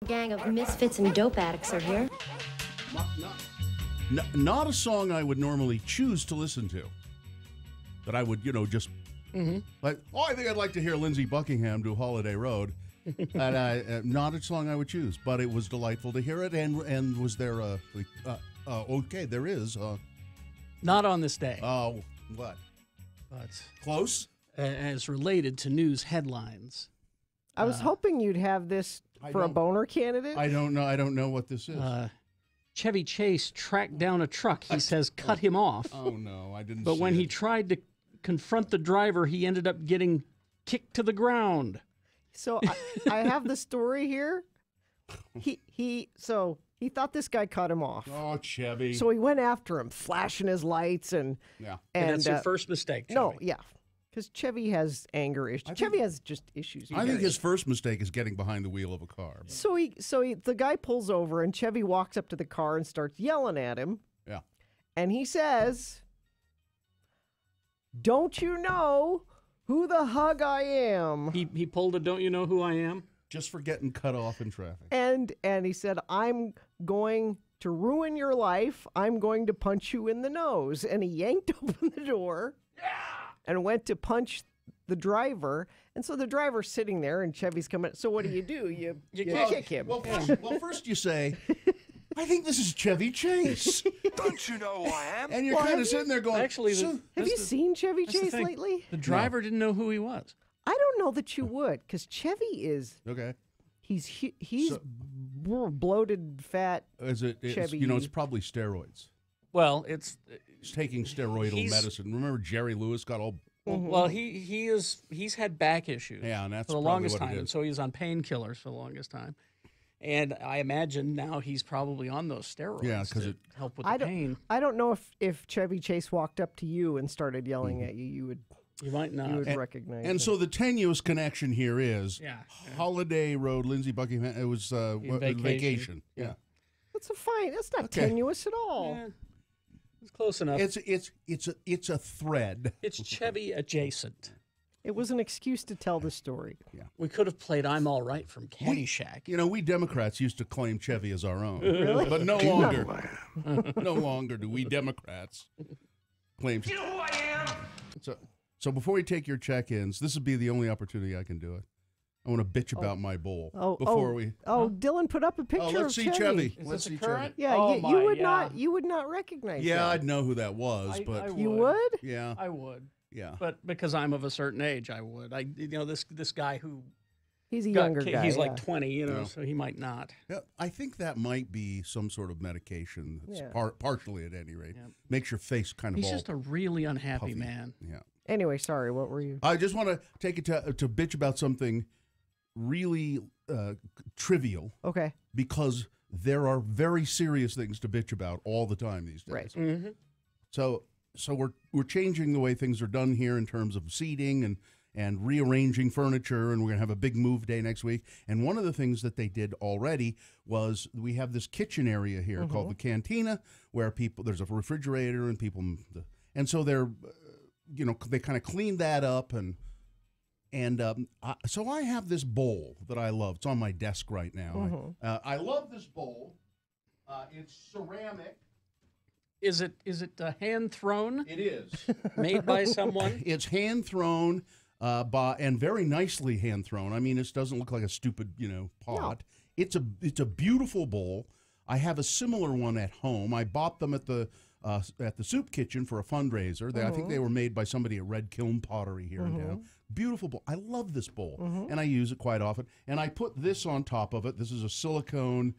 gang of misfits and dope addicts are here. Not a song I would normally choose to listen to. That I would, just like, I think I'd like to hear Lindsey Buckingham do Holiday Road. And not a song I would choose, but it was delightful to hear it. And was there okay, there is. Not on this day. Oh, what? But close? As related to news headlines. I was hoping you'd have this for a boner candidate. I don't know. I don't know what this is. Chevy Chase tracked down a truck. He says cut him off. Oh, no, I didn't But see when it. he tried to confront the driver, he ended up getting kicked to the ground. So I have the story here. He thought this guy cut him off. Oh, Chevy. So he went after him, flashing his lights and And that's your first mistake, Chevy. No, yeah. Because Chevy has anger issues. Chevy has just issues. I think his first mistake is getting behind the wheel of a car. But. So the guy pulls over and Chevy walks up to the car and starts yelling at him. Yeah. And he says, "Don't you know who the hug I am?" He pulled a "Don't you know who I am?" Just for getting cut off in traffic. And he said, "I'm going to ruin your life. I'm going to punch you in the nose." And he yanked open the door. And went to punch the driver, and so the driver's sitting there, and Chevy's coming. So what do? You kick him. Well, first you say, "I think this is Chevy Chase." Don't you know who I am? And you're kind of sitting there going, Actually, have you seen Chevy Chase lately? The driver didn't know who he was. I don't know that you would, because Chevy is okay. He's bloated, fat. Chevy? It's probably steroids. Well, He's taking steroidal medicine. Remember Jerry Lewis got all... Well, he's had back issues. Yeah, and that's for the probably longest what time. it is. So he was on painkillers for the longest time. And I imagine now he's probably on those steroids to help with the pain. I don't know if Chevy Chase walked up to you and started yelling at you, you might not. You would recognize And him. so the tenuous connection here is Holiday Road, Lindsey Buckingham. It was vacation. Yeah. That's that's not tenuous at all. Yeah. It's close enough. It's a thread. It's Chevy adjacent. It was an excuse to tell the story. Yeah. We could have played "I'm All Right" from Caddyshack. We Democrats used to claim Chevy as our own. Really? But no longer. No longer do we Democrats claim. You know who I am? So before we take your check-ins, this would be the only opportunity I can do it. I want to bitch about my bowl before we. Dylan put up a picture let's of see Chevy. Let's see Chevy. Yeah, you would not recognize. Yeah, that. I'd know who that was, but you would. Yeah, I would. Yeah, but because I'm of a certain age, I would. This guy who he's a younger guy. He's like 20, so he might not. Yeah, I think that might be some sort of medication. That's partially, at any rate, makes your face kind of. He's just a really unhappy puffy. man. Yeah. Anyway, sorry. What were you? I just want to take it to bitch about something really trivial. Okay. Because there are very serious things to bitch about all the time these days. Right. Mm-hmm. So we're changing the way things are done here in terms of seating and rearranging furniture, and we're gonna have a big move day next week. And one of the things that they did already was we have this kitchen area here called the cantina, where there's a refrigerator and so they're they kind of cleaned that up so I have this bowl that I love. It's on my desk right now. I love this bowl. It's ceramic. Is it hand thrown? It is. Made by someone? It's hand thrown and very nicely hand thrown. I mean, it doesn't look like a stupid, pot. No. It's a beautiful bowl. I have a similar one at home. I bought them at the soup kitchen for a fundraiser. I think they were made by somebody at Red Kiln Pottery here in town. Beautiful bowl. I love this bowl, and I use it quite often. And I put this on top of it. This is a silicone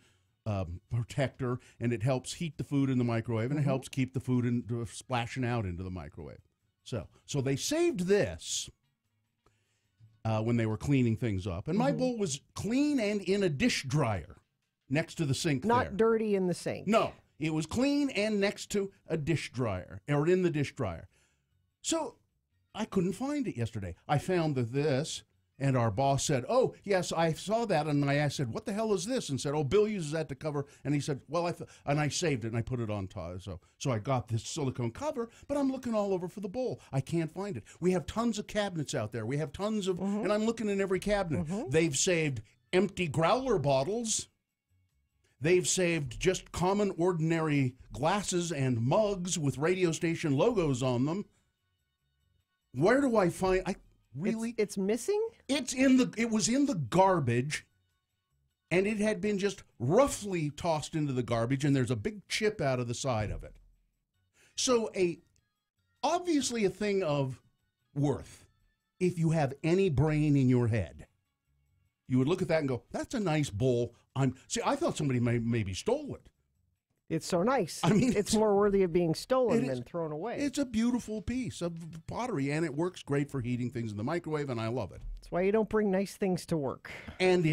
protector, and it helps heat the food in the microwave, and it helps keep the food splashing out into the microwave. So they saved this when they were cleaning things up. And my bowl was clean and in a dish dryer next to the sink there. Not dirty in the sink. No. It was clean and next to a dish dryer, or in the dish dryer. So I couldn't find it yesterday. I found this, and our boss said, "Oh, yes, I saw that." And I said, "What the hell is this?" And said, "Oh, Bill uses that to cover." And he said, "Well, and I saved it, and I put it on top." So I got this silicone cover, but I'm looking all over for the bowl. I can't find it. We have tons of cabinets out there. We have tons of, and I'm looking in every cabinet. They've saved empty growler bottles. They've saved just common, ordinary glasses and mugs with radio station logos on them. Where do I find? It's missing? It was in the garbage, and it had been just roughly tossed into the garbage, and there's a big chip out of the side of it. So obviously a thing of worth. If you have any brain in your head, you would look at that and go, that's a nice bowl. I thought somebody maybe stole it. It's so nice. I mean, it's more worthy of being stolen than thrown away. It's a beautiful piece of pottery, and it works great for heating things in the microwave, and I love it. That's why you don't bring nice things to work. And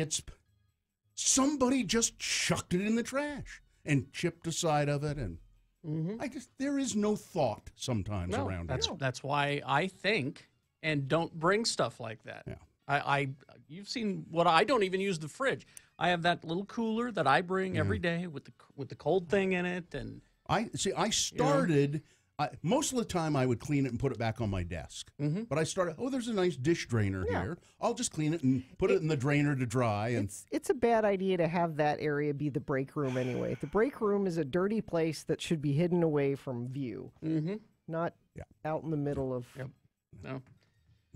somebody just chucked it in the trash and chipped a side of it, and there is no thought sometimes around here. That's why I think, and don't bring stuff like that. Yeah. You've seen what I don't even use the fridge. I have that little cooler that I bring every day with the cold thing in it, and I started. Most of the time, I would clean it and put it back on my desk. But I started. Oh, there's a nice dish drainer here. I'll just clean it and put it in the drainer to dry. And it's a bad idea to have that area be the break room anyway. The break room is a dirty place that should be hidden away from view, not out in the middle of. Yep. No.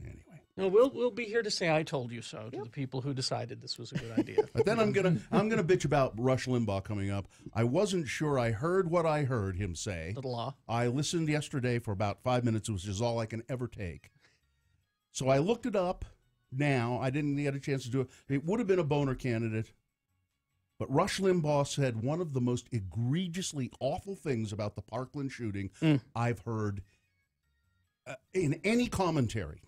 Anyway. No, we'll be here to say I told you so to the people who decided this was a good idea. But then I'm gonna bitch about Rush Limbaugh coming up. I wasn't sure I heard what I heard him say. The law. I listened yesterday for about 5 minutes, which is all I can ever take. So I looked it up now. I didn't get a chance to do it. It would have been a boner candidate. But Rush Limbaugh said one of the most egregiously awful things about the Parkland shooting I've heard in any commentary.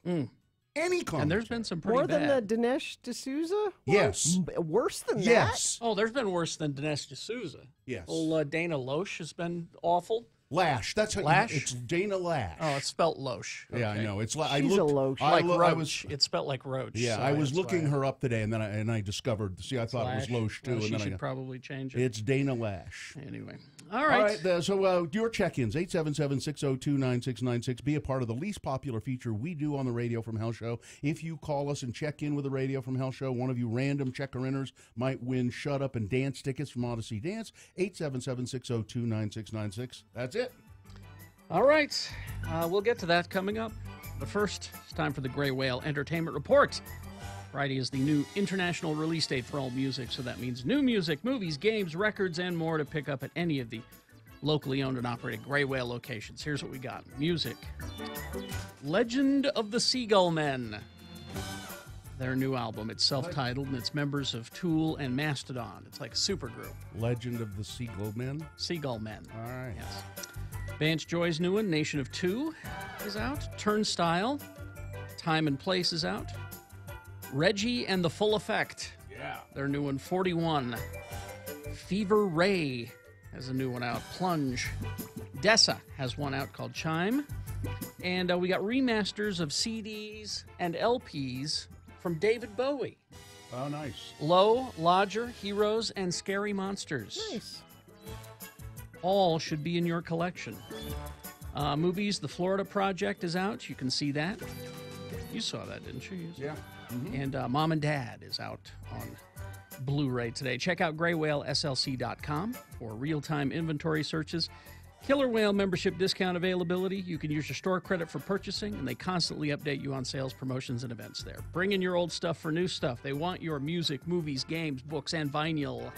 Any commentary. And there's been some pretty More bad. than the Dinesh D'Souza? Yes. Worse than Yes. Oh, there's been worse than Dinesh D'Souza. Yes. Old Dana Loesch has been awful. Lash. That's how Lash? it's Dana Lash. Oh, it's spelt Loesch. Yeah, I Okay. know. It's She's a Loesch. Like Roach. It's spelled like Roach. Yeah, so I was that's looking why her up today, and then I discovered. See, I thought Lash. it was Loesch too, Well, and she then should probably change it. it's Dana Lash. Anyway. All right. So your check-ins, 877-602-9696. Be a part of the least popular feature we do on the Radio from Hell show. If you call us and check in with the Radio from Hell show, one of you random checker-inners might win Shut Up and Dance tickets from Odyssey Dance, 877-602-9696. That's it. All right. We'll get to that coming up. But first, it's time for the Gray Whale Entertainment Report. Friday is the new international release date for all music, so that means new music, movies, games, records, and more to pick up at any of the locally owned and operated Gray Whale locations. Here's what we got. Music. Legend of the Seagull Men. Their new album. It's self-titled, and it's members of Tool and Mastodon. It's like a supergroup. Legend of the Seagull Men. Seagull Men. All right. Yes. Vance Joy's new one, Nation of Two, is out. Turnstile. Time and Place is out. Reggie and the Full Effect. Yeah. Their new one, 41. Fever Ray has a new one out. Plunge. Dessa has one out called Chime. And we got remasters of CDs and LPs from David Bowie. Oh, nice. Low, Lodger, Heroes, and Scary Monsters. Nice. All should be in your collection. Movies, The Florida Project is out. You can see that. You saw that, didn't you? Yeah. And Mom and Dad is out on Blu-ray today. Check out graywhaleslc.com for real-time inventory searches. Killer Whale membership discount availability. You can use your store credit for purchasing, and they constantly update you on sales, promotions, and events there. Bring in your old stuff for new stuff. They want your music, movies, games, books, and vinyl.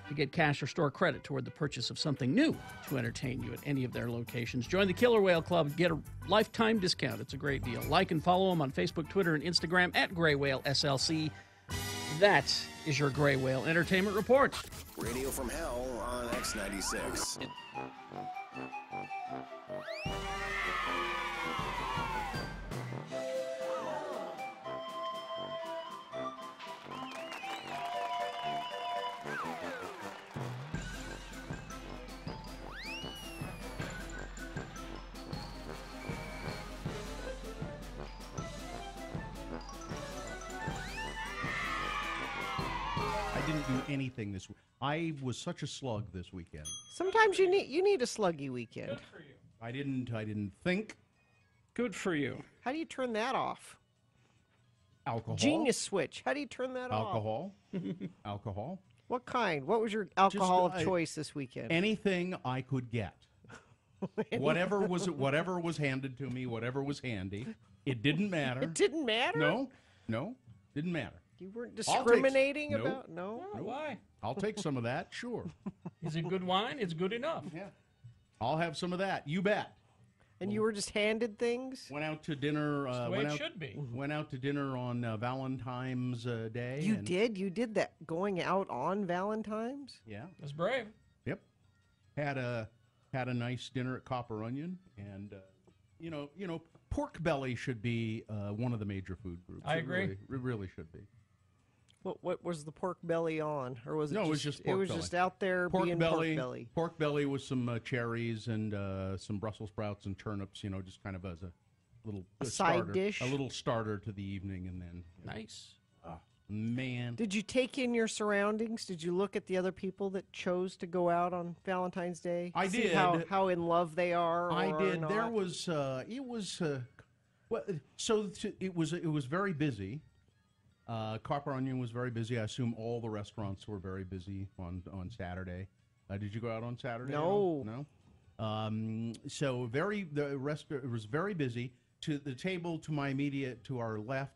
To get cash or store credit toward the purchase of something new to entertain you at any of their locations. Join the Killer Whale Club and get a lifetime discount. It's a great deal. Like and follow them on Facebook, Twitter, and Instagram at Gray Whale SLC. That is your Gray Whale Entertainment Report. Radio from Hell on X96. I didn't do anything this week. I was such a slug this weekend. Sometimes you need a sluggy weekend. I didn't think. Good for you. How do you turn that off? Alcohol. Genius switch. How do you turn that off? Alcohol. Alcohol. What kind? What was your alcohol of I- choice this weekend? Anything I could get. Whatever was handed to me, whatever was handy. It didn't matter. It didn't matter? No, didn't matter. You weren't I'll take- discriminating Nope. about? No? Oh, why? I'll take some of that, sure. Is it good wine? It's good enough. Yeah. I'll have some of that. You bet. And you were just handed things? Went out to dinner. That's the way it should be. Went out to dinner on Valentine's Day. You and- did? You did that going out on Valentine's? Yeah. That's brave. Yep. Had a nice dinner at Copper Onion, and you know, pork belly should be one of the major food groups. I agree. It really should be. What was the pork belly on? Or was it No, just, it was just it pork was belly. just out there being pork belly? Pork belly with some cherries and some Brussels sprouts and turnips. You know, just kind of as a little side starter, dish? a little starter to the evening, and then Nice. man. Did you take in your surroundings? Did you look at the other people that chose to go out on Valentine's Day? I See did. How in love they are? Or I are did. There not? was it was well, it was very busy. Copper Onion was very busy. I assume all the restaurants were very busy on Saturday. Did you go out on Saturday? No. No. So it was very busy. To the table to our left,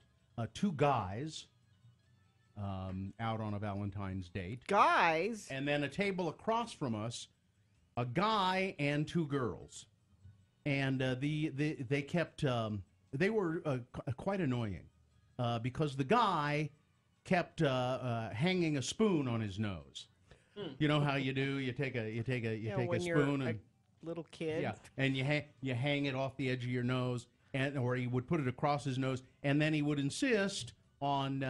two guys out on a Valentine's date. Guys? And then a table across from us, a guy and two girls. And they kept they were quite annoying because the guy kept hanging a spoon on his nose. You know how you do? You take a when spoon you're and a little kid. yeah, and you hang it off the edge of your nose, or he would put it across his nose, and then he would insist on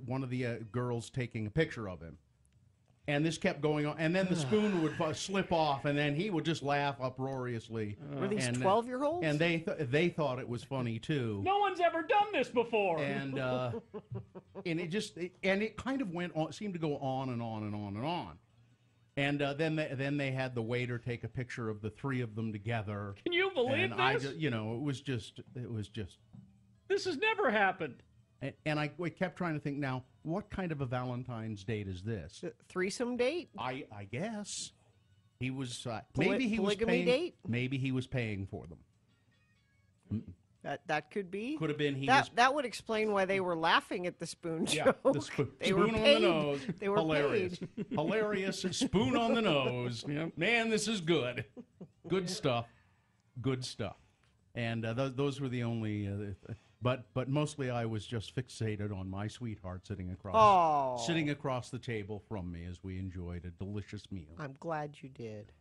one of the girls taking a picture of him. And this kept going on, and then the spoon would slip off, and then he would just laugh uproariously. Were these And, 12-year-olds? And they thought it was funny too. No one's ever done this before. And it kind of went on, seemed to go on and on and on and on. And then they had the waiter take a picture of the three of them together. Can you believe and this? it was just. This has never happened. And I kept trying to think, now, what kind of a Valentine's date is this? Threesome date? I guess he was maybe he was polygamy paying. date? Maybe he was paying for them. That could be. Could have been he that was. that would explain why they were laughing at the spoon Yeah, joke. the They were spoon on paid. the nose. They were hilarious, paid. hilarious. Spoon on the nose. Man, this is good. Good stuff. Good stuff. And those were the only. But mostly I was just fixated on my sweetheart sitting across the table from me as we enjoyed a delicious meal. I'm glad you did.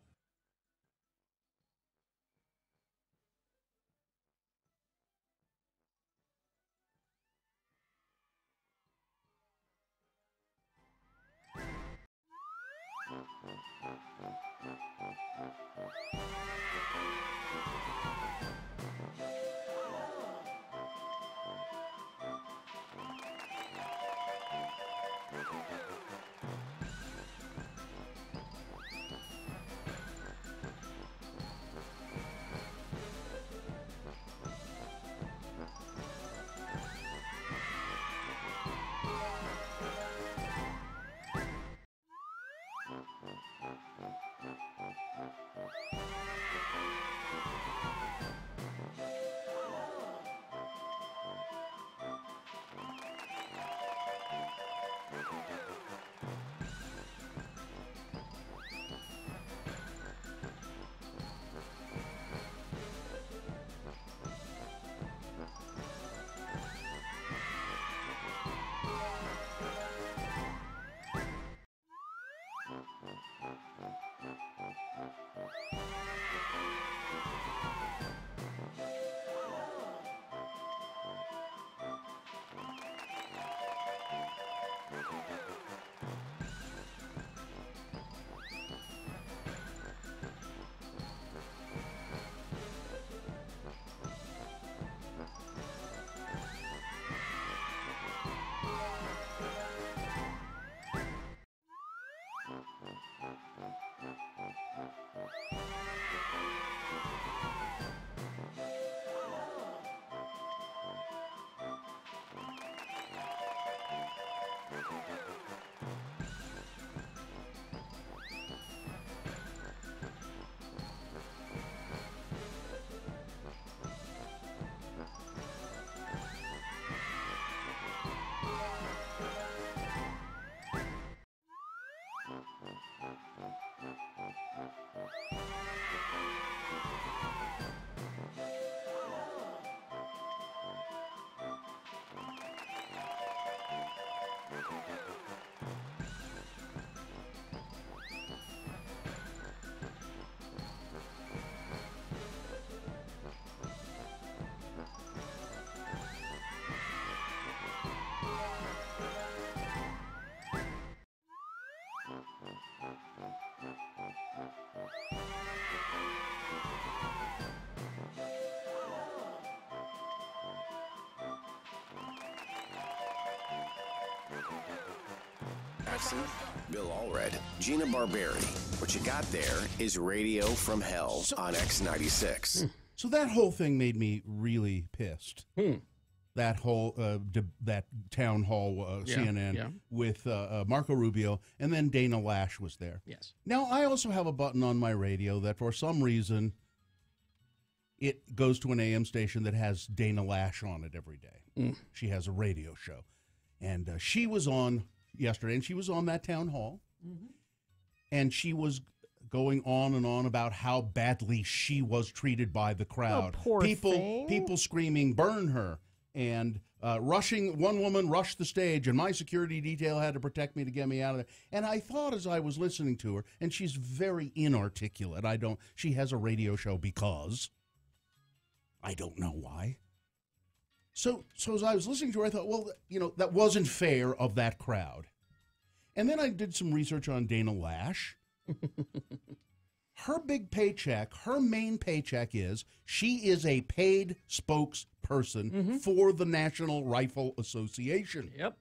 Jackson, Bill Allred, Gina Barberi. What you got there is Radio from Hell on X96. So that whole thing made me really pissed. That whole that town hall CNN with Marco Rubio, and then Dana Loesch was there. Yes. Now, I also have a button on my radio that for some reason it goes to an AM station that has Dana Loesch on it every day. She has a radio show. And she was on yesterday, and she was on that town hall. And she was going on and on about how badly she was treated by the crowd. Oh, poor thing. People screaming, "Burn her." And one woman rushed the stage, and my security detail had to protect me to get me out of there. And I thought as I was listening to her, and she's very inarticulate. She has a radio show because I don't know why. So as I was listening to her, I thought, well, that wasn't fair of that crowd. And then I did some research on Dana Loesch. Her big paycheck, her main paycheck is she is a paid spokesperson for the National Rifle Association. Yep.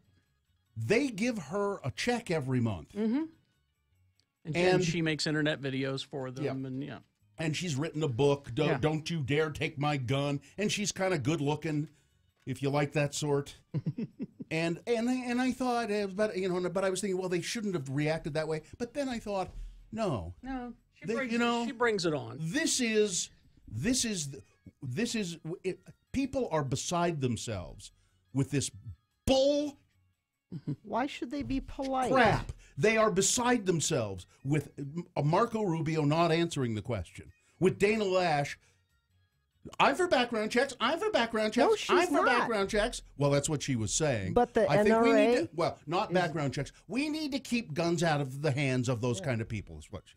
They give her a check every month. And she makes internet videos for them. And she's written a book, Don't You Dare Take My Gun. And she's kind of good looking, if you like that sort. and I thought, but I was thinking, well, they shouldn't have reacted that way. But then I thought, no. She brings it on. People are beside themselves with this bull. Why should they be polite? Crap. They are beside themselves with Marco Rubio not answering the question. With Dana Loesch, I'm for background checks. I'm for background checks. No, she's I'm for not. background checks. Well, that's what she was saying. But the I think we NRA need to, not background checks. We need to keep guns out of the hands of those kind of people. Is what she.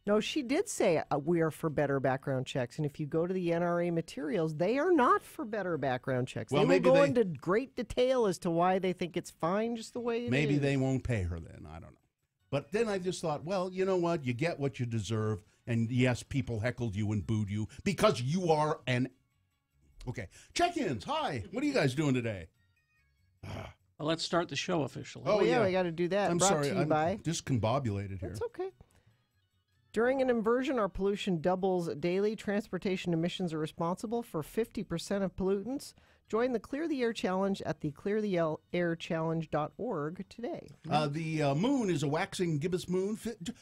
No, she did say we are for better background checks. And if you go to the NRA materials, they are not for better background checks. Well, they will go into great detail as to why they think it's fine just the way it is. Maybe they won't pay her then. I don't know. But then I just thought, well, you know what? You get what you deserve. And yes, people heckled you and booed you because you are an... Okay. Check-ins. Hi. What are you guys doing today? Well, let's start the show officially. Oh, yeah, we got to do that. I'm Brought sorry. to you I'm by... discombobulated here. That's okay. During an inversion, our pollution doubles daily. Transportation emissions are responsible for 50% of pollutants. Join the Clear the Air Challenge at the cleartheairchallenge.org today. The moon is a waxing gibbous moon.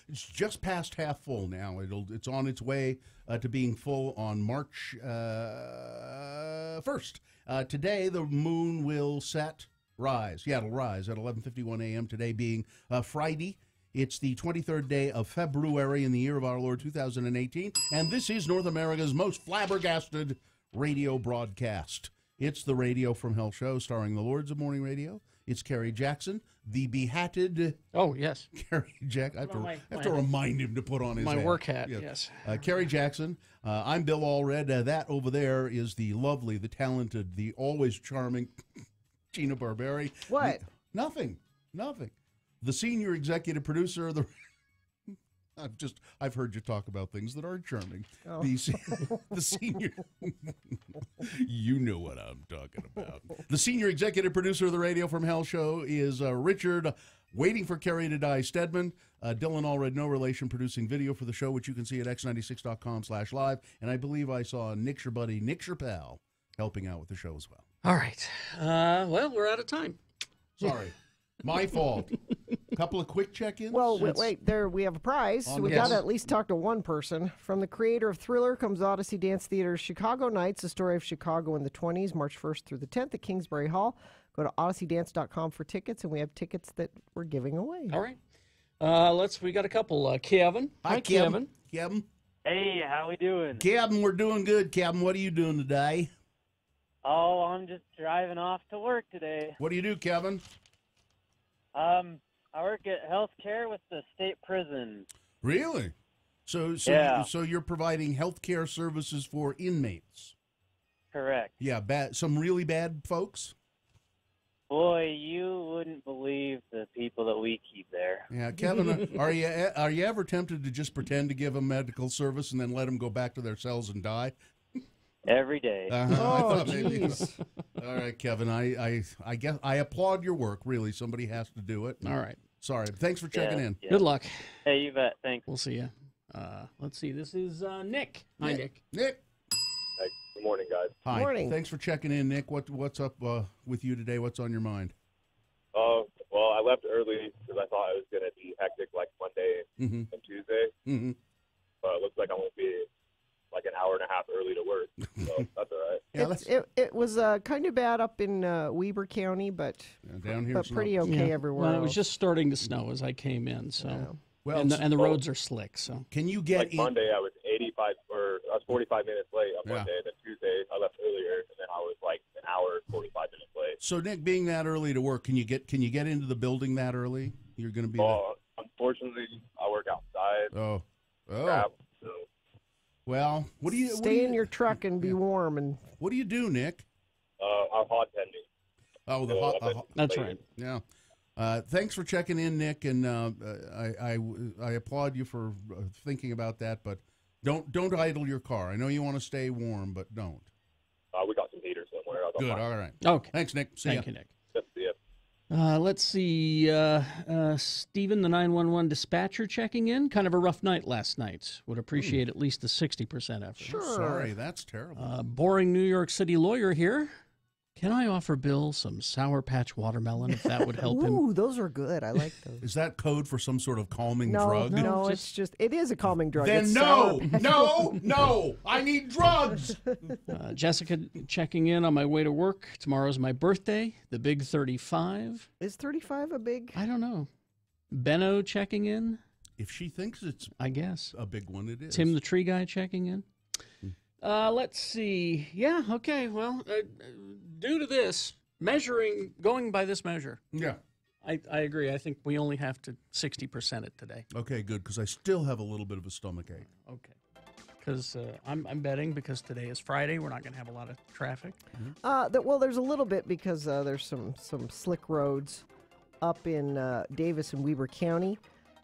It's just past half full now. It's on its way to being full on March 1st. Today, the moon will rise. Yeah, it'll rise at 11:51 a.m. today being Friday. It's the 23rd day of February in the year of our Lord 2018, and this is North America's most flabbergasted radio broadcast. It's the Radio from Hell show starring the Lords of Morning Radio. It's Kerry Jackson, the behatted... Oh, yes. Kerry Jackson. I have to remind him to put on his my hat. work hat, yes. Kerry Jackson. I'm Bill Allred. That over there is the lovely, the talented, the always charming Gina Barberi. What? Nothing. The senior executive producer of the... I've heard you talk about things that are charming. Oh. The senior... You know what I'm talking about. The senior executive producer of the Radio from Hell show is Richard, waiting for Kerry to die, Stedman. Dylan Allred, no relation, producing video for the show, which you can see at x96.com/live. And I believe I saw Nick's your buddy, Nick's your pal, helping out with the show as well. All right. Well, we're out of time. Sorry. My fault. A couple of quick check-ins. Well, wait, there we have a prize. So we got to at least talk to one person. From the creator of Thriller comes Odyssey Dance Theater's Chicago Nights, the story of Chicago in the 20s, March 1st through the 10th at Kingsbury Hall. Go to odysseydance.com for tickets, and we have tickets that we're giving away. All right. We got a couple. Kevin. Hi, Kevin. Kevin. Hey, how we doing? Kevin, we're doing good. Kevin, what are you doing today? Oh, I'm just driving off to work today. What do you do, Kevin? I work at healthcare with the state prison. Really? So you're providing healthcare services for inmates? Correct. Yeah, some really bad folks? Boy, you wouldn't believe the people that we keep there. Yeah, Kevin, are you ever tempted to just pretend to give them medical service and then let them go back to their cells and die? Every day. Oh, jeez. All right, Kevin. I guess I applaud your work. Really, somebody has to do it. All right. Sorry. Thanks for checking in. Good luck. Hey, you bet. Thanks. We'll see you. Let's see. This is Nick. Hi, Nick. Nick. Hey, good morning, guys. Hi. Morning. Thanks for checking in, Nick. What's up with you today? What's on your mind? Well, I left early because I thought it was going to be hectic like Monday and Tuesday. Mm-hmm. But it looks like I'm going to be like an hour and a half early to work. So that's all right. Yeah, It was kind of bad up in Weber County, but down here. but pretty okay everywhere Well, it was else. just starting to snow as I came in, so Yeah. Well, and the roads are slick. So can you get Like Monday, I was 45 minutes late on Yeah. Monday. And then Tuesday, I left earlier, and then I was like an hour, 45 minutes late. So Nick, being that early to work, can you get into the building that early? You're going to be. Unfortunately, I work outside. Oh. Crap, so. Well, what do you Stay in your truck and be warm. And What do you do, Nick? I'm hot tending. Oh, the So hot. I've been that's late. right. Yeah. Thanks for checking in, Nick, and I applaud you for thinking about that. But don't idle your car. I know you want to stay warm, but don't. We got some heaters somewhere. I was Good. on All right. Okay. Thanks, Nick. See Thank ya. you, Nick. See ya. Let's see. Stephen, the 911 dispatcher, checking in. Kind of a rough night last night. Would appreciate at least a 60% effort. Sure. Sorry, that's terrible. Boring New York City lawyer here. Can I offer Bill some Sour Patch watermelon if that would help him? ooh, those are good. I like those. Is that code for some sort of calming No, drug? no, it is a calming drug. Then It's no, sour- no, I need drugs. Jessica checking in on my way to work. Tomorrow's my birthday, the big 35. Is 35 a big? I don't know. Benno checking in, If she thinks it's I guess. a big one, it is. Tim the tree guy checking in. Let's see. Yeah, okay. Well, due to this, going by this measure, Yeah. I agree. I think we only have to 60% it today. Okay, good, because I still have a little bit of a stomach ache. Okay. Because I'm betting because today is Friday, we're not going to have a lot of traffic. Well, there's a little bit because there's some slick roads up in Davis and Weber County.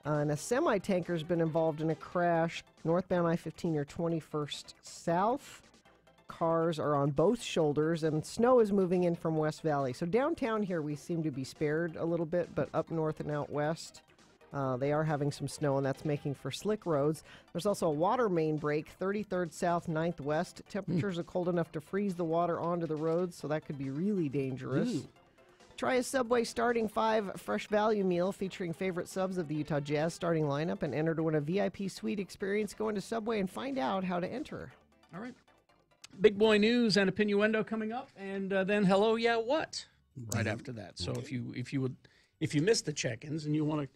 And a semi-tanker's been involved in a crash northbound I-15 near 21st South. Cars are on both shoulders, and snow is moving in from West Valley. So downtown here, we seem to be spared a little bit, but up north and out west, they are having some snow, and that's making for slick roads. There's also a water main break, 33rd South, 9th West. Temperatures are cold enough to freeze the water onto the roads, so that could be really dangerous. Ooh. Try a Subway Starting 5 Fresh Value Meal featuring favorite subs of the Utah Jazz starting lineup and enter to win a VIP suite experience. Go into Subway and find out how to enter. All right. Big boy news and Opinioendo coming up, and then hello, yeah, what? Right after that. So if you missed the check-ins and you want to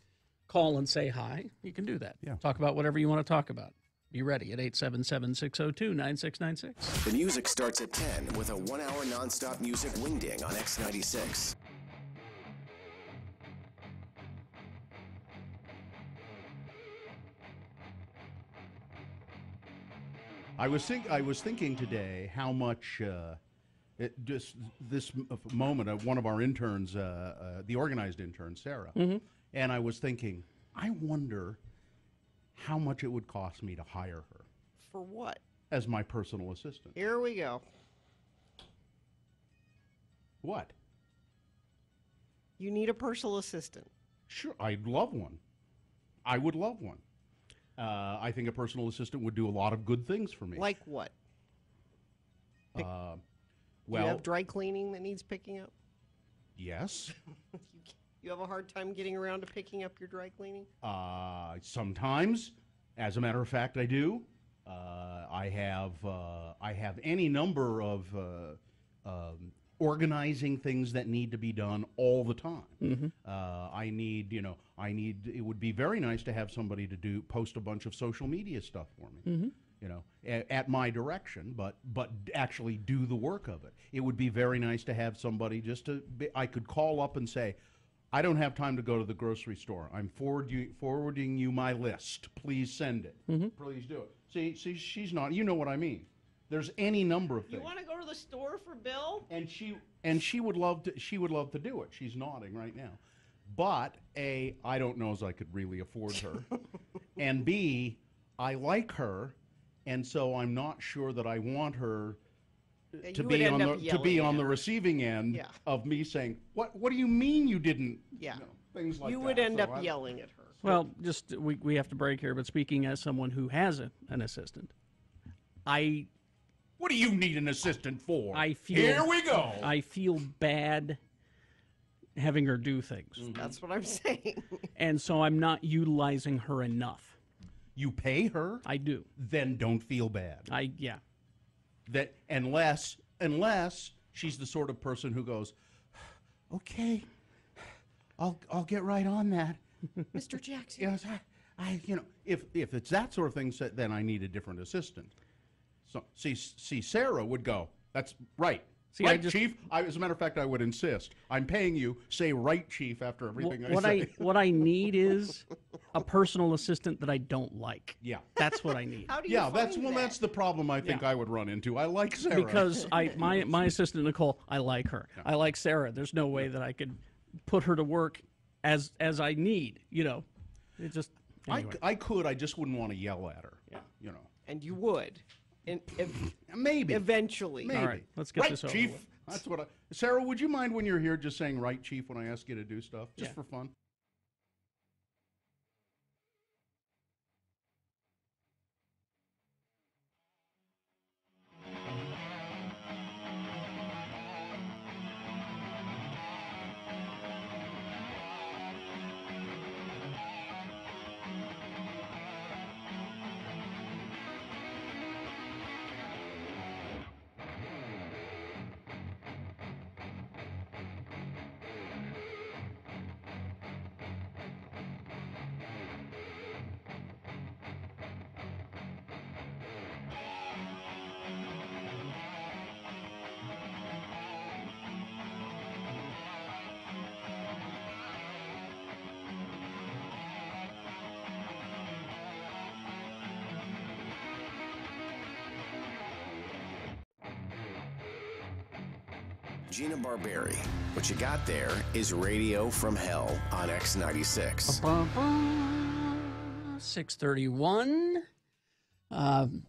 call and say hi, you can do that. Yeah. Talk about whatever you want to talk about. Be ready at 877-602-9696. The music starts at 10 with a 1 hour nonstop music wingding on X96. I was thinking today how much just this moment one of our interns, the organized intern Sarah, and I was thinking, I wonder how much it would cost me to hire her For what? as my personal assistant. Here we go. What? You need a personal assistant. Sure, I'd love one. I would love one. I think a personal assistant would do a lot of good things for me. Like what? Do you Well, have dry cleaning that needs picking up? yes. You have a hard time getting around to picking up your dry cleaning? Sometimes, as a matter of fact, I do. I have any number of organizing things that need to be done all the time. I need. It would be very nice to have somebody to post a bunch of social media stuff for me. At my direction, but actually do the work of it. It would be very nice to have somebody I could call up and say, I don't have time to go to the grocery store. I'm forwarding you my list. Please send it. Please do it. See, she's not. You know what I mean. There's any number of things. You want to go to the store for Bill? And she would love to. She would love to do it. She's nodding right now. But A, I don't know as I could really afford her, and B, I like her, and so I'm not sure that I want her to You be would on end up the yelling at on the her. receiving end Yeah. of me saying, What do you mean you didn't? Yeah. things like that. You would end So up yelling at her. Well, just we have to break here, but speaking as someone who has an assistant, What do you need an assistant for? Here we go. I feel bad having her do things. That's what I'm saying. And so I'm not utilizing her enough. You pay her, I do. then don't feel bad. Yeah. That unless she's the sort of person who goes, okay, I'll get right on that. Mr. Jackson. Yes, I if it's that sort of thing, then I need a different assistant. So see, Sarah would go, that's right. See, right, Chief. As a matter of fact, I would insist. I'm paying you. Say right, Chief, after everything I say. What I need is a personal assistant that I don't like. Yeah. That's what I need. How do you find that? That's the problem I think I would run into. I like Sarah. Because my assistant Nicole, I like her. I like Sarah. There's no way that I could put her to work as I need. It just anyway. I could. I just wouldn't want to yell at her. Yeah. And you would. Maybe. Eventually. Maybe. All right, let's get right, this over Chief. with. That's what Sarah, would you mind when you're here just saying right, Chief, when I ask you to do stuff? Just for fun? Gina Barberi. What you got there is Radio from Hell on X96. 6:31.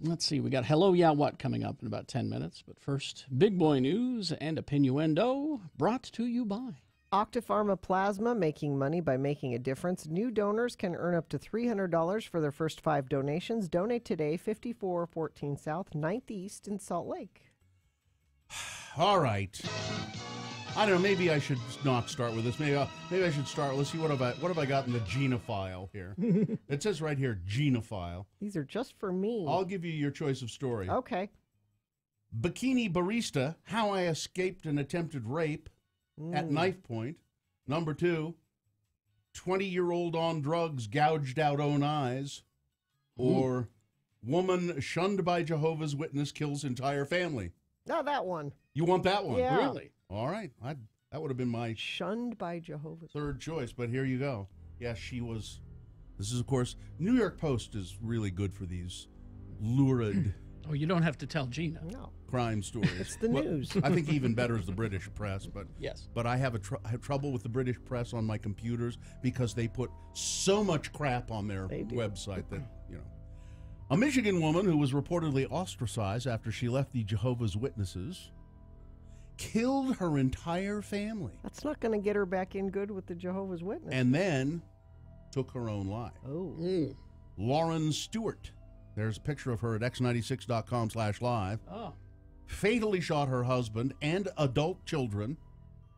Let's see. We got Hello, Yeah, What coming up in about 10 minutes. But first, big boy news and opinioendo brought to you by Octapharma Plasma, making money by making a difference. New donors can earn up to $300 for their first 5 donations. Donate today, 5414 South, 9th East in Salt Lake. All right. I don't know. Maybe I should not start with this. Maybe I should start. Let's see what have I got in the Gina file here. It says right here, Gina file. These are just for me. I'll give you your choice of story. Okay. Bikini barista: How I escaped an attempted rape at knife point. Number 2, 20-year-old on drugs gouged out own eyes. Or woman shunned by Jehovah's Witness kills entire family. No, that one. You want that one? Yeah. Really? All right. That would have been my Shunned by Jehovah's. third choice, but here you go. Yes, she was. This is, of course, New York Post is really good for these lurid Oh, you don't have to tell Gina. No. crime stories. It's the news. I think even better is the British press, but Yes. But I have trouble with the British press on my computers because they put so much crap on their website that, A Michigan woman who was reportedly ostracized after she left the Jehovah's Witnesses killed her entire family. That's not going to get her back in good with the Jehovah's Witness. And then took her own life. Oh. Lauren Stewart. There's a picture of her at x96.com/live. Oh. Fatally shot her husband and adult children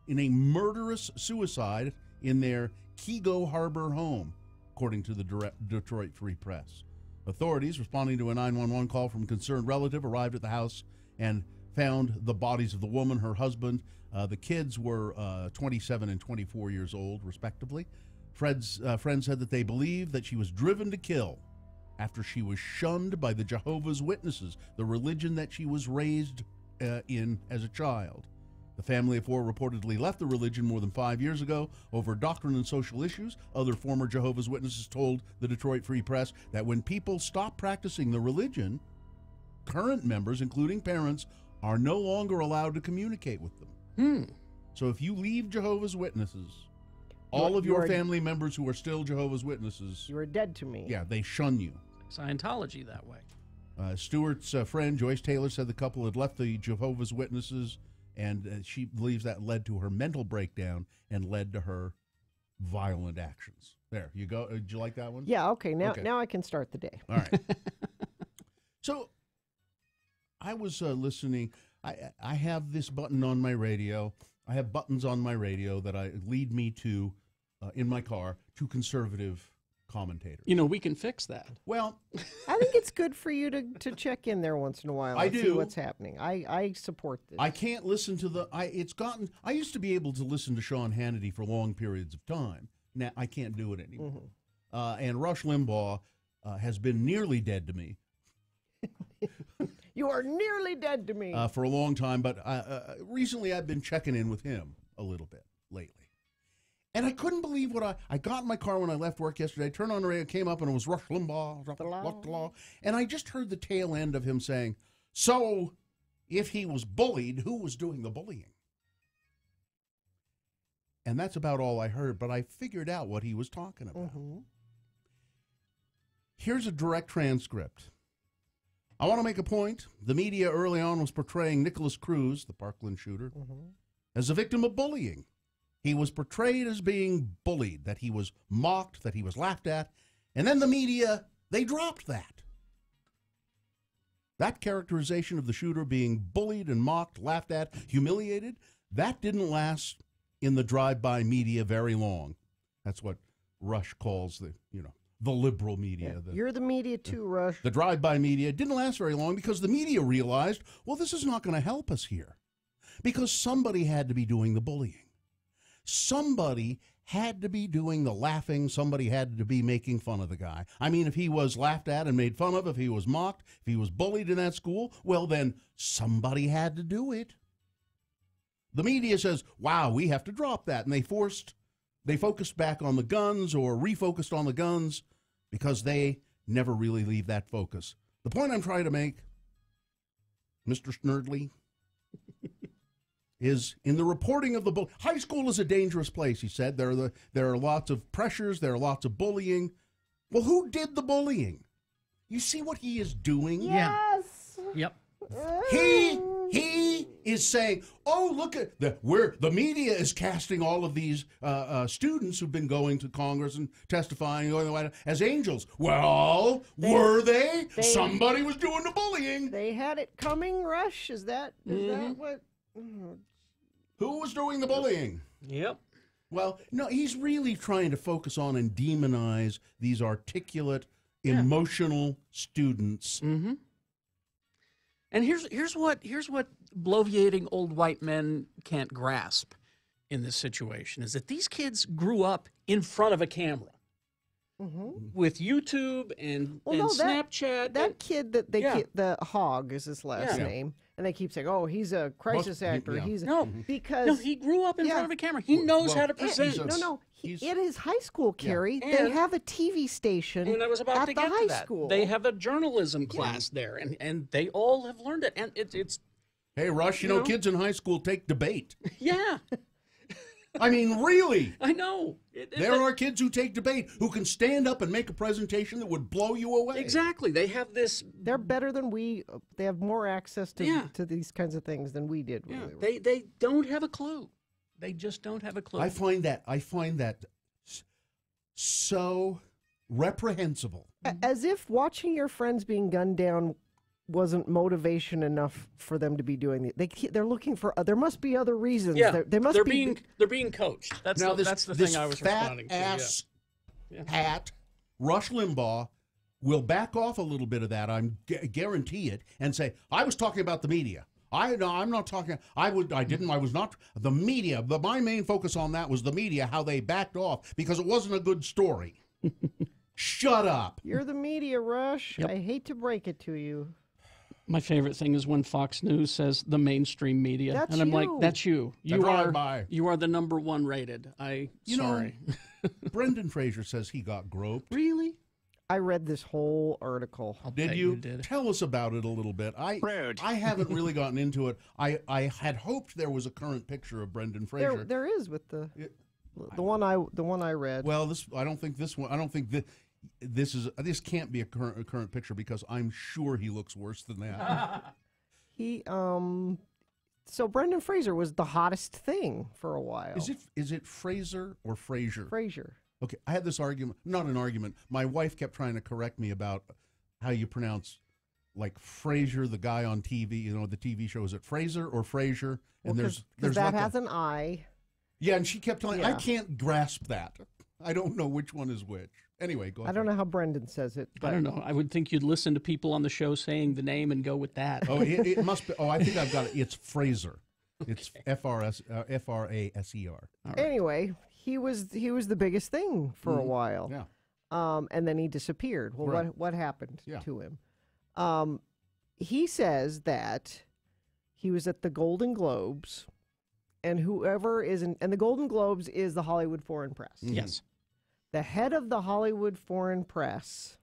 in a murderous suicide in their Kego Harbor home, according to the Detroit Free Press. Authorities responding to a 911 call from a concerned relative arrived at the house and found the bodies of the woman, her husband. The kids were 27 and 24 years old, respectively. Friends said that they believe that she was driven to kill after she was shunned by the Jehovah's Witnesses, the religion that she was raised in as a child. The family of 4 reportedly left the religion more than 5 years ago over doctrine and social issues. Other former Jehovah's Witnesses told the Detroit Free Press that when people stop practicing the religion, current members, including parents, are no longer allowed to communicate with them. So if you leave Jehovah's Witnesses, all of your family members who are still Jehovah's Witnesses, you are dead to me. Yeah, they shun you. Scientology that way. Stewart's friend, Joyce Taylor, said the couple had left the Jehovah's Witnesses, and she believes that led to her mental breakdown and led to her violent actions. There you go. Did you like that one? Yeah, okay. Now Okay. now I can start the day. All right. So I was listening. I have this button on my radio. I have buttons on my radio that lead me to, in my car, to conservative commentators. You know, we can fix that. Well, I think it's good for you to check in there once in a while I and see do. what's happening. I support this. I can't listen to I used to be able to listen to Sean Hannity for long periods of time. Now I can't do it anymore. And Rush Limbaugh has been nearly dead to me. You are nearly dead to me. For a long time, but recently I've been checking in with him a little bit lately. And I couldn't believe what I got in my car when I left work yesterday, turned on the radio, came up, and it was Rush Limbaugh, and I just heard the tail end of him saying, so if he was bullied, who was doing the bullying? And that's about all I heard, but I figured out what he was talking about. Here's a direct transcript. I want to make a point. The media early on was portraying Nicholas Cruz, the Parkland shooter, as a victim of bullying. He was portrayed as being bullied, that he was mocked, that he was laughed at, and then the media, they dropped that. That characterization of the shooter being bullied and mocked, laughed at, humiliated, that didn't last in the drive-by media very long. That's what Rush calls the liberal media. Yeah. You're the media too, Rush. The drive-by media didn't last very long because the media realized, well, this is not going to help us here because somebody had to be doing the bullying. Somebody had to be doing the laughing. Somebody had to be making fun of the guy. I mean, if he was laughed at and made fun of, if he was mocked, if he was bullied in that school, well, then somebody had to do it. The media says, wow, we have to drop that. And they focused back on the guns or refocused on the guns because they never really leave that focus. The point I'm trying to make, Mr. Snerdley, is in the reporting of the high school is a dangerous place, he said. There are lots of pressures, there are lots of bullying. Well, who did the bullying? You see what he is doing? Yes. Yep. He is saying, oh, look at the media is casting all of these students who've been going to Congress and testifying going to the White House as angels. Well, were they? Somebody was doing the bullying. They had it coming, Rush. Is that what? Who was doing the bullying? Yep. Well, no, he's really trying to focus on and demonize these articulate, emotional students. Mm-hmm. And here's what bloviating old white men can't grasp in this situation is that these kids grew up in front of a camera with YouTube and Snapchat. That kid that the Hog is his last name. And they keep saying, "Oh, he's a crisis actor." He's because he grew up in front of a camera. He knows how to present. In his high school, Carrie, they have a TV station. And I was about to get to that. School. They have a journalism class there, and they all have learned it. And it's. Hey, Rush, you know, kids in high school take debate. Yeah. I mean, really. I know. There are kids who take debate who can stand up and make a presentation that would blow you away. Exactly. They have this. They're better than we. They have more access to these kinds of things than we did. Yeah. They don't have a clue. They just don't have a clue. I find that so reprehensible. As if watching your friends being gunned down wasn't motivation enough for them to be doing it. They're looking for. There must be other reasons. Yeah, there must be. They're being coached. That's the thing I was responding to. Ass hat Rush Limbaugh will back off a little bit of that. I guarantee it, and say I was talking about the media. I'm not talking. I was not the media. My main focus on that was the media, how they backed off because it wasn't a good story. Shut up. You're the media, Rush. Yep. I hate to break it to you. My favorite thing is when Fox News says the mainstream media, and I'm like, "That's you. You are the #1 rated." Sorry. Brendan Fraser says he got groped. Really? I read this whole article. Did you? Tell us about it a little bit. I haven't really gotten into it. I had hoped there was a current picture of Brendan Fraser. There is with the one I read. Well, I don't think this can't be a current picture because I'm sure he looks worse than that. He So Brendan Fraser was the hottest thing for a while. Is it Fraser or Fraser? Fraser. Okay, I had this argument, not an argument. My wife kept trying to correct me about how you pronounce, like, Fraser, the guy on TV, the TV show. Is it Fraser or Fraser? And Well, there's that like has an I. Yeah, and she kept telling me, I Yeah. can't grasp that. I don't know which one is which. Anyway, go ahead. I don't know how Brendan says it. But I don't know. I would think you'd listen to people on the show saying the name and go with that. Oh, it must be. Oh, I think I've got it. It's Fraser. It's Fraser. All right. Anyway, he was the biggest thing for a while. Yeah. And then he disappeared. Well, Right. what happened Yeah. to him? He says that he was at the Golden Globes, and whoever is in, and the Golden Globes is the Hollywood Foreign Press. Yes. The head of the Hollywood Foreign Press,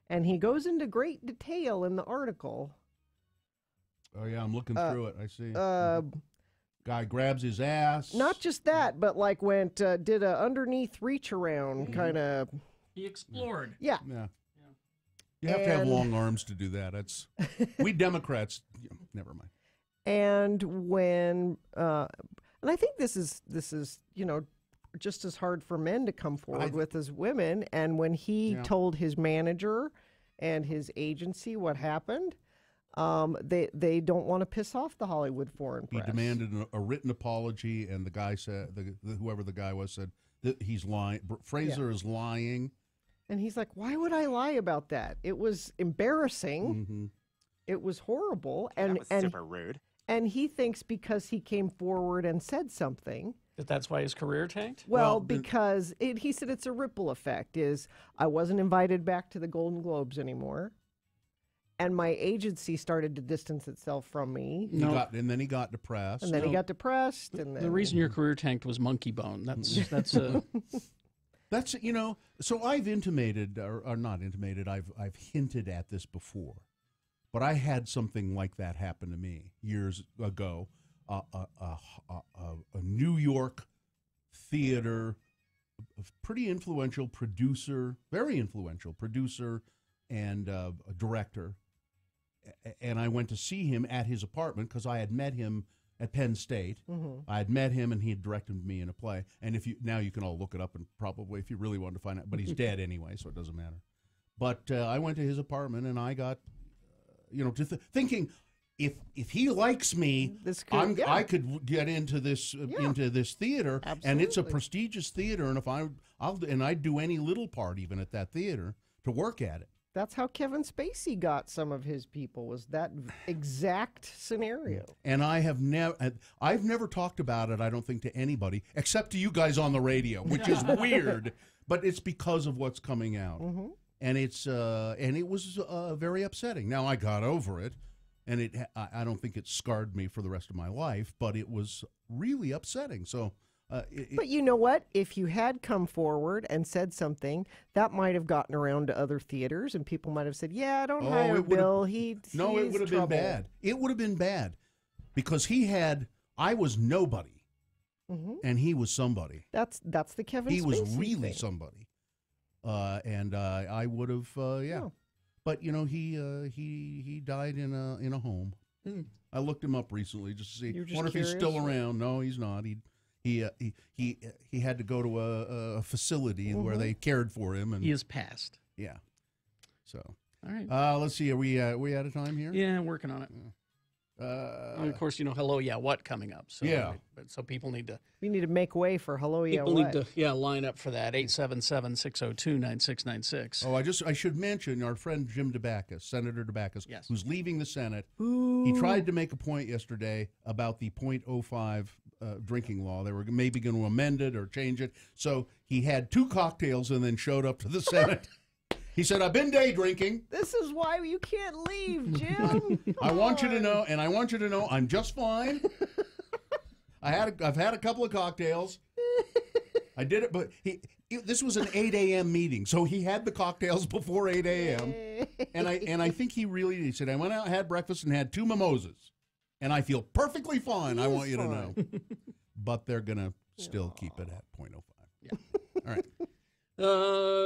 and he goes into great detail in the article. Oh, yeah, I'm looking through it. I see. Guy grabs his ass. Not just that, but like did a underneath reach around kind of. He explored. Yeah. Yeah. You have to have long arms to do that. That's we Democrats. Never mind. And when, and I think this is just as hard for men to come forward with as women. And when he told his manager and his agency what happened, they don't want to piss off the Hollywood Foreign Press. He demanded a written apology, and the guy said, whoever the guy was said that he's lying. Fraser is lying. And he's like, why would I lie about that? It was embarrassing. Mm-hmm. It was horrible. And that was super rude. And he thinks because he came forward and said something. That's why his career tanked? Well, because he said it's a ripple effect. I wasn't invited back to the Golden Globes anymore. And my agency started to distance itself from me. And then he got depressed. And then he got depressed. And then the reason your career tanked was monkey bone. That's That's, so I've intimated, or not intimated, I've hinted at this before, but I had something like that happen to me years ago. A New York theater, a pretty influential producer, very influential producer and a director, and I went to see him at his apartment because I had met him at Penn State. I had met him, and he had directed me in a play. And now you can all look it up, and probably if you really wanted to find out. But he's dead anyway, so it doesn't matter. But I went to his apartment, and I got, thinking, if he likes me, I could get into this theater, and it's a prestigious theater. And I'd do any little part even at that theater to work at it. That's how Kevin Spacey got some of his people, was that exact scenario. And I've never talked about it, I don't think, to anybody, except to you guys on the radio, which is weird, but it's because of what's coming out. Mm-hmm. And it was very upsetting. Now, I got over it, and I don't think it scarred me for the rest of my life, but it was really upsetting. So. But you know what? If you had come forward and said something, that might have gotten around to other theaters, and people might have said, "Yeah, don't hire Bill. It would have been bad. It would have been bad because I was nobody, and he was somebody. That's the Kevin. He Spacey was really thing. somebody, and I would have, yeah. But he died in a home. I looked him up recently just to see. Wonder if he's still around. No, he's not. He had to go to a facility where they cared for him, and he is passed. Yeah. So all right. Let's see. Are we out of time here? Yeah, working on it. And of course, hello, yeah, what coming up? So yeah. So people need to. We need to make way for hello, yeah, people what. Need to line up for that 877-602-9696. Oh, I should mention our friend Jim DeBackus, Senator DeBackus, yes. who's leaving the Senate. Ooh. He tried to make a point yesterday about the .05 drinking law. They were maybe going to amend it or change it. So he had 2 cocktails and then showed up to the Senate. He said, "I've been day drinking. This is why you can't leave, Jim. I want you to know, and I want you to know I'm just fine. I've had a couple of cocktails. I did it, but this was an 8 a.m. meeting, so he had the cocktails before 8 a.m. And I think he said, I went out, had breakfast, and had 2 mimosas, and I feel perfectly fine. I want you to know. But they're gonna still keep it at .05. Yeah. All right.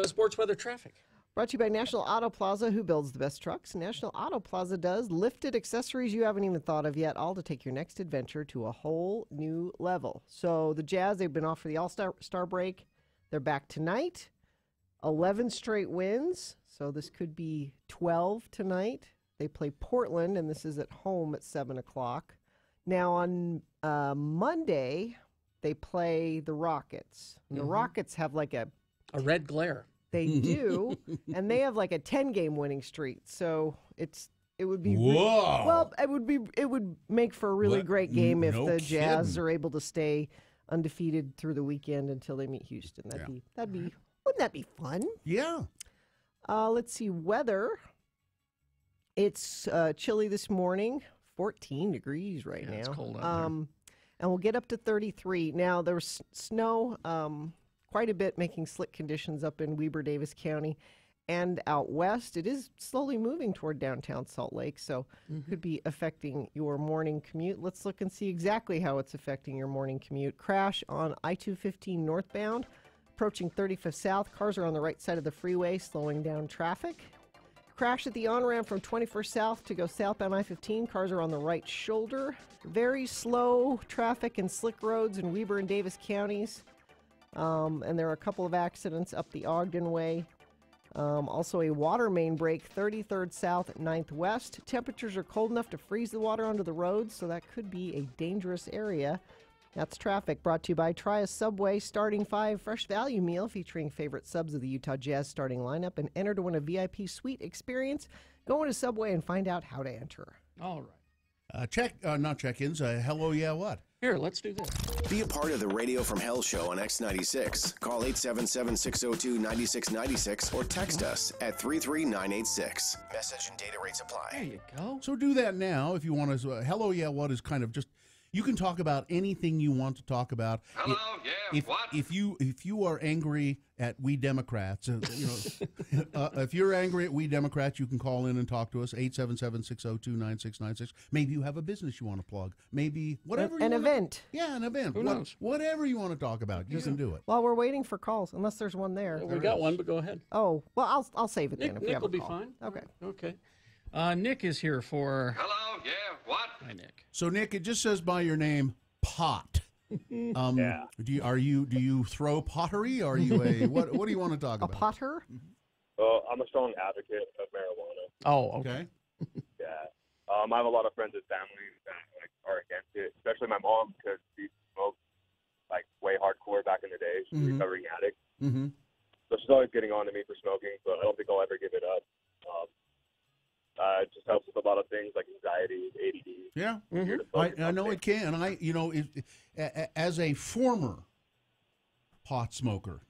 Sports weather traffic. Brought to you by National Auto Plaza. Who builds the best trucks? National Auto Plaza does. Lifted accessories you haven't even thought of yet, all to take your next adventure to a whole new level. So the Jazz, they've been off for the All-Star break. They're back tonight. 11 straight wins, so this could be 12 tonight. They play Portland, and this is at home at 7 o'clock. Now on Monday, they play the Rockets. And the Rockets have like a red glare. They do, and they have like a 10-game winning streak. So it would be Whoa. it would make for a really great game if no the Jazz kidding. are able to stay undefeated through the weekend until they meet Houston. That'd be wouldn't that be fun? Yeah. Let's see weather. It's chilly this morning, 14 degrees right now. It's cold out there. And we'll get up to 33. Now there's snow. Quite a bit, making slick conditions up in Weber Davis County and out west. It is slowly moving toward downtown Salt Lake, so could be affecting your morning commute. Let's look and see exactly how it's affecting your morning commute. Crash on I-215 northbound, approaching 35th South. Cars are on the right side of the freeway, slowing down traffic. Crash at the on-ramp from 21st South to go southbound I-15. Cars are on the right shoulder. Very slow traffic and slick roads in Weber and Davis counties. And there are a couple of accidents up the Ogden Way. Also a water main break, 33rd South, 9th West. Temperatures are cold enough to freeze the water onto the roads, so that could be a dangerous area. That's traffic brought to you by Try a Subway Starting 5 Fresh Value Meal featuring favorite subs of the Utah Jazz starting lineup and enter to win a VIP suite experience. Go into Subway and find out how to enter. All right. Not check-ins. Hello, yeah, what? Here, let's do this. Be a part of the Radio from Hell show on X96. Call 877-602-9696 or text us at 33986. Message and data rates apply. There you go. So do that now if you want to. Hello, yeah, what is kind of just. You can talk about anything you want to talk about. Hello, yeah, what? If you are angry at we Democrats, if you're angry at we Democrats, you can call in and talk to us, 877-602-9696. Maybe you have a business you want to plug. Maybe whatever. An event. Yeah, an event. Who knows? Whatever you want to talk about, you can do it. While we're waiting for calls, unless there's one there. Well, we got one, but go ahead. Oh, well, I'll save it then. Nick, if we Nick have will a be call. fine. Okay. Okay. Nick is here for. Hello, yeah, what? Hi, Nick. So Nick, it just says by your name, pot. Yeah. Do you throw pottery? Are you a what do you want to talk A about? potter? I'm a strong advocate of marijuana. Oh, okay. Okay. Yeah. I have a lot of friends and family that are against it, especially my mom because she smoked way hardcore back in the day. She's a recovering addict. Mm-hmm. So she's always getting on to me for smoking, but I don't think I'll ever give it up. It just helps with a lot of things like anxiety, ADD. Yeah, I I know it can. As a former pot smoker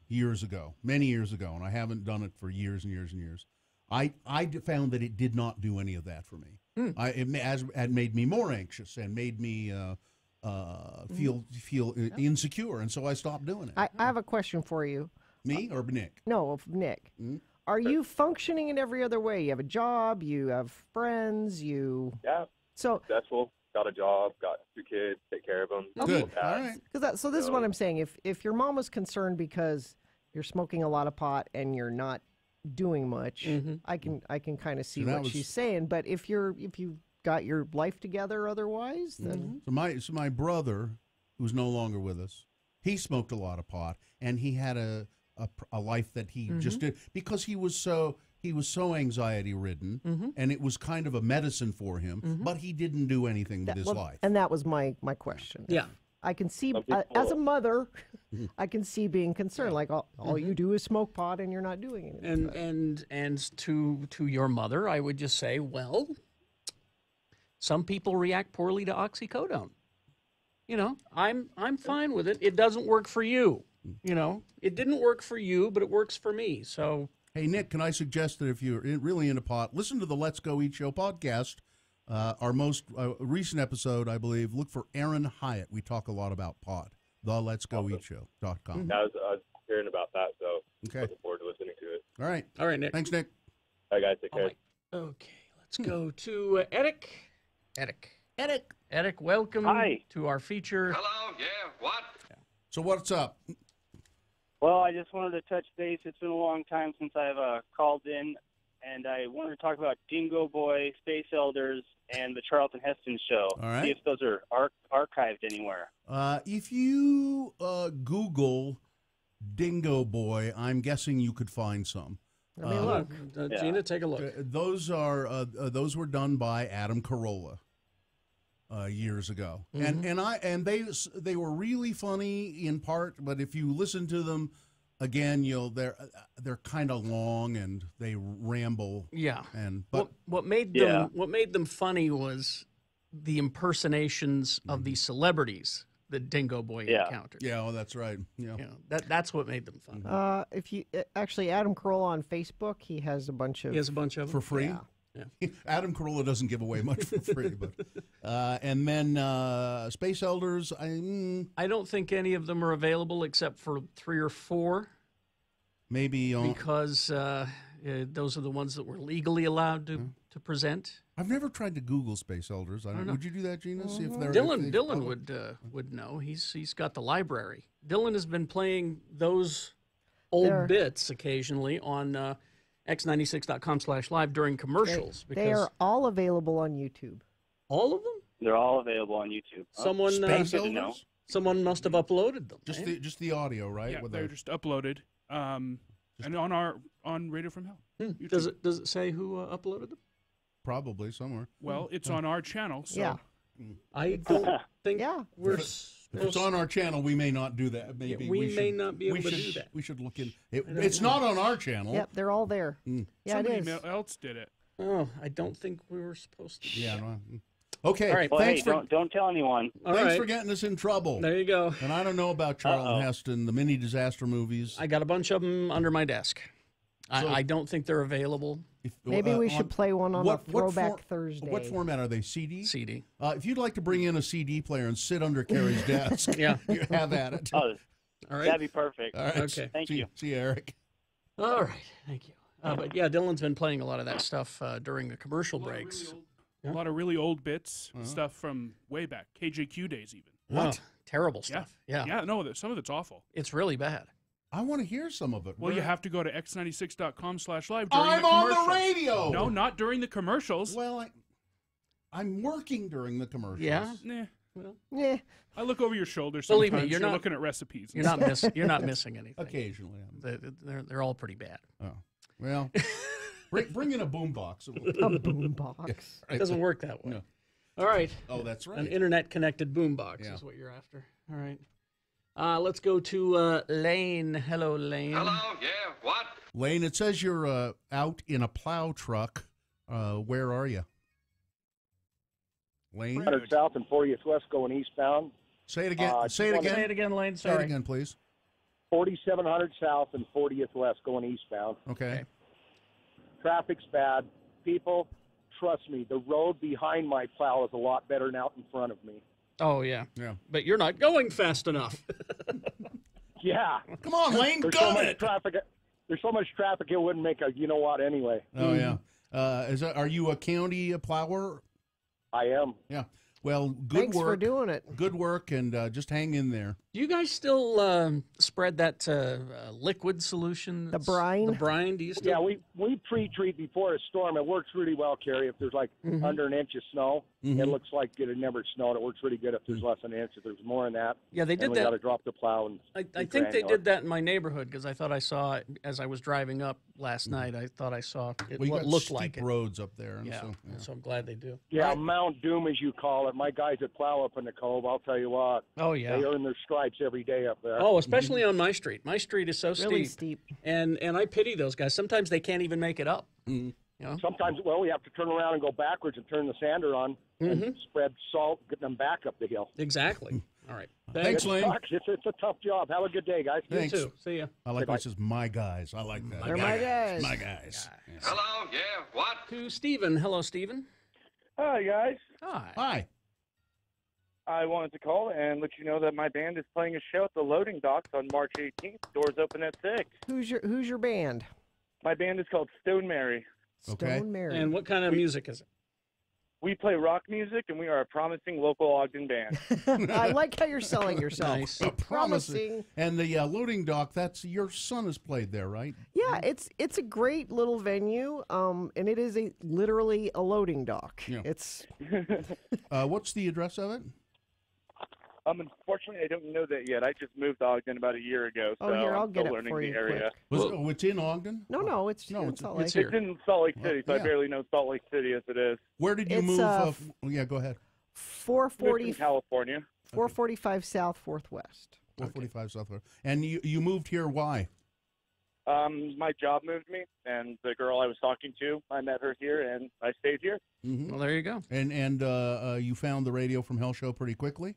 many years ago, and I haven't done it for years and years and years, I found that it did not do any of that for me. It made me more anxious and made me feel insecure, and so I stopped doing it. I have a question for you. Me or Nick? No, of Nick. Are you functioning in every other way? You have a job, you have friends, Yeah, So, successful. Got a job, got 2 kids, take care of them. Good. All right. so this is what I'm saying. If your mom was concerned because you're smoking a lot of pot and you're not doing much, I can kind of see So that what was- she's saying. But if you got your life together otherwise, then So my brother, who's no longer with us, he smoked a lot of pot, and he had a life that he just did because he was so anxiety ridden, and it was kind of a medicine for him. But he didn't do anything with his life. And that was my question. Yeah. I can see people- as a mother, I can see being concerned. Like all you do is smoke pot and you're not doing anything. And to your mother, I would just say, well, some people react poorly to oxycodone. I'm fine with it. It doesn't work for you. It didn't work for you, but it works for me. So, Hey, Nick, can I suggest that if you're really into pot, listen to the Let's Go Eat Show podcast. Our most recent episode, I believe, look for Aaron Hyatt. We talk a lot about pot. The Let's Go Eat Show.com. I was hearing about that, so Okay. looking forward to listening to it. All right. all right, Nick. Thanks, Nick. All right, guys, take Oh, care. wait. Okay, let's go to Eric. Eric, welcome Hi. to our feature. Hello, yeah, what? So what's up? Well, I just wanted to touch base. It's been a long time since I've called in, and I wanted to talk about Dingo Boy, Space Elders, and the Charlton Heston Show. All right. See if those are archived anywhere. If you Google Dingo Boy, I'm guessing you could find some. Let me look. Gina, take a look. Those were done by Adam Carolla years ago, and they were really funny in part, but if you listen to them again, they're kind of long and they ramble. Yeah. But what made them funny was the impersonations of the celebrities that Dingo Boy encountered. Yeah, well, that's right. Yeah. That's what made them funny. If you actually Adam Carolla on Facebook, he has a bunch of them for free. Yeah. Adam Carolla doesn't give away much for free, but and then Space Elders. I don't think any of them are available except for 3 or 4. Maybe because those are the ones that we're legally allowed to present. I've never tried to Google Space Elders. I don't know. Would you do that, Gina? See if they're Dylan would know. He's got the library. Dylan has been playing those old bits occasionally on x96.com/live during commercials. They are all available on YouTube. All of them? They're all available on YouTube. Someone must have uploaded them. Just the audio, right? Yeah, they're just uploaded. And on Radio from Hell. Does it say who uploaded them? Probably somewhere. Well, it's on our channel. So. Yeah. I don't think we're. If it's on our channel, we may not do that. Maybe we may not be able to do that. We should look in. It's not on our channel. Yep, they're all there. Yeah, Somebody it is. else did it. Oh, I don't think we were supposed to. Yeah. No. Okay. All right. Well, thanks don't tell anyone. Thanks for getting us in trouble. There you go. And I don't know about Charlton Heston, the mini disaster movies. I got a bunch of them under my desk. I don't think they're available. Maybe we should play one on a Throwback Thursday. What format are they? CD? CD. If you'd like to bring in a CD player and sit under Carrie's desk, you have at it. Oh, all right. that'd be perfect. All right. Okay. Thank you. See you, Eric. All right. Thank you. But yeah, Dylan's been playing a lot of that stuff during the commercial breaks. A lot of really old bits, stuff from way back, KJQ days even. What? Terrible stuff. Yeah. Yeah, no, some of it's awful. It's really bad. I want to hear some of it. Well, you have to go to x96.com/live during I'm the on commercials. the radio. No, not during the commercials. Well, I'm working during the commercials. Yeah. Nah. Well, Yeah. I look over your shoulder Believe sometimes. me, you're you're not- looking at recipes. you're not missing. You're not missing anything. Occasionally. They're all pretty bad. Oh. Well, bring in a boombox. A boombox. It doesn't work that way. No. All right. Oh, that's right. An internet-connected boombox is what you're after. All right. Let's go to Lane. Hello, Lane. Hello, yeah, what? Lane, it says you're out in a plow truck. Where are you? Lane? 100 south and 40th west going eastbound. Say it again. Say it again. Say it again, Lane. Say Sorry. it again, please. 4700 south and 40th west going eastbound. Okay. Traffic's bad. People, trust me, the road behind my plow is a lot better than out in front of me. Oh, yeah. Yeah. But you're not going fast enough. Yeah. Come on, Lane, There's gun so much it. traffic. There's so much traffic it wouldn't make a you-know-what anyway. Oh, yeah. Are you a county plower? I am. Yeah. Well, good Thanks work. for doing it. Good work, and just hang in there. Do you guys still spread that liquid solution? The brine? The brine, do you still? Yeah, we pre-treat before a storm. It works really well, Carrie. If there's like under an inch of snow, it looks like it had never snowed. It works really good if there's less than an inch. If there's more than that, Yeah, they did we that. got to drop the plow. And I think they did that in my neighborhood because I thought I saw it as I was driving up last night. I thought I saw it, Well, you what got looked steep like it. roads up there. And Yeah. so, So I'm glad they do. Yeah, Mount Doom, as you call it. My guys that plow up in the Cove, I'll tell you what, Oh, yeah. they earn their stripes every day up there. Oh, especially on my street. My street is so Really steep. steep. And I pity those guys. Sometimes they can't even make it up. Mhm. You know? Sometimes, well, we have to turn around and go backwards and turn the sander on and spread salt, getting them back up the hill. Exactly. All right. Thanks, It Lane. sucks. It's a tough job. Have a good day, guys. You Thanks. too. See ya. I like when it says my guys. I like that. They're my guys. My guys. Yes. Hello, yeah, what? To Stephen. Hello, Stephen. Hi, guys. Hi. Hi. I wanted to call and let you know that my band is playing a show at the loading docks on March 18th. Doors open at 6. Who's your band? My band is called Stone Mary. Okay. Stone Mary. And what kind of music is it? We play rock music, and we are a promising local Ogden band. I like how you're selling yourself. Nice. Promising. And the loading dock, that's your son has played there, right? Yeah, it's a great little venue, and it is literally a loading dock. Yeah. It's What's the address of it? Unfortunately, I don't know that yet. I just moved to Ogden about a year ago, so here, I'll I'm get still it learning for the you area. It's in Ogden? no, it's in Salt Lake. it's here. It's in Salt Lake City, so yeah. I barely know Salt Lake City as it is. Where did you It's, move? Yeah, go ahead. Moved 440, from California. 445 South, 4th West. 445 South Florida. And you moved here, why? My job moved me, and the girl I was talking to, I met her here, and I stayed here. Mm-hmm. Well, there you go. And you found the Radio from Hell show pretty quickly?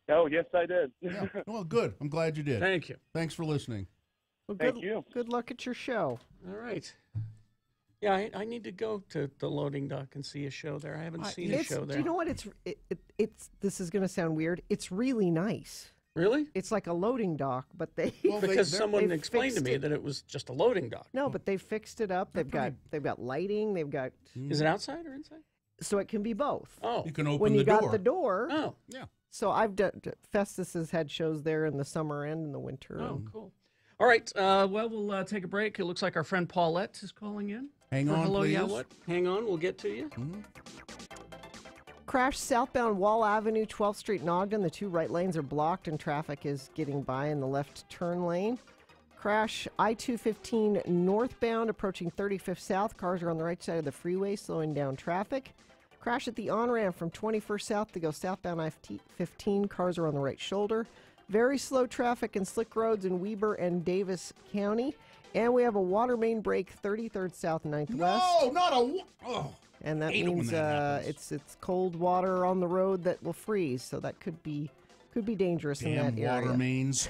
Oh, yes, I did. Yeah. Well, good. I'm glad you did. Thank you. Thanks for listening. Well, Thank you. Good luck at your show. All right. Yeah, I need to go to the loading dock and see a show there. I haven't seen a show there. Do you know what? It's this is going to sound weird. It's really nice. Really? It's like a loading dock, but Because someone they've explained to me fixed that it was just a loading dock. No, but they fixed it up. They've got lighting. They've got. Is it outside or inside? So it can be both. Oh. You can open when the you door. got the door. Oh. Yeah. So I've done. Festus has had shows there in the summer and in the winter. Oh, cool. All right. Well, we'll take a break. It looks like our friend Paulette is calling in. Hang for on, hello, please. yeah, what? Hang on. We'll get to you. Mm-hmm. Crash southbound Wall Avenue, 12th Street in Ogden. The two right lanes are blocked and traffic is getting by in the left turn lane. Crash I-215 northbound approaching 35th South. Cars are on the right side of the freeway, slowing down traffic. Crash at the on-ramp from 21st South to go southbound I-15. Cars are on the right shoulder. Very slow traffic and slick roads in Weber and Davis County. And we have a water main break 33rd South 9th West. No, not a... Oh. And that Hate it when means that happens. it's cold water on the road that will freeze, so that could be dangerous in that Damn area. water mains.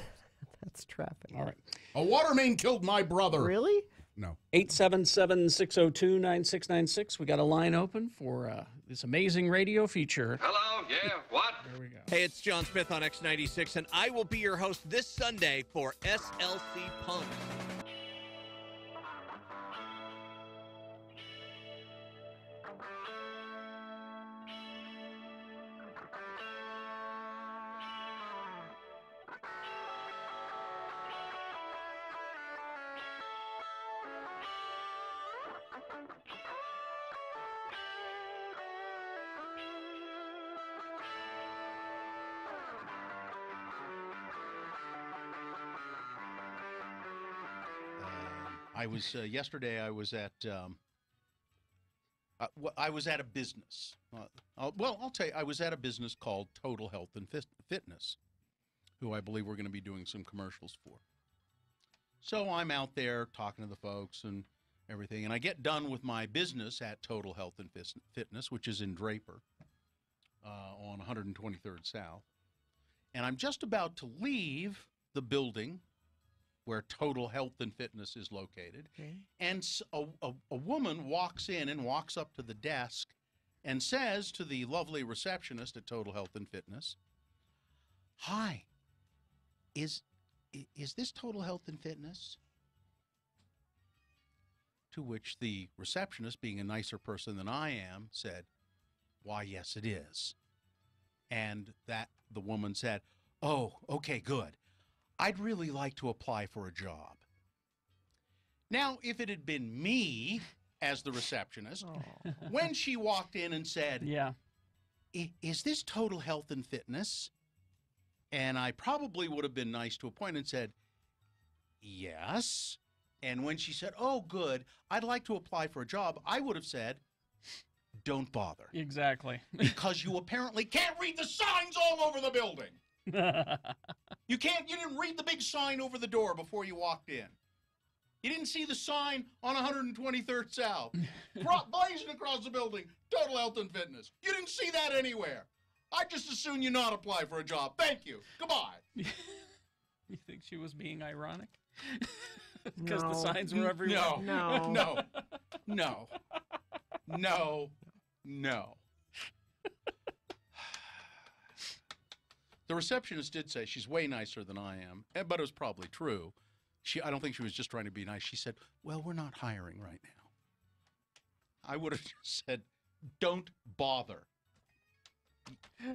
That's traffic. All right. A water main killed my brother. Really? No. 877-602-9696. We got a line open for this amazing radio feature. Hello, yeah, what? There we go. Hey, it's John Smith on X96, and I will be your host this Sunday for SLC Pumps. I was yesterday. I was at I was at a business. I'll tell you, I was at a business called Total Health and Fitness, who I believe we're going to be doing some commercials for. So I'm out there talking to the folks and everything, and I get done with my business at Total Health and Fitness, which is in Draper on 123rd South, and I'm just about to leave the building where Total Health and Fitness is located. Okay. And a woman walks in and walks up to the desk and says to the lovely receptionist at Total Health and Fitness, "Hi, is this Total Health and Fitness?" To which the receptionist, being a nicer person than I am, said, "Why, yes, it is." And that the woman said, "Oh, okay, good. I'd really like to apply for a job." Now, if it had been me as the receptionist, when she walked in and said, "Yeah, is this Total Health and Fitness?" And I probably would have been nice to a point and said, "Yes." And when she said, "Oh, good, I'd like to apply for a job," I would have said, "Don't bother." Exactly. Because you apparently can't read the signs all over the building. You didn't read the big sign over the door before you walked in. You didn't see the sign on 123rd South, blazing across the building, Total Health and Fitness. You didn't see that anywhere. I'd just as soon you not apply for a job. Thank you. Goodbye. You think she was being ironic? Because the No. signs were everywhere? No. No. The receptionist did say she's way nicer than I am, but it was probably true. I don't think she was just trying to be nice. She said, "Well, we're not hiring right now." I would have just said, don't bother.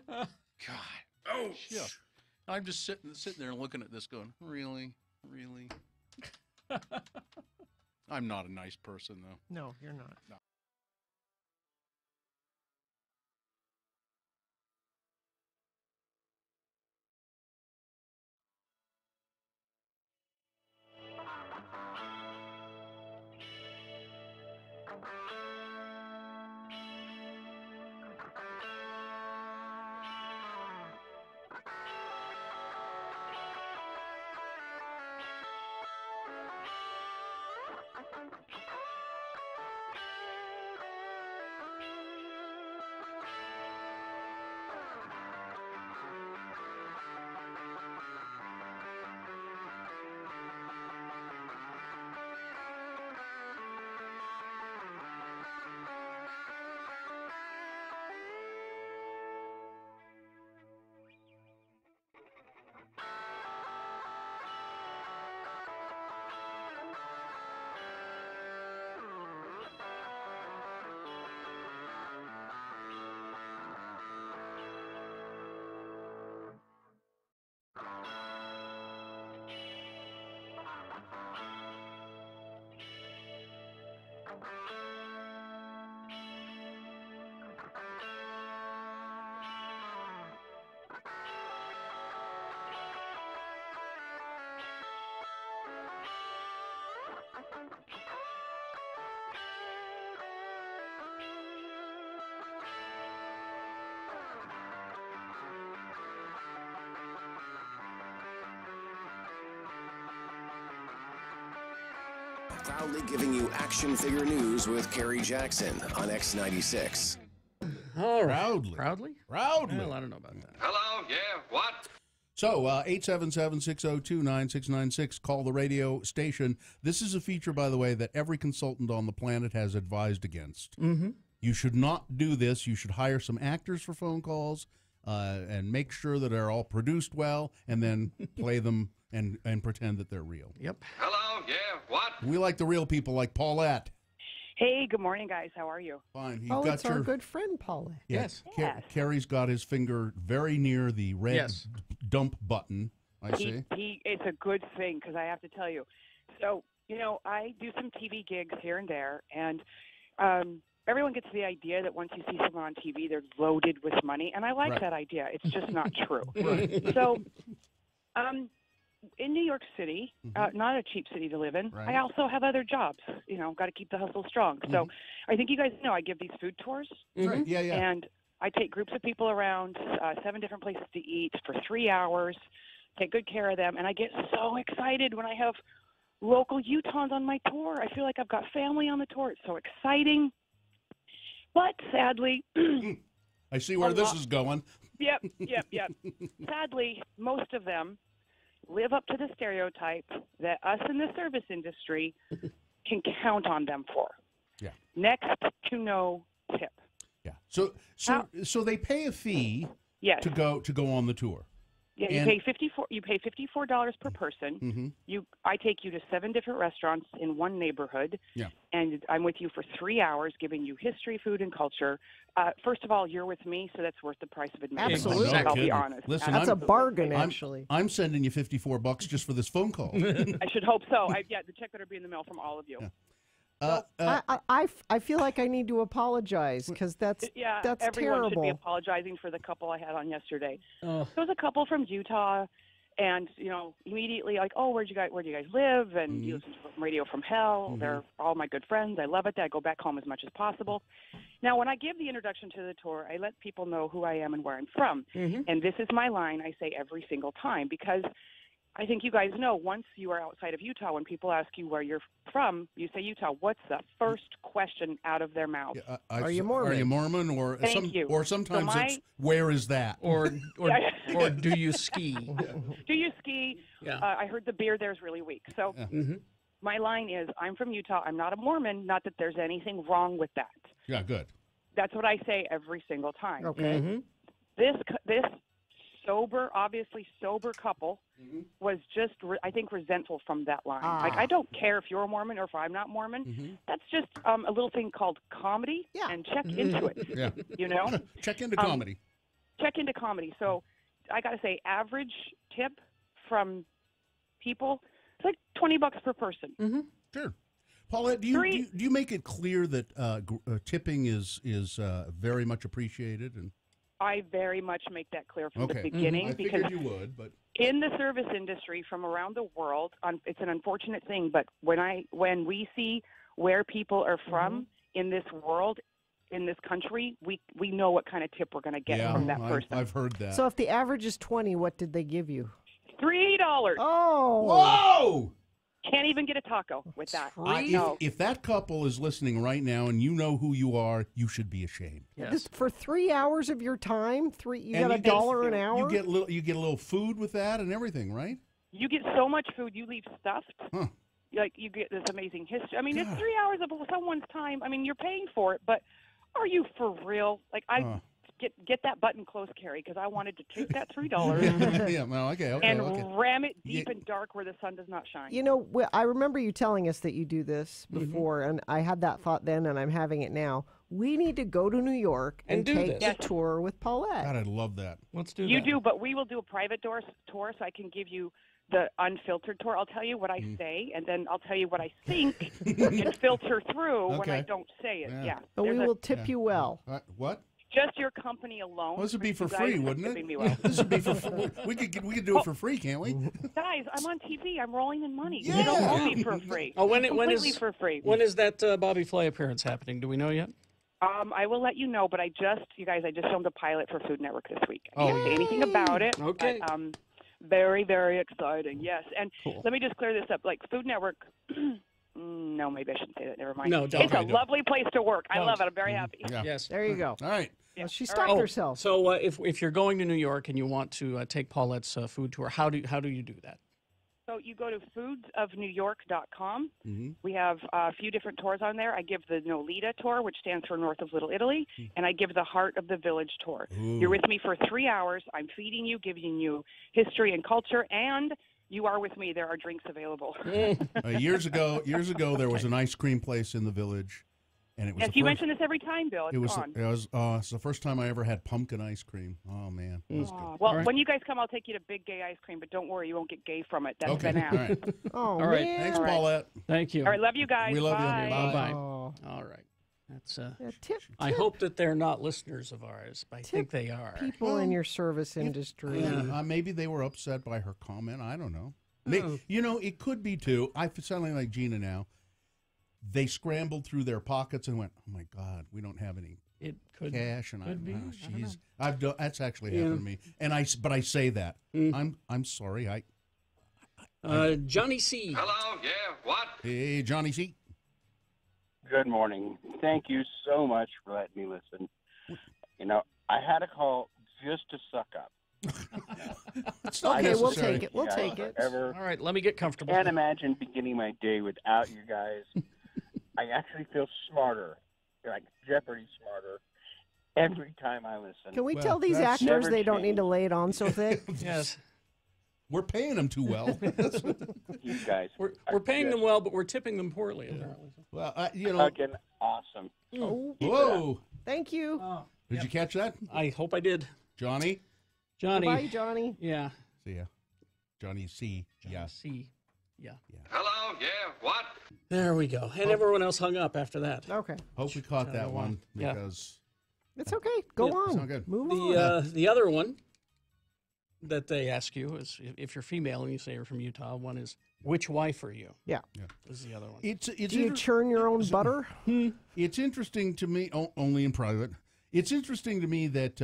God. Oh, shit. I'm just sitting there looking at this going, really? Really? I'm not a nice person, though. No, you're not. No. Proudly giving you action figure news with Kerry Jackson on X96. All right. Proudly. Well, I don't know about that. Hello, yeah, what? So, 877-602-9696, call the radio station. This is a feature, by the way, that every consultant on the planet has advised against. Mm-hmm. You should not do this. You should hire some actors for phone calls and make sure that they're all produced well, and then play them and pretend that they're real. Yep. Hello, yeah, what? We like the real people like Paulette. Hey, good morning, guys. How are you? Fine. Oh, it's our good friend, Paulette. Yes. Kerry's got his finger very near the red dump button, I see. It's a good thing, because I have to tell you. So, I do some TV gigs here and there, and everyone gets the idea that once you see someone on TV, they're loaded with money, and I like that idea. It's just not true. So, in New York City, not a cheap city to live in, I also have other jobs. Got to keep the hustle strong. So I think you guys know I give these food tours. Right. Yeah. And I take groups of people around 7 different places to eat for 3 hours, take good care of them, and I get so excited when I have local Utahns on my tour. I feel like I've got family on the tour. It's so exciting. But sadly... I see where this is going. Yep. Sadly, most of them live up to the stereotype that us in the service industry can count on them for. Yeah. Next to no tip. Yeah. So they pay a fee to go on the tour. Yeah, you pay $54 per person. I take you to 7 different restaurants in one neighborhood. Yeah. And I'm with you for 3 hours, giving you history, food, and culture. First of all, you're with me, so that's worth the price of admission. Absolutely. I'll be honest. Listen, that's a bargain, actually. I'm sending you $54 just for this phone call. I should hope so. The check better be in the mail from all of you. Yeah. I feel like I need to apologize, because that's everyone terrible. should be apologizing for the couple I had on yesterday. There was a couple from Utah, and immediately like, oh, where do you guys live? And you listen to Radio from Hell. They're all my good friends. I love it. I go back home as much as possible. Now, when I give the introduction to the tour, I let people know who I am and where I'm from. And this is my line I say every single time, because I think you guys know, once you are outside of Utah, when people ask you where you're from, you say Utah. What's the first question out of their mouth? Are you Mormon? Are you Mormon? Or or sometimes it's where is that? Or do you ski? Do you ski? Yeah. I heard the beer there's really weak. So my line is, I'm from Utah. I'm not a Mormon. Not that there's anything wrong with that. Yeah, good. That's what I say every single time. Okay. This obviously sober couple was just, I think, resentful from that line. Like, I don't care if you're Mormon or if I'm not Mormon. That's just a little thing called comedy, and check into it. Yeah. You know? Check into comedy. Check into comedy. So I got to say, average tip from people, it's like $20 per person. Sure. Paulette, do you make it clear that tipping is very much appreciated? And I very much make that clear from the Okay. beginning I because figured you would, but in the service industry from around the world, it's an unfortunate thing, but when we see where people are from in this world, in this country, we know what kind of tip we're going to get from that person. I've heard that. So if the average is 20, what did they give you? $3. Oh. Whoa! Can't even get a taco with that. If that couple is listening right now and you know who you are, you should be ashamed. Just for 3 hours of your time, you And got $1 an hour. You get a little food with that and everything, right? You get so much food, you leave stuffed. Huh. Like, you get this amazing history. I mean, it's 3 hours of someone's time. I mean, you're paying for it, but are you for real? Like, get that button close, Carrie, because I wanted to take that $3 Yeah, well, okay. and ram it deep and dark where the sun does not shine. You know, I remember you telling us that you do this before, and I had that thought then, and I'm having it now. We need to go to New York and take a tour with Paulette. God, I'd love that. Let's do You do, but we will do a private tour so I can give you the unfiltered tour. I'll tell you what I say, and then I'll tell you what I think and filter through when I don't say it. Yeah. But we will tip you well. What? Just your company alone. Well, this would be for you guys free, are wouldn't tipping it? me well. This would be for free. We could do it for free, can't we? Guys, I'm on TV. I'm rolling in money. Yeah. You don't owe me for free. Oh, when Completely is for free. When is that Bobby Flay appearance happening? Do we know yet? I will let you know, but I just filmed a pilot for Food Network this week. I can't Oh. say anything about it. Okay. But, very, very exciting. Yes, and Cool. let me just clear this up. Like Food Network. No, maybe I shouldn't say that. Never mind. No, don't. It's a lovely place to work. I Don't. love it. I'm very happy. Yeah. Yes. There you go. All right. Well, she All stopped right. herself. So if you're going to New York and you want to take Paulette's food tour, how do you do that? So you go to foodsofnewyork.com. Mm-hmm. We have a few different tours on there. I give the Nolita tour, which stands for North of Little Italy, and I give the Heart of the Village tour. Ooh. You're with me for 3 hours. I'm feeding you, giving you history and culture, and you are with me. There are drinks available. Years ago, there was an ice cream place in the village, and it was. Yes, you mention this every time, Bill. It's gone. It's the first time I ever had pumpkin ice cream. Oh man, it was good. Well, when you guys come, I'll take you to Big Gay Ice Cream, but don't worry, you won't get gay from it. That's been asked. All right. Oh, All right. man. Thanks, All right. Paulette. Thank you. All right, love you guys. We love Bye. you. Bye-bye. Oh. All right. That's Tip I hope that they're not listeners of ours, but I think they are. people in your service industry. Maybe they were upset by her comment. I don't know. Oh. You know, it could be too. I sounding like Gina now. They scrambled through their pockets and went, "Oh my God, we don't have any cash." And could be. I don't know. I've done, that's actually happened to me. And I say that. I'm sorry. Johnny C. Hello, yeah, what? Hey, Johnny C. Good morning. Thank you so much for letting me listen. You know, I had a call just to suck up. It's not Okay, we'll necessary. take it. We'll take it. All right, let me get comfortable. Can't imagine beginning my day without you guys. I actually feel smarter, like Jeopardy smarter, every time I listen. Can we tell these actors they don't need to lay it on so thick? Yes. We're paying them too well. You guys. We're paying them well, but we're tipping them poorly, apparently. Well, you know. Fucking awesome. Oh. Whoa. Thank you. Did you catch that? I hope I did. Johnny? Goodbye, Johnny. Yeah. See ya. Johnny C. Yeah. C. Yeah. Hello, yeah, what? There we go. And everyone else hung up after that. Okay. Hope we caught that one Yeah. because It's okay. Go on. it's not good. Move on. The other one that they ask you is if you're female and you say you're from Utah, one is which wife are you? Yeah. Is the other one. It's Do you churn your own butter? It's interesting to me, only in private. It's interesting to me that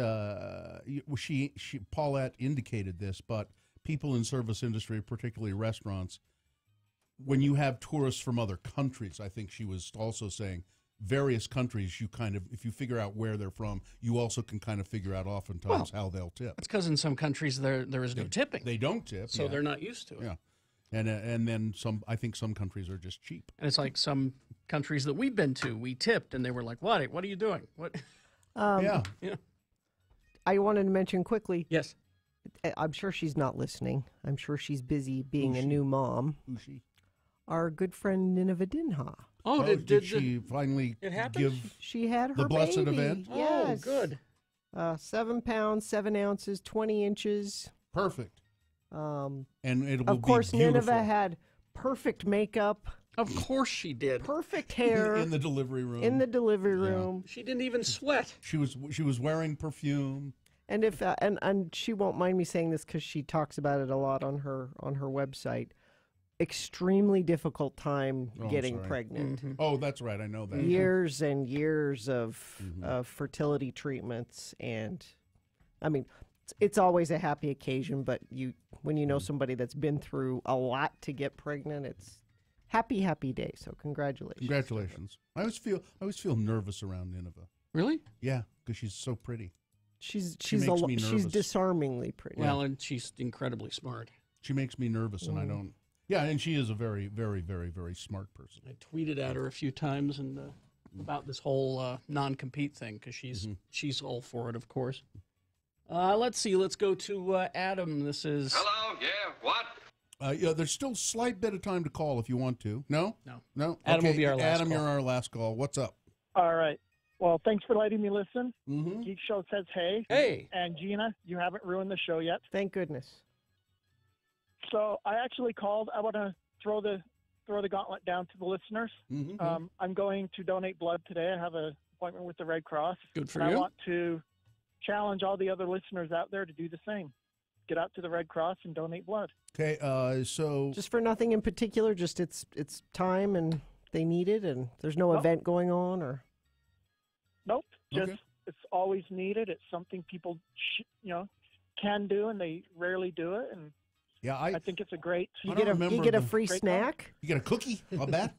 Paulette indicated this, but people in service industry, particularly restaurants, when you have tourists from other countries, I think she was also saying various countries, you kind of, if you figure out where they're from, you also can kind of figure out oftentimes how they'll tip. It's because in some countries there is no tipping. They don't tip. So they're not used to it. Yeah. And then I think some countries are just cheap. And it's like some countries that we've been to, we tipped, and they were like, what are you doing? What? Yeah. Yeah. I wanted to mention quickly. Yes. I'm sure she's not listening. I'm sure she's busy being Who's a she? new mom. Who's she? Our good friend Nineveh Dinha. Oh, did she finally it happen? give She had her the blessed baby. event? Yes. Oh, good. 7 pounds, 7 ounces, 20 inches. Perfect. And it will Of course, be beautiful. Nineveh had perfect makeup. Of course she did. Perfect hair. in the delivery room. In the delivery room. She didn't even sweat. She was wearing perfume. And if and she won't mind me saying this because she talks about it a lot on her website. Extremely difficult time getting pregnant. Mm-hmm. Oh, that's right. I know that. Years and years of fertility treatments, and I mean, it's always a happy occasion. But when you know somebody that's been through a lot to get pregnant, it's happy day. So congratulations. Congratulations. I always feel nervous around Nineveh. Really? Yeah, because she's so pretty. She's makes me she's nervous. disarmingly pretty. Well, and she's incredibly smart. She makes me nervous, and I don't. Yeah, and she is a very, very, very, very smart person. I tweeted at her a few times and about this whole non-compete thing because she's all for it, of course. Let's see. Let's go to Adam. This is. Hello, yeah, what? Yeah, there's still a slight bit of time to call if you want to. No? No. Adam will be our last Adam, call. you're our last call. What's up? All right. Well, thanks for letting me listen. Mm-hmm. Geek Show says hey. Hey. And Gina, you haven't ruined the show yet. Thank goodness. So I actually called. I want to throw the gauntlet down to the listeners. Mm-hmm. I'm going to donate blood today. I have an appointment with the Red Cross. Good for and you. I want to challenge all the other listeners out there to do the same. Get out to the Red Cross and donate blood. Okay, so Just for nothing in particular, just it's time and they need it, and there's no event going on, or Nope. Just Okay. it's always needed. It's something people can do, and they rarely do it. And yeah, I think it's a great. you get a free great snack. You get a cookie? I'll bet.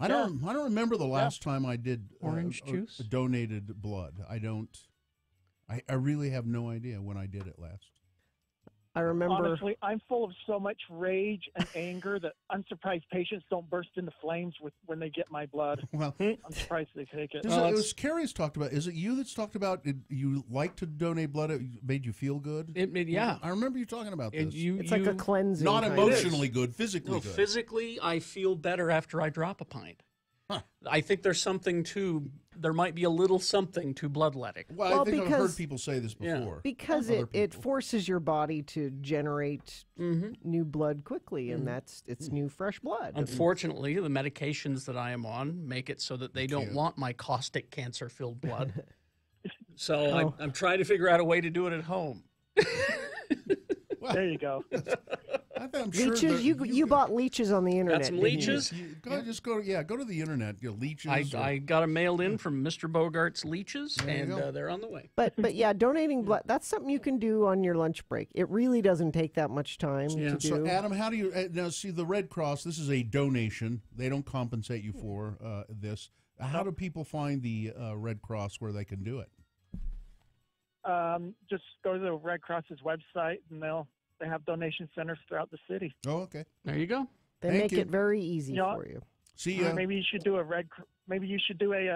I don't remember the last time I did Orange juice? donated blood. I don't. I really have no idea when I did it last. I remember. Honestly, I'm full of so much rage and anger that I'm surprised patients don't burst into flames when they get my blood. Well, I'm surprised they take it. It was Carrie's talked about. Is it you that's talked about you like to donate blood? It made you feel good? Yeah. I remember you talking about this. It's like a cleansing. Not kind emotionally good, physically No, good. physically, I feel better after I drop a pint. I think there's something there might be a little something to bloodletting. Well, I think I've heard people say this Yeah. before. Because it forces your body to generate new blood quickly, and it's new fresh blood. Unfortunately, the medications that I am on make it so that they don't want my caustic cancer-filled blood. So I'm trying to figure out a way to do it at home. There you go. I'm sure Leeches, you bought leeches on the internet. Got some didn't you? leeches. Go to the internet. Leeches. I got them mailed in from Mr. Bogart's leeches, There you and go. they're on the way. But yeah, donating blood, that's something you can do on your lunch break. It really doesn't take that much time to do. So, Adam, how do you now see the Red Cross? This is a donation. They don't compensate you for this. How do people find the Red Cross where they can do it? Just go to the Red Cross's website, and they have donation centers throughout the city. Oh, okay. There you go. They make it very easy for you. See, maybe you should do a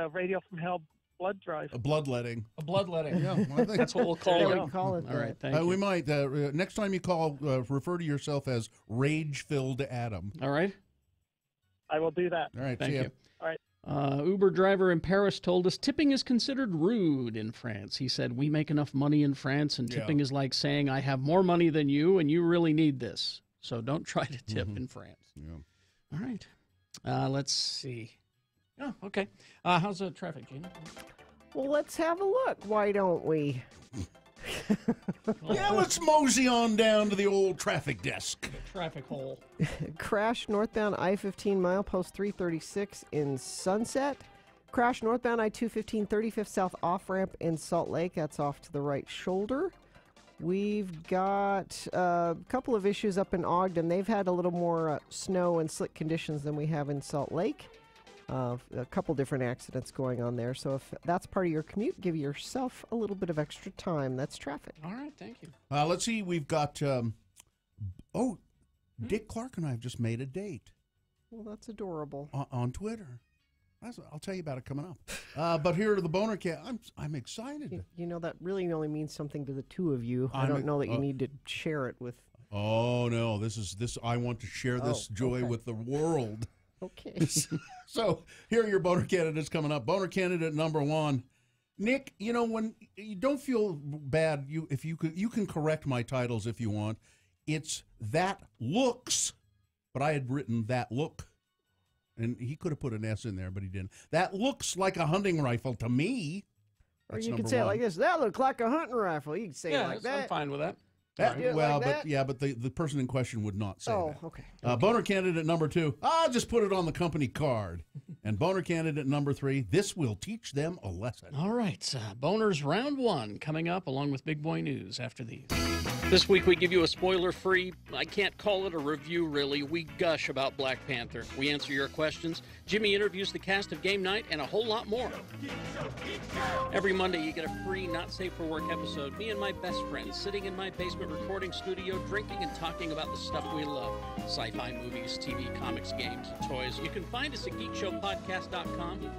Radio from Hell blood drive. a bloodletting. A bloodletting. Yeah, well, I think That's what we'll call Yeah, it. we call it All that. right, thank you. We might next time you call, refer to yourself as Rage-Filled Adam. All right. I will do that. All right. Thank see ya. you. All right. Uber driver in Paris told us tipping is considered rude in France. He said, we make enough money in France, and tipping is like saying, I have more money than you, and you really need this. So don't try to tip in France. Yeah. All right. Let's see. Oh, okay. How's the traffic, Gina? Well, let's have a look. Why don't we? Yeah, let's mosey on down to the old traffic desk. Traffic hole. Crash northbound I-15 milepost 336 in Sunset. Crash northbound I-215 35th South off-ramp in Salt Lake. That's off to the right shoulder. We've got a couple of issues up in Ogden. They've had a little more snow and slick conditions than we have in Salt Lake. A couple different accidents going on there. So if that's part of your commute, give yourself a little bit of extra time. That's traffic. All right, thank you. Let's see. We've got, Dick Clark and I have just made a date. Well, that's adorable. On Twitter. I'll tell you about it coming up. But here to the Boner Cat, I'm excited. You know, that really only means something to the two of you. I don't know that you need to share it with. Oh no, this. I want to share this joy with the world. Okay. So here are your boner candidates coming up. Boner candidate number 1, Nick. You know, when you don't feel bad, you can correct my titles if you want. It's that looks, but I had written that look, and he could have put an S in there, but he didn't. That looks like a hunting rifle to me. Or you can say it like this. That looks like a hunting rifle. You can say it like that. I'm fine with that. But the person in question would not say that. Oh, okay. Boner candidate number 2, I'll just put it on the company card. And boner candidate number 3, this will teach them a lesson. All right, Boners round 1 coming up along with Big Boy News after these. This week we give you a spoiler-free, I can't call it a review really, we gush about Black Panther. We answer your questions. Jimmy interviews the cast of Game Night and a whole lot more. Every Monday you get a free Not Safe for Work episode. Me and my best friends sitting in my basement recording studio, drinking and talking about the stuff we love. Sci-fi movies, TV, comics, games, and toys. You can find us at geekshowpodcast.com.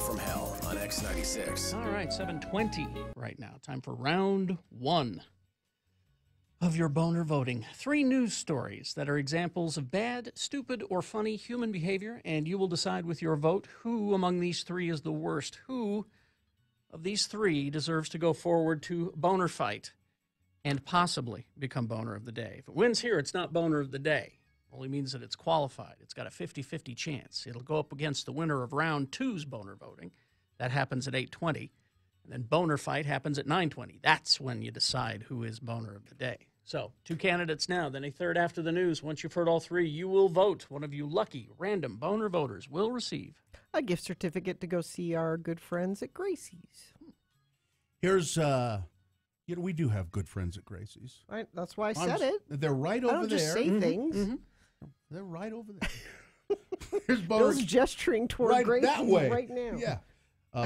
from Hell on X96. All right, 7:20 right now. Time for round one of your boner voting. 3 news stories that are examples of bad, stupid, or funny human behavior, and you will decide with your vote who among these 3 is the worst. Who of these 3 deserves to go forward to boner fight and possibly become boner of the day. If it wins here, it's not boner of the day. It only means that it's qualified. It's got a 50-50 chance. It'll go up against the winner of round 2's boner voting. That happens at 8:20. And then boner fight happens at 9:20. That's when you decide who is boner of the day. So 2 candidates now, then a third after the news. Once you've heard all 3, you will vote. One of you lucky, random boner voters will receive a gift certificate to go see our good friends at Gracie's. Here's, we do have good friends at Gracie's. Right, that's why I said it. They're right over there. I don't just say things. They're right over there. Here's Bill's gesturing toward Gracie's that way. right now. Yeah.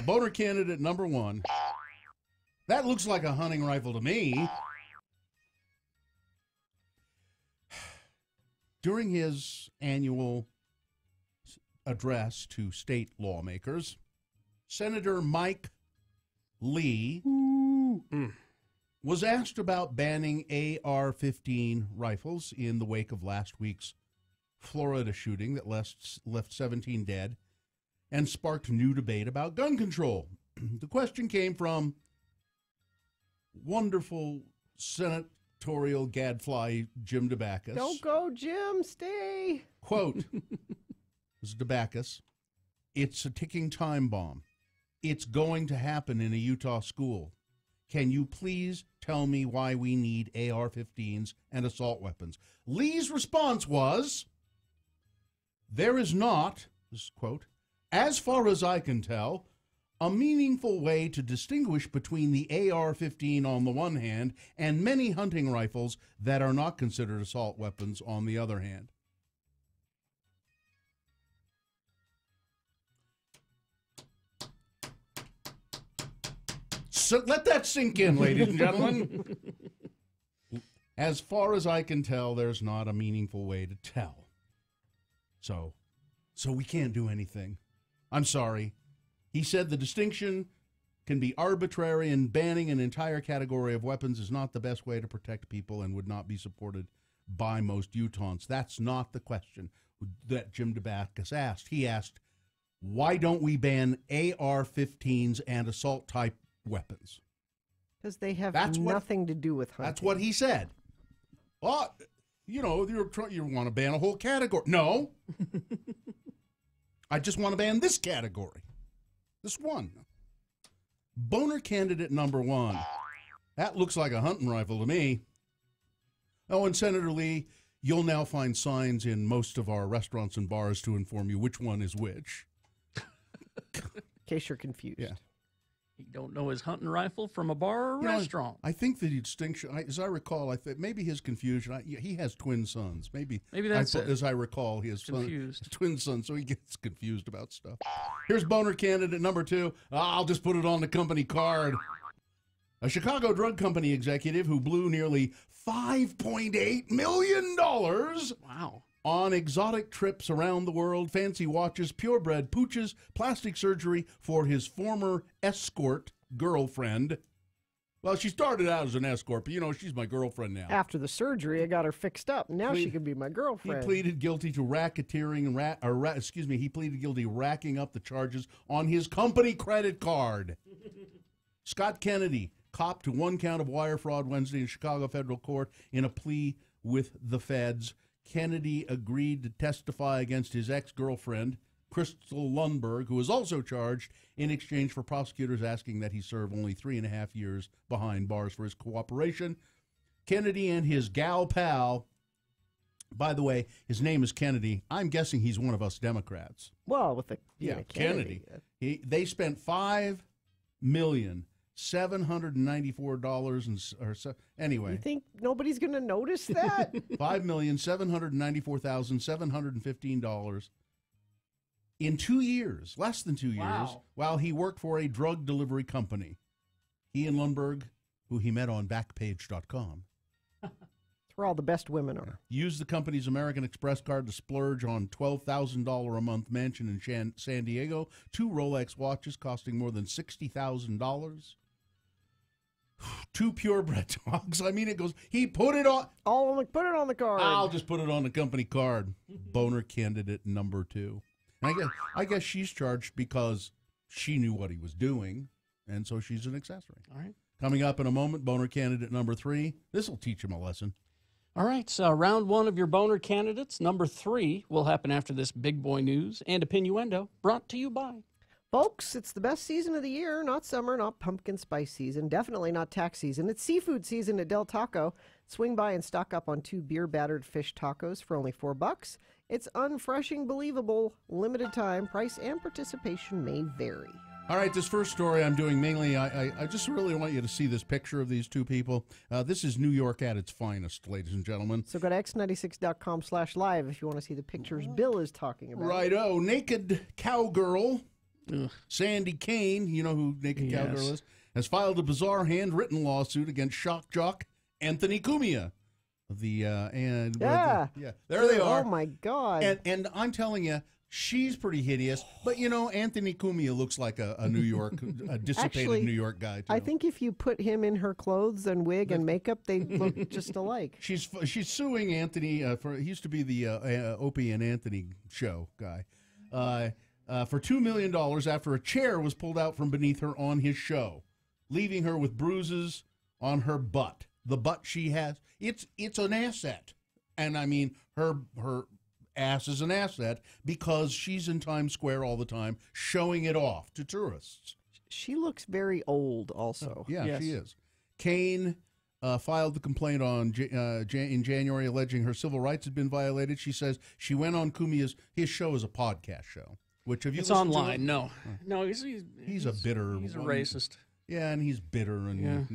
Boner candidate number 1. That looks like a hunting rifle to me. During his annual address to state lawmakers, Senator Mike Lee was asked about banning AR-15 rifles in the wake of last week's Florida shooting that left 17 dead and sparked new debate about gun control. The question came from wonderful senatorial gadfly Jim DeBacchus. Don't go, Jim. Stay. Quote, was DeBacchus, "It's a ticking time bomb. It's going to happen in a Utah school. Can you please tell me why we need AR-15s and assault weapons?" Lee's response was, "There is not," this is quote, "as far as I can tell, a meaningful way to distinguish between the AR-15 on the one hand and many hunting rifles that are not considered assault weapons on the other hand." So let that sink in, ladies and gentlemen. As far as I can tell, there's not a meaningful way to tell. So we can't do anything. I'm sorry. He said the distinction can be arbitrary, and banning an entire category of weapons is not the best way to protect people and would not be supported by most Utahns. That's not the question that Jim DeBacchus asked. He asked, why don't we ban AR-15s and assault-type weapons? Because they have nothing to do with hunting. That's what he said. Well, you want to ban a whole category. No. I just want to ban this category. This one. Boner candidate number 1. That looks like a hunting rifle to me. Oh, and Senator Lee, you'll now find signs in most of our restaurants and bars to inform you which one is which. In case you're confused. Yeah. You don't know his hunting rifle from a bar or restaurant. I think the distinction, as I recall, maybe his confusion, he has twin sons. Maybe that's it. As I recall, he has confused. Twin sons, so he gets confused about stuff. Here's boner candidate number 2. I'll just put it on the company card. A Chicago drug company executive who blew nearly $5.8 million wow. on exotic trips around the world, fancy watches, purebred pooches, plastic surgery for his former escort girlfriend. Well, she started out as an escort, but, she's my girlfriend now. After the surgery, I got her fixed up. Now she can be my girlfriend. He pleaded guilty to racketeering and he pleaded guilty racking up the charges on his company credit card. Scott Kennedy copped to 1 count of wire fraud Wednesday in Chicago federal court in a plea with the feds. Kennedy agreed to testify against his ex-girlfriend, Crystal Lundberg, who was also charged, in exchange for prosecutors asking that he serve only 3.5 years behind bars for his cooperation. Kennedy and his gal pal, by the way, his name is Kennedy. I'm guessing he's one of us Democrats. Well, with the Kennedy. They spent $5,794,000 anyway. You think nobody's going to notice that? $5,794,715 in 2 years, less than 2 years, while he worked for a drug delivery company. He and Lundberg, who he met on Backpage.com. where all the best women are. Use the company's American Express card to splurge on $12,000 a month mansion in San Diego. 2 Rolex watches costing more than $60,000. 2 purebred dogs. I mean, it goes, he put it on. Put it on the card. I'll just put it on the company card. Boner candidate number 2. I guess she's charged because she knew what he was doing, and so she's an accessory. All right. Coming up in a moment, boner candidate number 3. This will teach him a lesson. All right, so round 1 of your boner candidates. Number 3 will happen after this big boy news and Opinnuendo, brought to you by. Folks, it's the best season of the year. Not summer, not pumpkin spice season, definitely not tax season. It's seafood season at Del Taco. Swing by and stock up on 2 beer-battered fish tacos for only $4. It's unfreshing, believable, limited time. Price and participation may vary. All right, this first story I'm doing mainly, I just really want you to see this picture of these 2 people. This is New York at its finest, ladies and gentlemen. So go to x96.com/live if you want to see the pictures Bill is talking about. Righto, naked cowgirl, Sandy Kane, you know who naked cowgirl is, has filed a bizarre handwritten lawsuit against shock jock Anthony Cumia. There they are. Oh my God! And I'm telling you, she's pretty hideous. But you know, Anthony Cumia looks like a New York, a dissipated Actually, New York guy too. I think if you put him in her clothes and wig and makeup, they look just alike. She's suing Anthony for he used to be the Opie and Anthony show guy. For $2 million after a chair was pulled out from beneath her on his show, leaving her with bruises on her butt. The butt she has, it's an asset. And I mean, her ass is an asset because she's in Times Square all the time showing it off to tourists. She looks very old also. Yeah, she is. Kane filed the complaint in January alleging her civil rights had been violated. She says she went on his show is a podcast show. Which have you It's listened online. to? No, he's a bitter. He's a racist. Yeah, and he's bitter and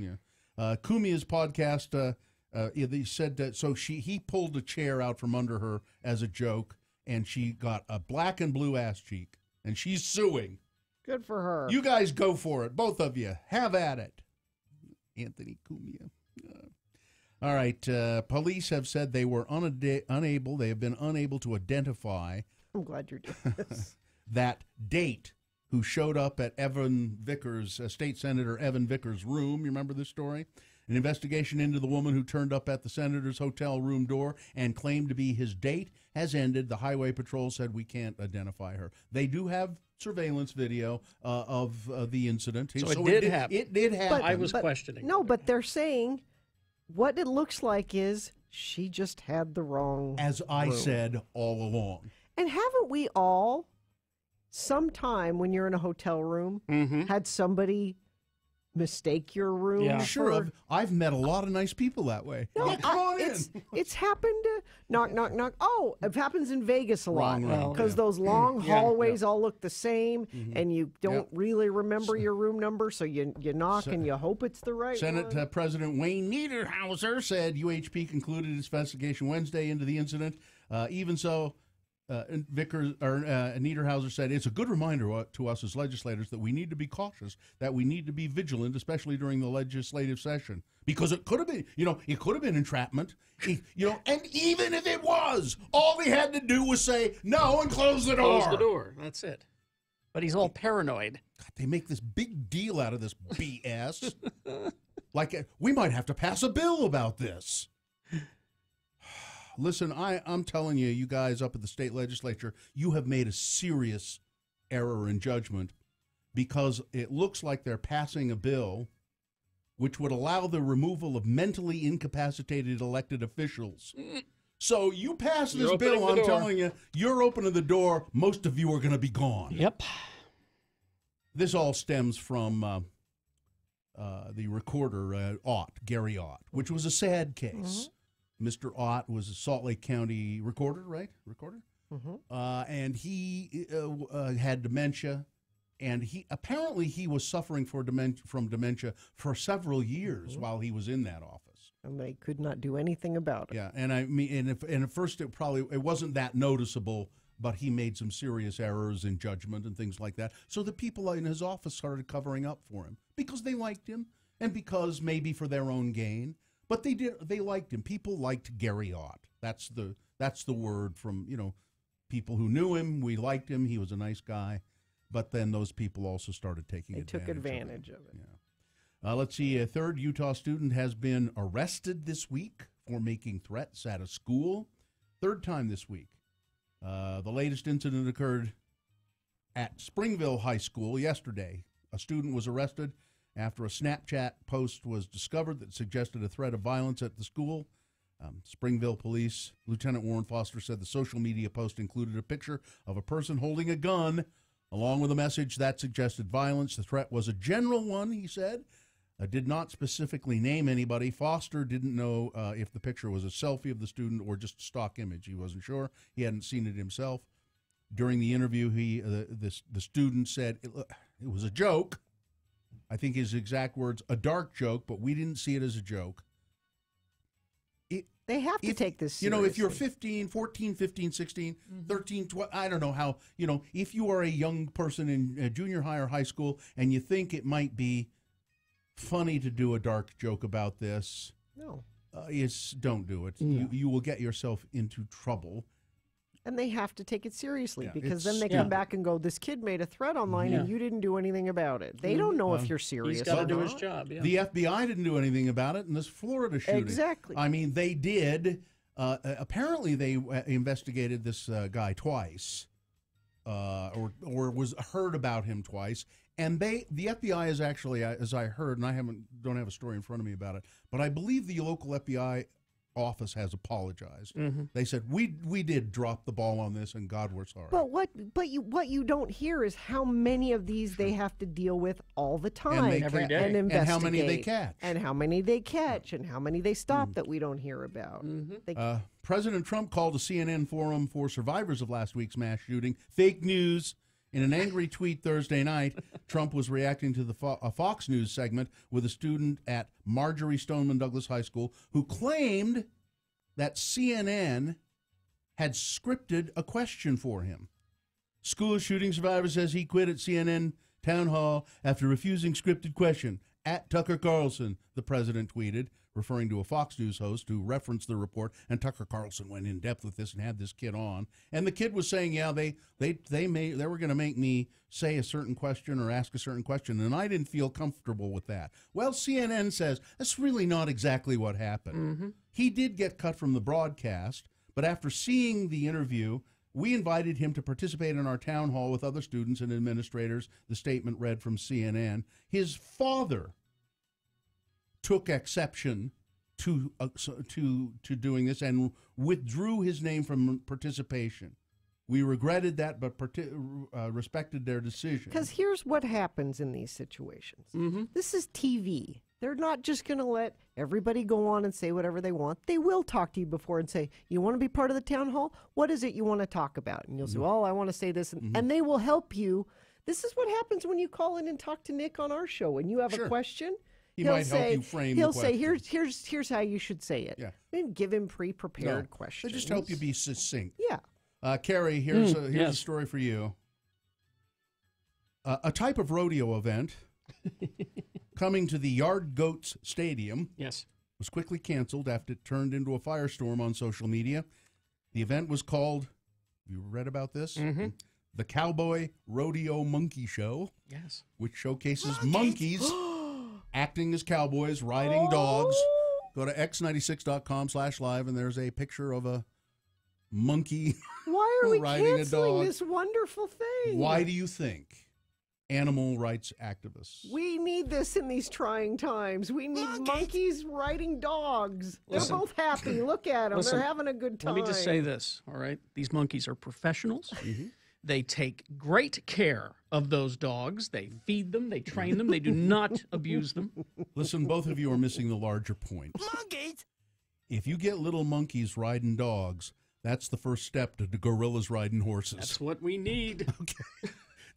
Cumia's podcast. They said that he pulled a chair out from under her as a joke, and she got a black and blue ass cheek, and she's suing. Good for her. You guys go for it, both of you. Have at it, Anthony Cumia. All right. Police have said they were unable. They have been unable to identify. I'm glad you're doing this. That date who showed up at Evan Vickers, State Senator Evan Vickers' room. You remember this story? An investigation into the woman who turned up at the senator's hotel room door and claimed to be his date has ended. The Highway Patrol said we can't identify her. They do have surveillance video of the incident. So it did happen. It did happen. I was questioning. No, but they're saying what it looks like is she just had the wrong As I room. said all along. And haven't we all, sometime when you're in a hotel room, had somebody mistake your room? Yeah. Sure, I've met a lot of nice people that way. No, Yeah, come on in. It's happened. Knock, knock, knock. Oh, it happens in Vegas a lot Wrong room. because those long hallways all look the same, and you don't really remember your room number, so you knock and you hope it's the right Senate one. President Wayne Niederhauser said UHP concluded its investigation Wednesday into the incident. Even so, Niederhauser said it's a good reminder to us as legislators that we need to be cautious, that we need to be vigilant, especially during the legislative session, because it could have been, it could have been entrapment, and even if it was, all they had to do was say no and close the door. Close the door. That's it. But he's all paranoid. God, they make this big deal out of this BS. Like we might have to pass a bill about this. Listen, I'm telling you, you guys up at the state legislature, you have made a serious error in judgment because it looks like they're passing a bill which would allow the removal of mentally incapacitated elected officials. So you pass this bill, I'm telling you, you're opening the door. Most of you are going to be gone. Yep. This all stems from the recorder, Gary Ott, which was a sad case. Mr. Ott was a Salt Lake County recorder, right? And he had dementia, and he was suffering from dementia for several years while he was in that office. And they could not do anything about it. Yeah, and I mean, and at first it wasn't that noticeable, but he made some serious errors in judgment and things like that. So the people in his office started covering up for him because they liked him and because maybe for their own gain. But they liked him. People liked Gary Ott. That's the word from, people who knew him. We liked him. He was a nice guy. But then those people also started taking advantage. They took advantage of it. Yeah. Let's see. A third Utah student has been arrested this week for making threats at a school. Third time this week. The latest incident occurred at Springville High School yesterday. A student was arrested after a Snapchat post was discovered that suggested a threat of violence at the school. Springville Police Lieutenant Warren Foster said the social media post included a picture of a person holding a gun, along with a message that suggested violence. The threat was a general one, he said. Did not specifically name anybody. Foster didn't know if the picture was a selfie of the student or just a stock image. He wasn't sure. He hadn't seen it himself. During the interview, the student said it was a joke. I think his exact words, a dark joke, but we didn't see it as a joke. They have to take this seriously. If you're 14, 15, 16, 13, 12, I don't know how, if you are a young person in junior high or high school and you think it might be funny to do a dark joke about this, no, don't do it. No. You will get yourself into trouble. And they have to take it seriously because then it's- they come back and go, this kid made a threat online and you didn't do anything about it. They don't know if you're serious He's got to or do not. his job. Yeah. The FBI didn't do anything about it in this Florida shooting. Exactly. I mean, they did. Apparently, they investigated this guy twice, or was heard about him twice. And the FBI is actually, as I heard, and don't have a story in front of me about it, but I believe the local FBI office has apologized. They said we did drop the ball on this, and God, we're sorry. But what you don't hear is how many of these they have to deal with all the time, Every day. and And how many they investigate, catch. and how many they catch, and how many they stop that we don't hear about. They- President Trump called a CNN forum for survivors of last week's mass shooting fake news. In an angry tweet Thursday night, Trump was reacting to a Fox News segment with a student at Marjorie Stoneman Douglas High School who claimed that CNN had scripted a question for him. School shooting survivor says he quit at CNN town hall after refusing scripted question. At Tucker Carlson, the president tweeted, referring to a Fox News host who referenced the report, and Tucker Carlson went in depth with this and had this kid on. And the kid was saying, yeah, they were going to make me say a certain question or ask a certain question, and I didn't feel comfortable with that. Well, CNN says that's really not exactly what happened. He did get cut from the broadcast, but after seeing the interview, we invited him to participate in our town hall with other students and administrators, the statement read from CNN. His father took exception to doing this and withdrew his name from participation. We regretted that, but respected their decision. Because here's what happens in these situations. This is TV. They're not just going to let everybody go on and say whatever they want. They will talk to you before and say, you want to be part of the town hall? What is it you want to talk about? And you'll say, well, I want to say this. And they will help you. This is what happens when you call in and talk to Nick on our show. When you have a question, He might help you frame He'll the say, question. here's how you should say it. Yeah. And give him pre-prepared questions. They just help you be succinct. Yeah. Carrie, here's a story for you. A type of rodeo event coming to the Yard Goats Stadium was quickly canceled after it turned into a firestorm on social media. The event was called, you read about this? The Cowboy Rodeo Monkey Show. Yes. Which showcases monkeys acting as cowboys, riding dogs. Go to x96.com/live, and there's a picture of a monkey Why are we riding a canceling dog. this wonderful thing? Why do you think animal rights activists? We need this in these trying times. We need monkeys riding dogs. Listen. They're both happy. Look at them. Listen, They're having a good time. Let me just say this, all right? These monkeys are professionals. They take great care of those dogs. They feed them. They train them. They do not abuse them. Listen, both of you are missing the larger point. Monkeys! If you get little monkeys riding dogs, that's the first step to the gorillas riding horses. That's what we need.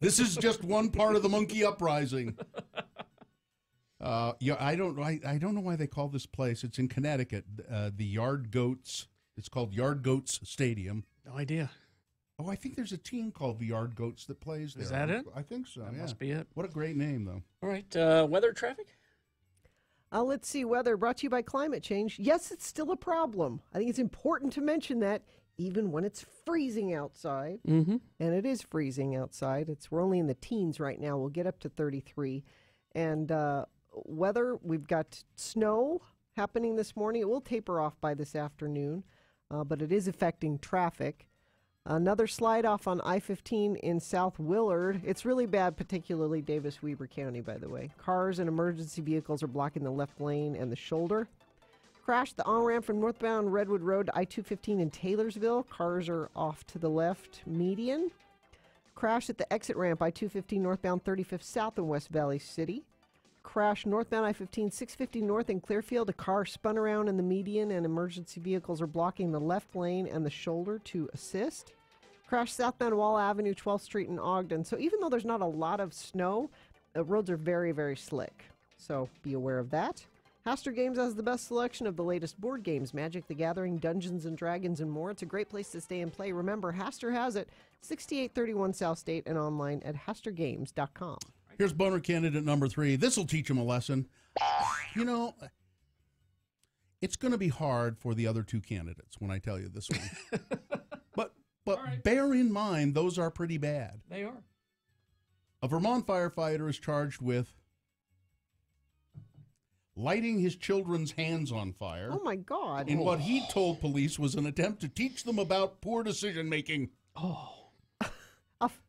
This is just one part of the monkey uprising. I don't know why they call this place. It's in Connecticut. The Yard Goats. It's called Yard Goats Stadium. No idea. Oh, I think there's a team called the Yard Goats that plays there. Is that it? I think so. That yeah. must be it. What a great name, though. All right. Weather traffic? Let's see, weather brought to you by climate change. Yes, it's still a problem. I think it's important to mention that even when it's freezing outside, and it is freezing outside. We're only in the teens right now. We'll get up to 33. And weather, we've got snow happening this morning. It will taper off by this afternoon, but it is affecting traffic. Another slide off on I-15 in South Willard. It's really bad, particularly Davis-Weber County, by the way. Cars and emergency vehicles are blocking the left lane and the shoulder. Crash the on-ramp from northbound Redwood Road to I-215 in Taylorsville. Cars are off to the left median. Crash at the exit ramp I-215 northbound 35th South in West Valley City. Crash northbound I-15 650 north in Clearfield. A car spun around in the median and emergency vehicles are blocking the left lane and the shoulder to assist. Crash southbound Wall Avenue 12th Street in Ogden. So even though there's not a lot of snow, the roads are very, very slick. So be aware of that. Haster Games has the best selection of the latest board games, Magic the Gathering, Dungeons & Dragons, and more. It's a great place to stay and play. Remember, Haster has it, 6831 South State, and online at hastergames.com. Here's boner candidate number 3. This will teach him a lesson. You know, it's going to be hard for the other two candidates when I tell you this one. But bear in mind, those are pretty bad. They are. A Vermont firefighter is charged with lighting his children's hands on fire. Oh, my God. In what he told police was an attempt to teach them about poor decision-making. Oh.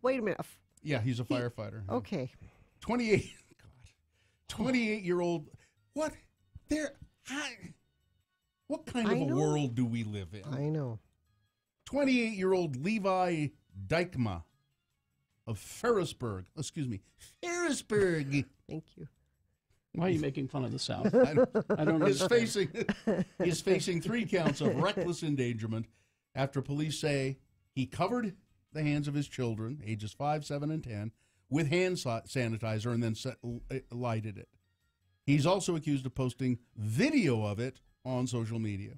Wait a minute. Yeah, he's a firefighter. Okay. 28-year-old. What kind of a world do we live in? I know. 28-year-old Levi Dykma of Ferrisburg. Ferrisburg. Thank you. Why are you making fun of the South? I don't know. He's facing 3 counts of reckless endangerment after police say he covered the hands of his children, ages 5, 7, and 10, with hand sanitizer and then lighted it. He's also accused of posting video of it on social media.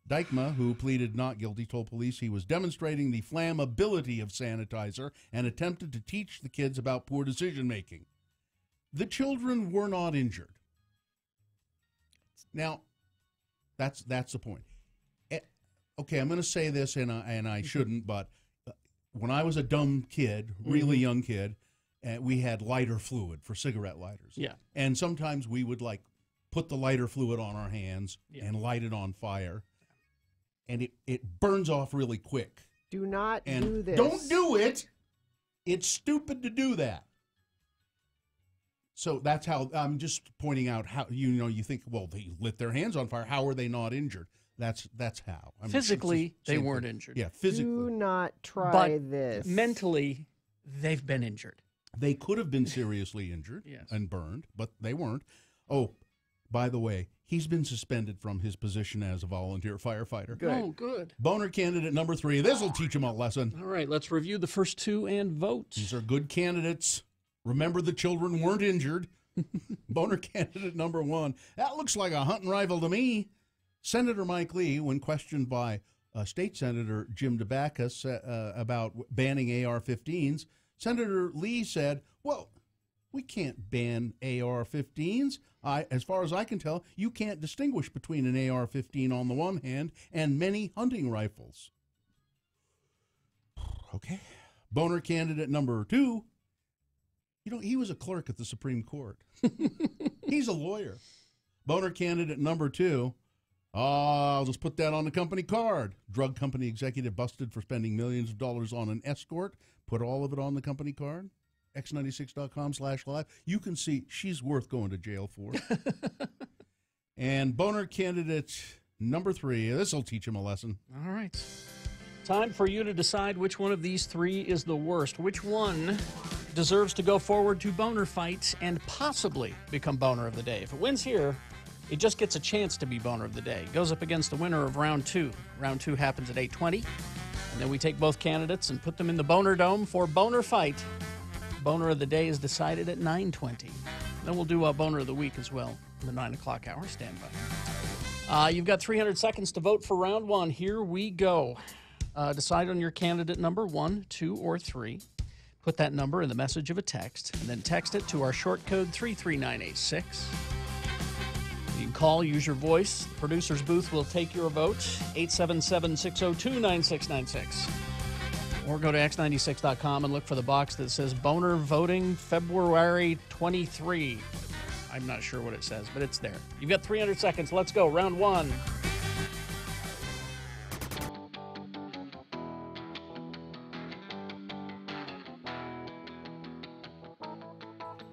Dykma, who pleaded not guilty, told police he was demonstrating the flammability of sanitizer and attempted to teach the kids about poor decision-making. The children were not injured. Now, that's the point. Okay, I'm going to say this, and I shouldn't, but when I was a dumb kid, really young kid, we had lighter fluid for cigarette lighters. Yeah. And sometimes we would, put the lighter fluid on our hands and light it on fire. And it burns off really quick. Do not do this. Don't do it. It's stupid to do that. So that's how I'm just pointing out how you think, well, they lit their hands on fire. How are they not injured? That's how. Physically, they weren't injured. Yeah, physically. Do not try this. Mentally, they've been injured. They could have been seriously injured and burned, but they weren't. Oh, by the way, he's been suspended from his position as a volunteer firefighter. Good. Oh, good. Boner candidate number 3. This will teach him a lesson. All right, let's review the first 2 and vote. These are good candidates. Remember, the children weren't injured. Boner candidate number 1. That looks like a hunting rifle to me. Senator Mike Lee, when questioned by State Senator Jim DeBacchus about banning AR-15s, Senator Lee said, well, we can't ban AR-15s. As far as I can tell, you can't distinguish between an AR-15 on the one hand and many hunting rifles. Okay. Boner candidate number 2. He was a clerk at the Supreme Court. He's a lawyer. Boner candidate number 2. I'll just put that on the company card. Drug company executive busted for spending millions of dollars on an escort. Put all of it on the company card. X96.com/live. You can see she's worth going to jail for. And boner candidate number 3. This will teach him a lesson. All right. Time for you to decide which one of these 3 is the worst. Which one deserves to go forward to boner fight and possibly become boner of the day. If it wins here, it just gets a chance to be boner of the day. It goes up against the winner of round 2. Round 2 happens at 8:20. And then we take both candidates and put them in the Boner Dome for boner fight. Boner of the day is decided at 9:20. Then we'll do a Boner of the Week as well in the 9 o'clock hour. Stand by. You've got 300 seconds to vote for round 1. Here we go. Decide on your candidate number 1, 2, or 3. Put that number in the message of a text, and then text it to our short code 33986. You can call, use your voice. The producer's booth will take your vote. 877-602-9696. Or go to x96.com and look for the box that says Boner Voting February 23. I'm not sure what it says, but it's there. You've got 300 seconds. Let's go. Round one.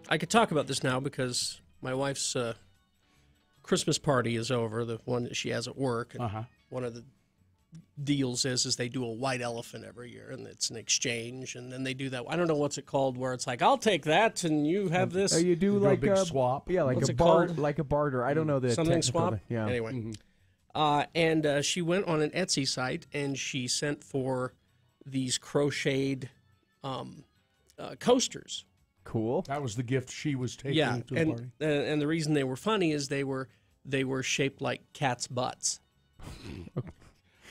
I could talk about this now because my wife's Christmas party is over, the one that she has at work. And one of the deals is they do a white elephant every year, and it's an exchange, and then they do that. I don't know what's it called, where it's like, I'll take that, and you have this. You do like a big swap. Yeah, like What's a it called? like a barter. I don't know the Something technical swap? name. Yeah. Anyway. And she went on an Etsy site, and she sent for these crocheted coasters. Cool. That was the gift she was taking to the party. And the reason they were funny is they were shaped like cats' butts.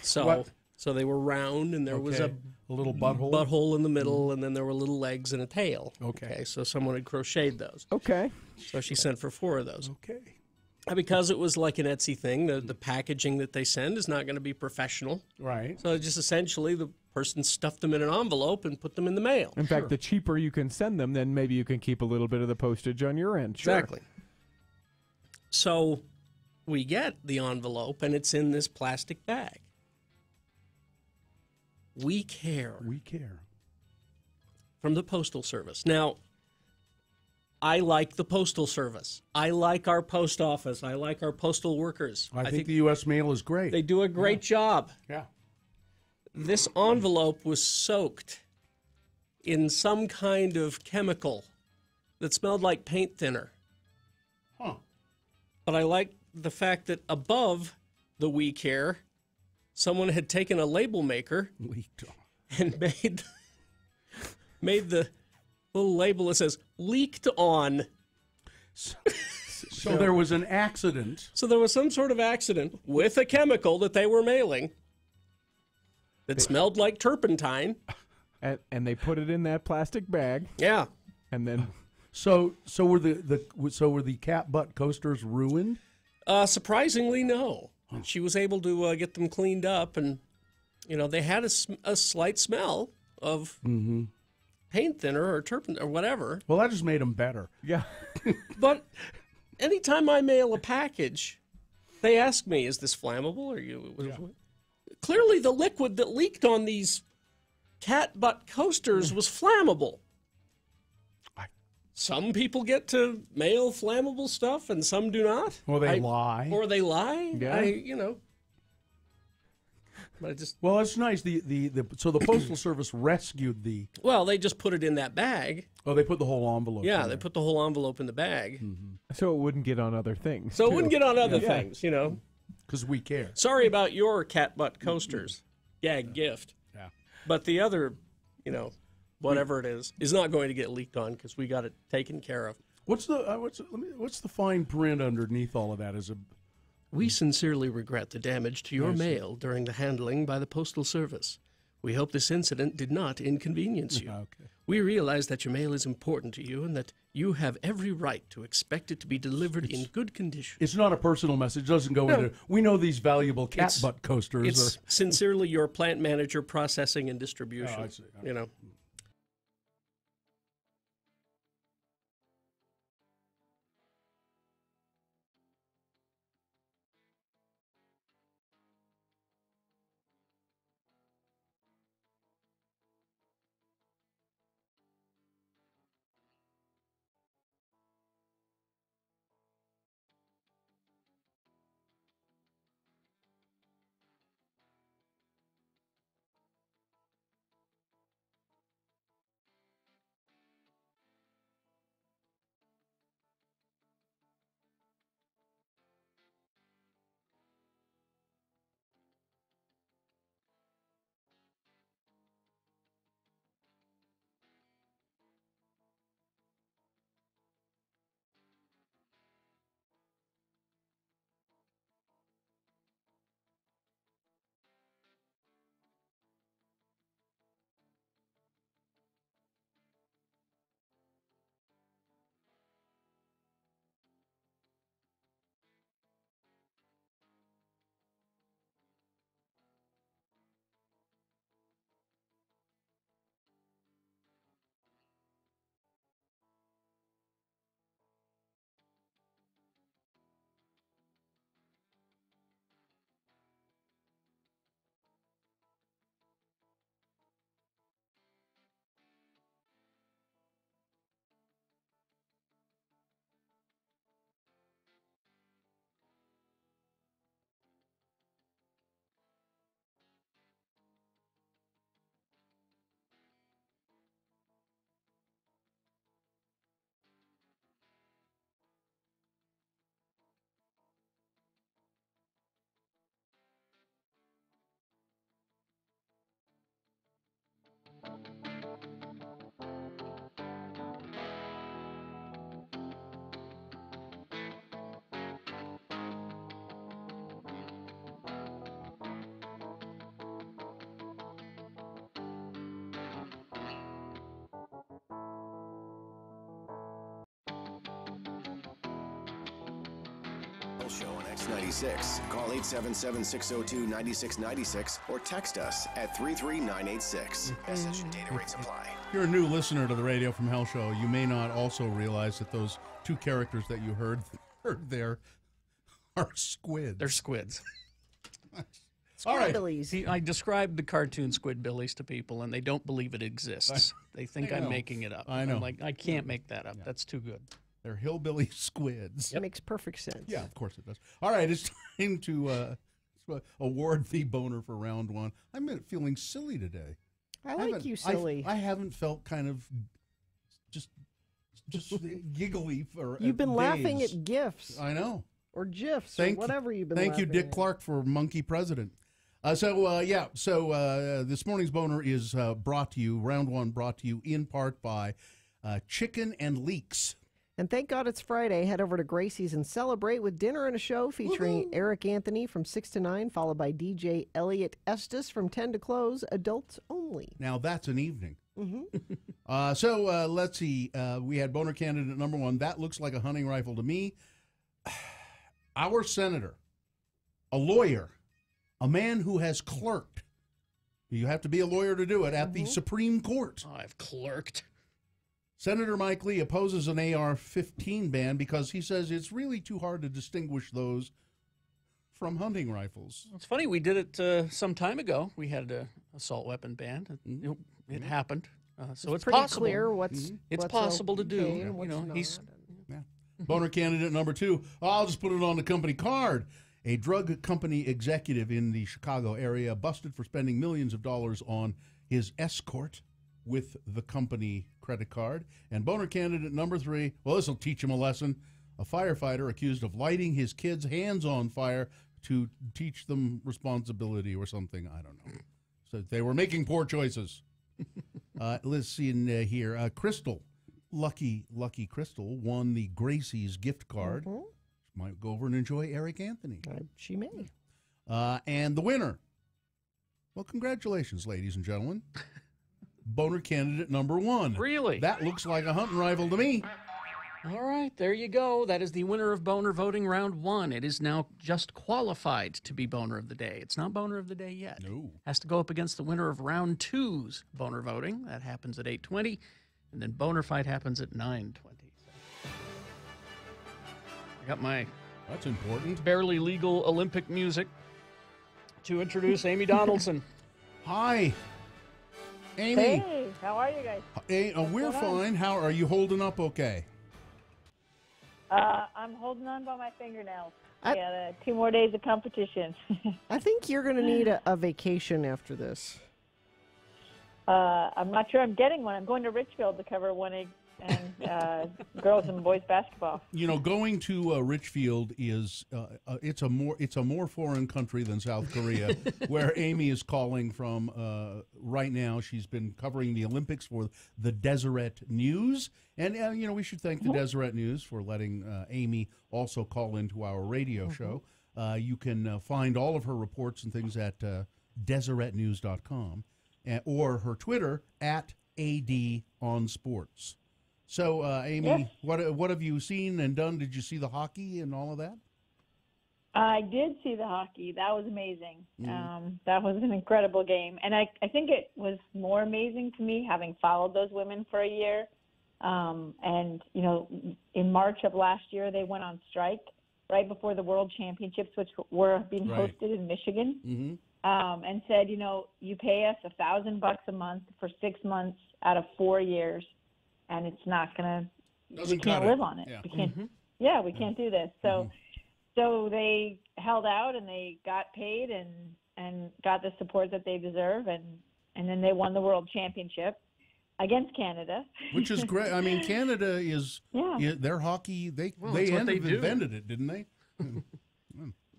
So they were round, and there was a little butthole in the middle, and then there were little legs and a tail. Okay, so someone had crocheted those. Okay. So she sent for 4 of those. Okay. Because it was like an Etsy thing, the packaging that they send is not going to be professional. Right. So just essentially the person stuffed them in an envelope and put them in the mail. In fact, the cheaper you can send them, then maybe you can keep a little bit of the postage on your end. Sure. Exactly. So we get the envelope, and it's in this plastic bag. We care. We care. From the Postal Service. Now, I like the Postal Service. I like our post office. I like our postal workers. I think the U.S. mail is great. They do a great job. Yeah. This envelope was soaked in some kind of chemical that smelled like paint thinner. Huh. But I like the fact that above the We Care, someone had taken a label maker and made the little label that says leaked on. So there was an accident. So there was some sort of accident with a chemical that they were mailing that smelled like turpentine. And they put it in that plastic bag. Yeah. And then So were the cat butt coasters ruined? Surprisingly, no. She was able to get them cleaned up, and they had a slight smell of paint thinner or turpentine or whatever. Well, that just made them better. Yeah. But anytime I mail a package, they ask me, "Is this flammable?" Or clearly the liquid that leaked on these cat butt coasters was flammable. Some people get to mail flammable stuff, and some do not. Or they lie. Yeah. But I just well, it's nice. So the Postal Service rescued the. Well, they just put it in that bag. Oh, they put the whole envelope. Yeah, in they there. put the whole envelope in the bag, so it wouldn't get on other things. so it too. wouldn't get on other Yeah. things. Because we care. Sorry about your cat butt coasters. Gag gift. Yeah. But the other, whatever it is not going to get leaked on because we got it taken care of. What's the fine print underneath all of that? We sincerely regret the damage to your I see. mail during the handling by the Postal Service. We hope this incident did not inconvenience you. Okay. We realize that your mail is important to you and that you have every right to expect it to be delivered in good condition. It's not a personal message. It doesn't go into. We know these valuable cat butt coasters It's are. sincerely your plant manager, processing and distribution. Oh, I see. Hell Show on X96. Call 877-602-9696 or text us at 33986. Message and data rates apply. If you're a new listener to the Radio from Hell Show, you may not also realize that those two characters that you heard there are squids. They're squids. All right. See, I described the cartoon Squidbillies to people, and they don't believe it exists. They think I'm making it up. I know. I'm like, I can't make that up. Yeah. That's too good. They're hillbilly squids. It makes perfect sense. Yeah, of course it does. All right, it's time to award the boner for round one. I'm feeling silly today. I like you silly. I haven't felt kind of just giggly for You've been days. laughing at GIFs. I know. Or GIFs or whatever you've been Thank you, laughing Dick at. Clark, for Monkey President. So this morning's boner is brought to you, round one brought to you in part by Chicken and Leeks. And thank God it's Friday. Head over to Gracie's and celebrate with dinner and a show featuring Woo-hoo. Eric Anthony from 6 to 9, followed by DJ Elliot Estes from 10 to close, adults only. Now that's an evening. Mm-hmm. So let's see. We had boner candidate number one. That looks like a hunting rifle to me. Our senator, a lawyer, a man who has clerked. You have to be a lawyer to do it at the Supreme Court. Oh, I've clerked. Senator Mike Lee opposes an AR-15 ban because he says it's really too hard to distinguish those from hunting rifles. It's funny, we did it some time ago. We had an assault weapon ban. It happened. So it's pretty possible. clear what's It's what's possible to okay do. and what's not. He's Boner candidate number two. I'll just put it on the company card. A drug company executive in the Chicago area busted for spending millions of dollars on his escort with the company credit card. And boner candidate number three, well, this will teach him a lesson. A firefighter accused of lighting his kids' hands on fire to teach them responsibility or something. I don't know. So they were making poor choices. Let's see in here. Crystal, lucky Crystal, won the Gracie's gift card. Might go over and enjoy Eric Anthony. She may. And the winner, well, congratulations, ladies and gentlemen. Boner candidate number one. Really? That looks like a hunting rifle to me. All right, there you go. That is the winner of Boner Voting Round 1. It is now just qualified to be Boner of the Day. It's not Boner of the Day yet. No. Has to go up against the winner of Round 2's Boner Voting. That happens at 8:20, and then Boner Fight happens at 9:20. I got my That's important. barely legal Olympic music to introduce Amy Donaldson. Hi, Amy. Hey, how are you guys? Hey, we're fine. How are you holding up? Okay. I'm holding on by my fingernails. I got 2 more days of competition. I think you're going to need a vacation after this. I'm not sure I'm getting one. I'm going to Richfield to cover 1A and girls and boys basketball. You know, going to Richfield is it's a more foreign country than South Korea, where Amy is calling from right now. She's been covering the Olympics for the Deseret News, and you know, we should thank the Deseret News for letting Amy also call into our radio show. You can find all of her reports and things at deseretnews.com, or her Twitter at ADOnSports. So, Amy, what have you seen and done? Did you see the hockey and all of that? I did see the hockey. That was amazing. That was an incredible game. And I think it was more amazing to me having followed those women for a year. And, you know, in March of last year, they went on strike right before the World Championships, which were being hosted in Michigan, and said, you know, you pay us $1,000 a month for 6 months out of 4 years. And it's not gonna. We can't live on it. Yeah. We can't. Yeah, we can't do this. So, so they held out and they got paid and got the support that they deserve, and then they won the World Championship against Canada, which is great. I mean, Canada is their hockey. They invented it, didn't they?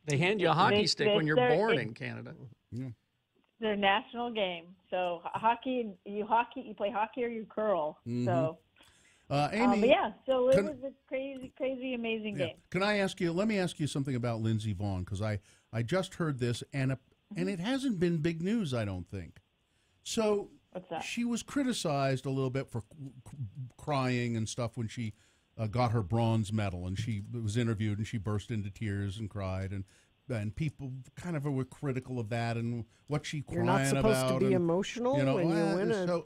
They hand you a hockey stick when you're born in Canada. Yeah. Their national game. So hockey, you play hockey or you curl. So, Amy, but yeah, so it was a crazy, amazing game. Can I ask you? Let me ask you something about Lindsey Vonn, because I just heard this and it hasn't been big news, I don't think. So what's that? She was criticized a little bit for crying and stuff when she got her bronze medal, and she was interviewed, and she burst into tears and cried, and people kind of were critical of that and what she crying about. You're not supposed to be and, emotional when you win a...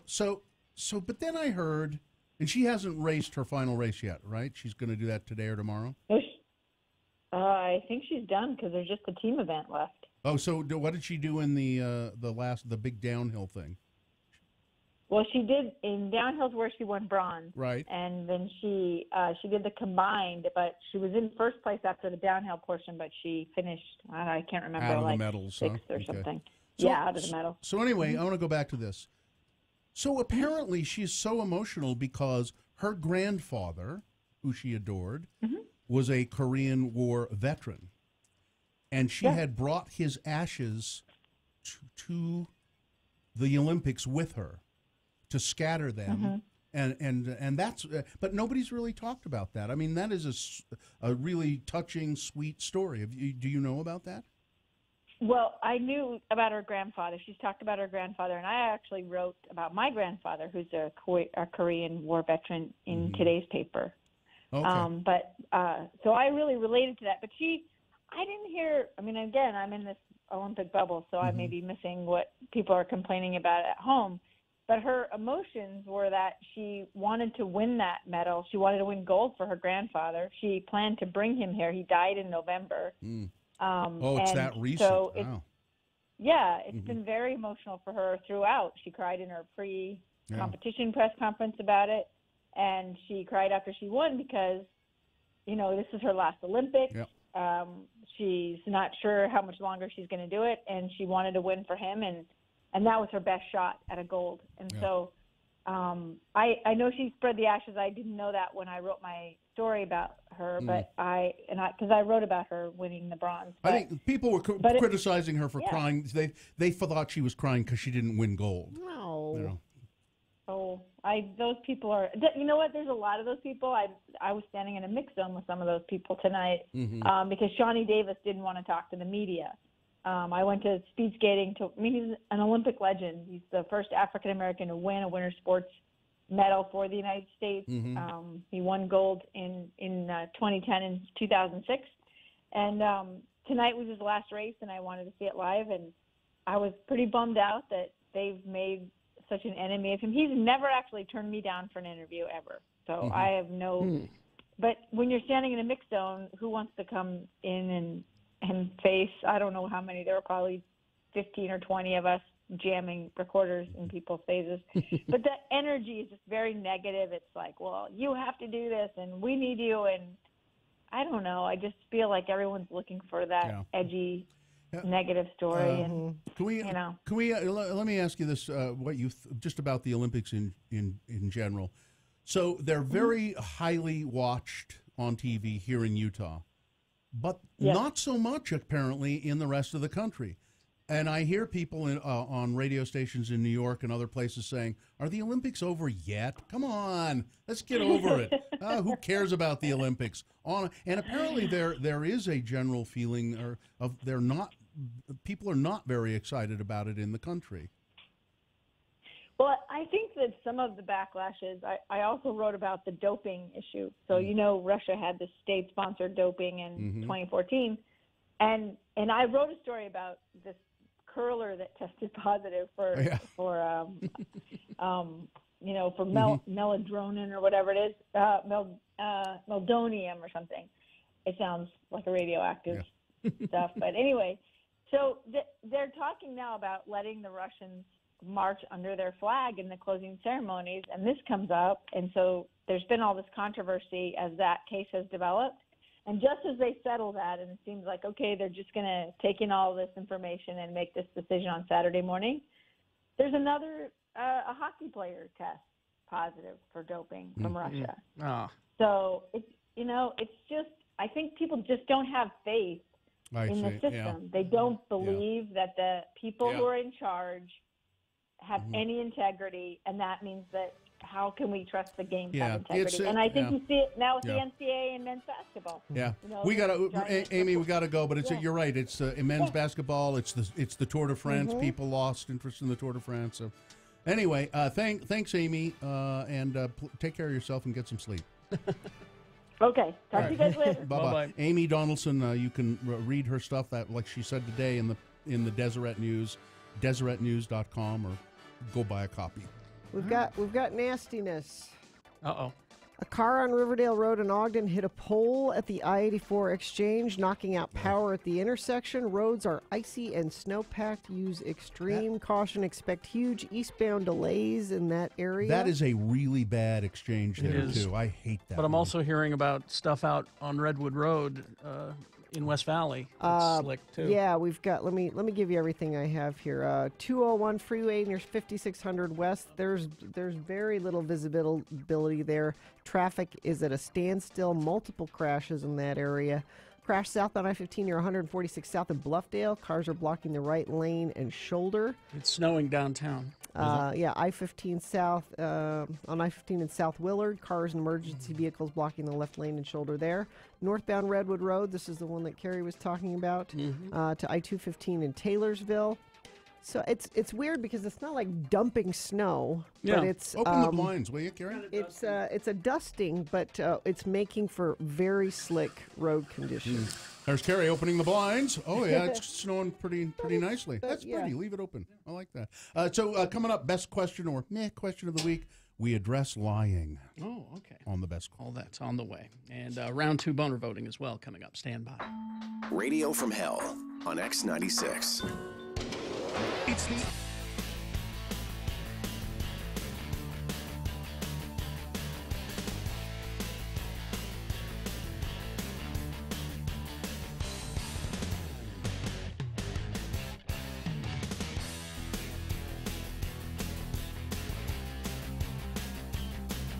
So, but then I heard, and she hasn't raced her final race yet, right? She's going to do that today or tomorrow? I think she's done because there's just a team event left. Oh, so what did she do in the big downhill thing? Well, she did in downhills where she won bronze. Right. And then she did the combined, but she was in first place after the downhill portion, but she finished, I can't remember, out of like the medals, sixth huh? or Okay. something. So, yeah, out of the medal. So anyway, I want to go back to this. So apparently she's so emotional because her grandfather, who she adored, was a Korean War veteran. And she had brought his ashes to the Olympics with her to scatter them. And that's, but nobody's really talked about that. I mean, that is a really touching, sweet story. Do you know about that? Well, I knew about her grandfather. She's talked about her grandfather, and I actually wrote about my grandfather, who's a Korean War veteran, in today's paper. Okay. So I really related to that. But I didn't hear, I mean, again, I'm in this Olympic bubble, so I may be missing what people are complaining about at home. But her emotions were that she wanted to win that medal. She wanted to win gold for her grandfather. She planned to bring him here. He died in November. It's that recent. So wow. It's been very emotional for her throughout. She cried in her pre-competition press conference about it, and she cried after she won because, this is her last Olympics. Yep. She's not sure how much longer she's going to do it, and she wanted to win for him, and that was her best shot at a gold. And so I know she spread the ashes. I didn't know that when I wrote my story about her, but because I wrote about her winning the bronze. I think people were criticizing her for crying. They thought she was crying because she didn't win gold. No. Those people are. You know what? There's a lot of those people. I was standing in a mix zone with some of those people tonight because Shawnee Davis didn't want to talk to the media. I went to speed skating. He's an Olympic legend. He's the first African American to win a winter sports medal for the United States. He won gold in 2010 and 2006. And tonight was his last race, and I wanted to see it live. And I was pretty bummed out that they've made such an enemy of him. He's never actually turned me down for an interview ever. So I have no. But when you're standing in a mix zone, who wants to come in and face, I don't know how many, there were probably 15 or 20 of us jamming recorders in people's faces. But the energy is just very negative. It's like, well, you have to do this and we need you. And I don't know. I just feel like everyone's looking for that edgy, negative story. And, can we let me ask you this, what you just about the Olympics in general. So they're very highly watched on TV here in Utah. But not so much, apparently, in the rest of the country. And I hear people on radio stations in New York and other places saying, are the Olympics over yet? Come on, let's get over it. Who cares about the Olympics? And apparently there is a general feeling of people are not very excited about it in the country. Well, I think that some of the backlashes, I also wrote about the doping issue. So, Russia had the state-sponsored doping in 2014. And I wrote a story about this curler that tested positive for meladronin or whatever it is, meldonium or something. It sounds like a radioactive stuff. But anyway, so they're talking now about letting the Russians march under their flag in the closing ceremonies, and this comes up, and so there's been all this controversy as that case has developed, and just as they settle that, and it seems like, okay, they're just going to take in all this information and make this decision on Saturday morning, there's another a hockey player test positive for doping from Russia. So it's just, I think people just don't have faith in the system. They don't believe that the people who are in charge have any integrity, and that means that how can we trust the games have integrity? And I think you see it now with the NCAA and men's basketball. Yeah, we got to, Amy, we got to go. But you're right. It's in men's basketball. It's the Tour de France. People lost interest in the Tour de France. So anyway, thanks, Amy, and take care of yourself and get some sleep. Okay. Talk to you guys later. Bye-bye. Amy Donaldson, you can read her stuff, that, like she said today, in the Deseret News, deseretnews.com, or go buy a copy. We've got nastiness. Uh-oh. A car on Riverdale Road in Ogden hit a pole at the I-84 exchange, knocking out power at the intersection. Roads are icy and snow-packed. Use extreme caution. Expect huge eastbound delays in that area. That is a really bad exchange there, too. I hate that. But I'm also hearing about stuff out on Redwood Road in West Valley. It's slick, too. Yeah, we've got, let me give you everything I have here. 201 freeway near 5600 West. There's very little visibility there. Traffic is at a standstill. Multiple crashes in that area. Crash south on I-15 near 146 South in Bluffdale. Cars are blocking the right lane and shoulder. It's snowing downtown. Yeah, I-15 south, on I-15 in South Willard, cars and emergency vehicles blocking the left lane and shoulder there. Northbound Redwood Road, this is the one that Carrie was talking about, to I-215 in Taylorsville. So it's weird because it's not like dumping snow, but it's open the blinds, will you, Carrie? It's a dusting, but it's making for very slick road conditions. There's Carrie opening the blinds. Oh yeah, it's snowing pretty nicely. That's yeah. pretty. Leave it open. I like that. So coming up, best question or meh question of the week. We address lying. Oh, okay. On the best. All that's on the way, and round 2 boner voting as well coming up. Stand by. Radio from Hell on X96. It's the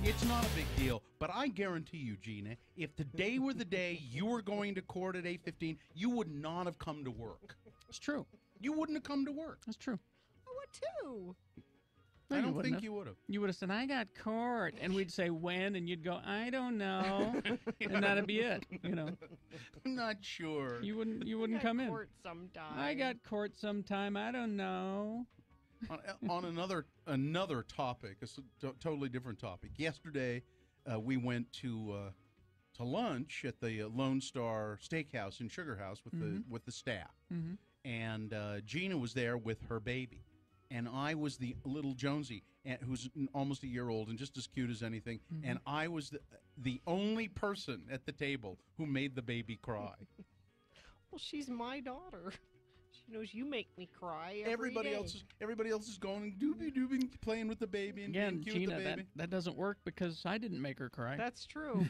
It's not a big deal, but I guarantee you, Gina, if today were the day you were going to court at 8:15, you would not have come to work. It's true. You wouldn't have come to work. That's true. I would too. No, I you don't wouldn't think you would have. You would have said, I got court. And we'd say, when? And you'd go, I don't know. And that'd be it, you know. I'm not sure. You wouldn't come in. Court sometime. I got court sometime. I don't know. On another topic, a totally different topic. Yesterday, we went to lunch at the Lone Star Steakhouse in Sugar House with the staff, and Gina was there with her baby, and I was the little Jonesy, who's almost a year old and just as cute as anything, and I was the only person at the table who made the baby cry. Well, she's my daughter. She knows you make me cry everybody day. Everybody else is going doobie playing with the baby and Again, being cute Gina, with the baby. that doesn't work because I didn't make her cry. That's true.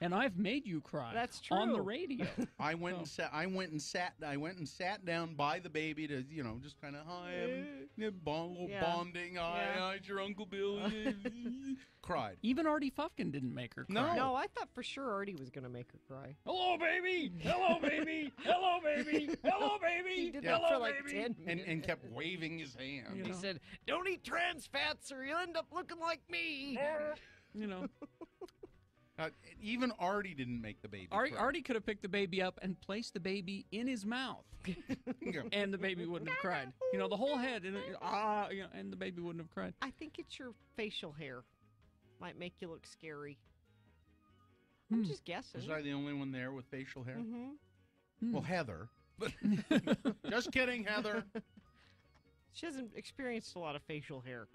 And I've made you cry. That's true. On the radio. I went and sat down by the baby to, just kind of bonding. Hi, it's your Uncle Bill. Cried. Even Artie Fufkin didn't make her cry. No, I thought for sure Artie was going to make her cry. Hello, baby. Hello, baby. Hello, baby. Hello, baby. He did that for like 10 minutes. And kept waving his hand. He said, don't eat trans fats or you'll end up looking like me. Even Artie didn't make the baby cry. Artie could have picked the baby up and placed the baby in his mouth, and the baby wouldn't have cried. The whole head, and the baby wouldn't have cried. I think it's your facial hair. Might make you look scary. I'm just guessing. Was I the only one there with facial hair? Mm-hmm. Well, Heather. But just kidding, Heather. She hasn't experienced a lot of facial hair.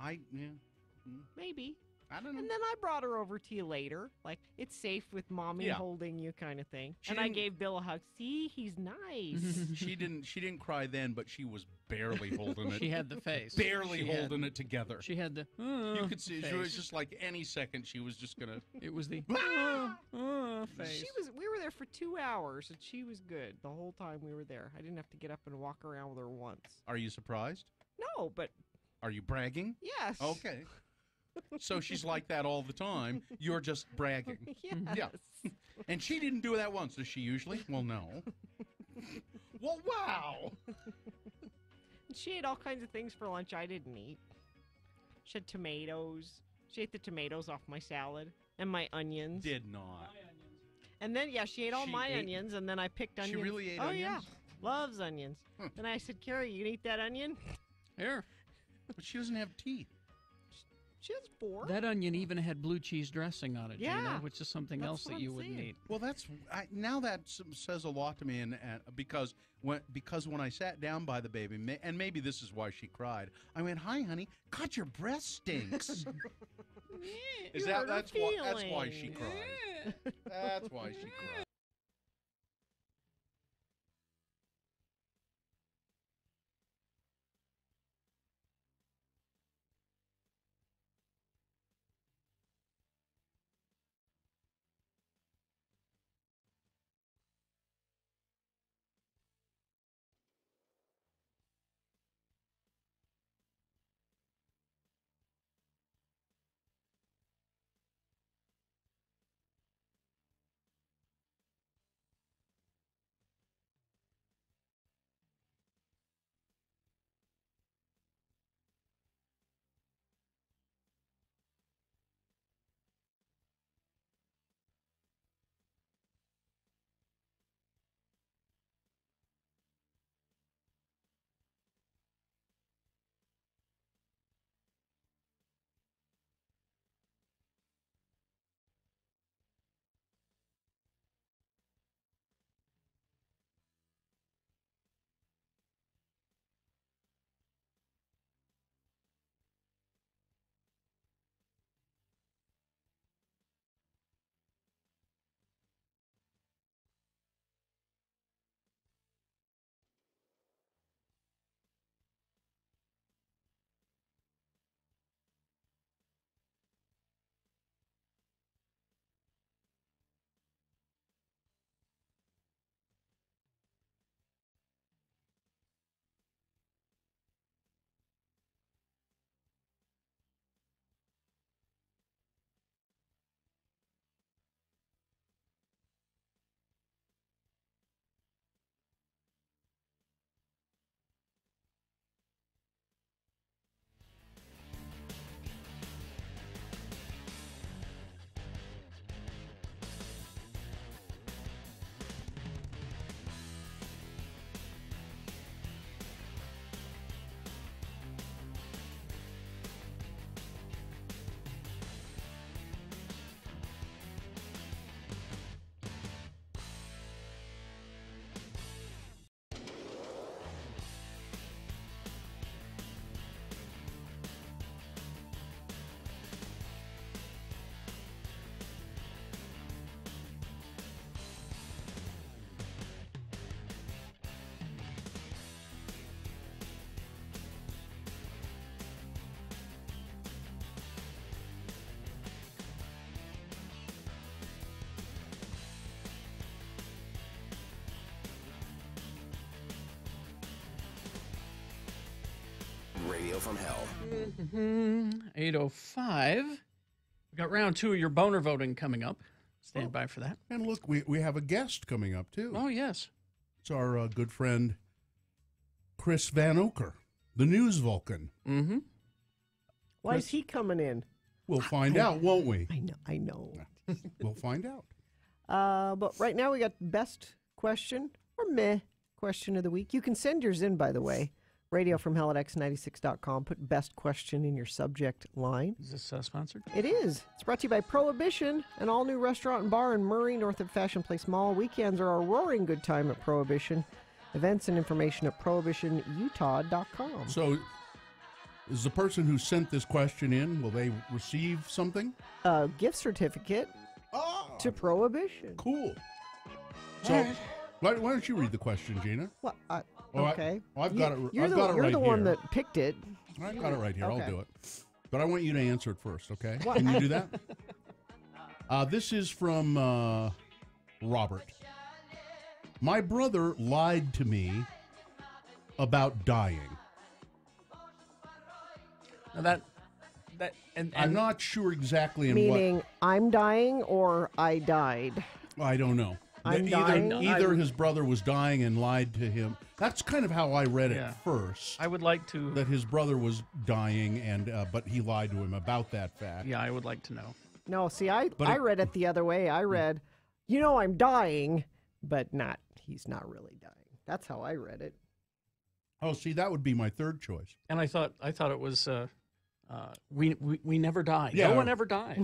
Maybe. I don't know. And then I brought her over to you later. Like, it's safe with mommy holding you kind of thing. And I gave Bill a hug. See, he's nice. She didn't cry then, but she was barely holding it. She had the face. Barely holding it together. She had the you could see she was just like any second she was just going to. It was the face. We were there for 2 hours, and she was good the whole time we were there. I didn't have to get up and walk around with her once. Are you surprised? No, but. Are you bragging? Yes. Okay. So she's like that all the time. You're just bragging. Yes. Yeah. And she didn't do that once, does she usually? Well, no. Well, wow. She ate all kinds of things for lunch I didn't eat. She had tomatoes. She ate the tomatoes off my salad and my onions. Did not. And then, she ate all my onions, and then I picked onions. She really ate onions? Oh, yeah. Loves onions. Then I said, Carrie, you can eat that onion? Here. But she doesn't have teeth. She has 4. That onion even had blue cheese dressing on it, Yeah. Gina, which is something else that you wouldn't eat. Well, now that says a lot to me, and because when I sat down by the baby, and maybe this is why she cried, I went, "Hi, honey. God, your breath stinks." That's why she cried. That's why she cried. Radio from Hell. 8:05. We got round 2 of your boner voting coming up. Stand by for that. And look, we have a guest coming up, too. Oh, yes. It's our good friend, Chris Vanocur, the news Vulcan. Mm-hmm. Why is he coming in? We'll find out, won't we? I know. We'll find out. But right now we got best question or meh question of the week. You can send yours in, by the way. Radio from Hell at x96.com. Put best question in your subject line. Is this sponsored? It is. It's brought to you by Prohibition, an all-new restaurant and bar in Murray, north of Fashion Place Mall. Weekends are a roaring good time at Prohibition. Events and information at prohibitionutah.com. So, is the person who sent this question in, will they receive something? A gift certificate to Prohibition. Cool. So, why don't you read the question, Gina? Well, okay. I've got it. You're I've got it you're right the one here. that picked it. I've got it right here. Okay. I'll do it. But I want you to answer it first, okay? What? Can you do that? This is from Robert. My brother lied to me about dying. Now and I'm not sure exactly in Meaning, I'm dying or I died. I don't know. I'm dying. Either his brother was dying and lied to him. That's kind of how I read it first. I would like to... That his brother was dying, and but he lied to him about that fact. Yeah, I would like to know. No, see, I read it the other way. I read, I'm dying, but he's not really dying. That's how I read it. Oh, see, that would be my third choice. And I thought it was We never die. Yeah. No one ever died.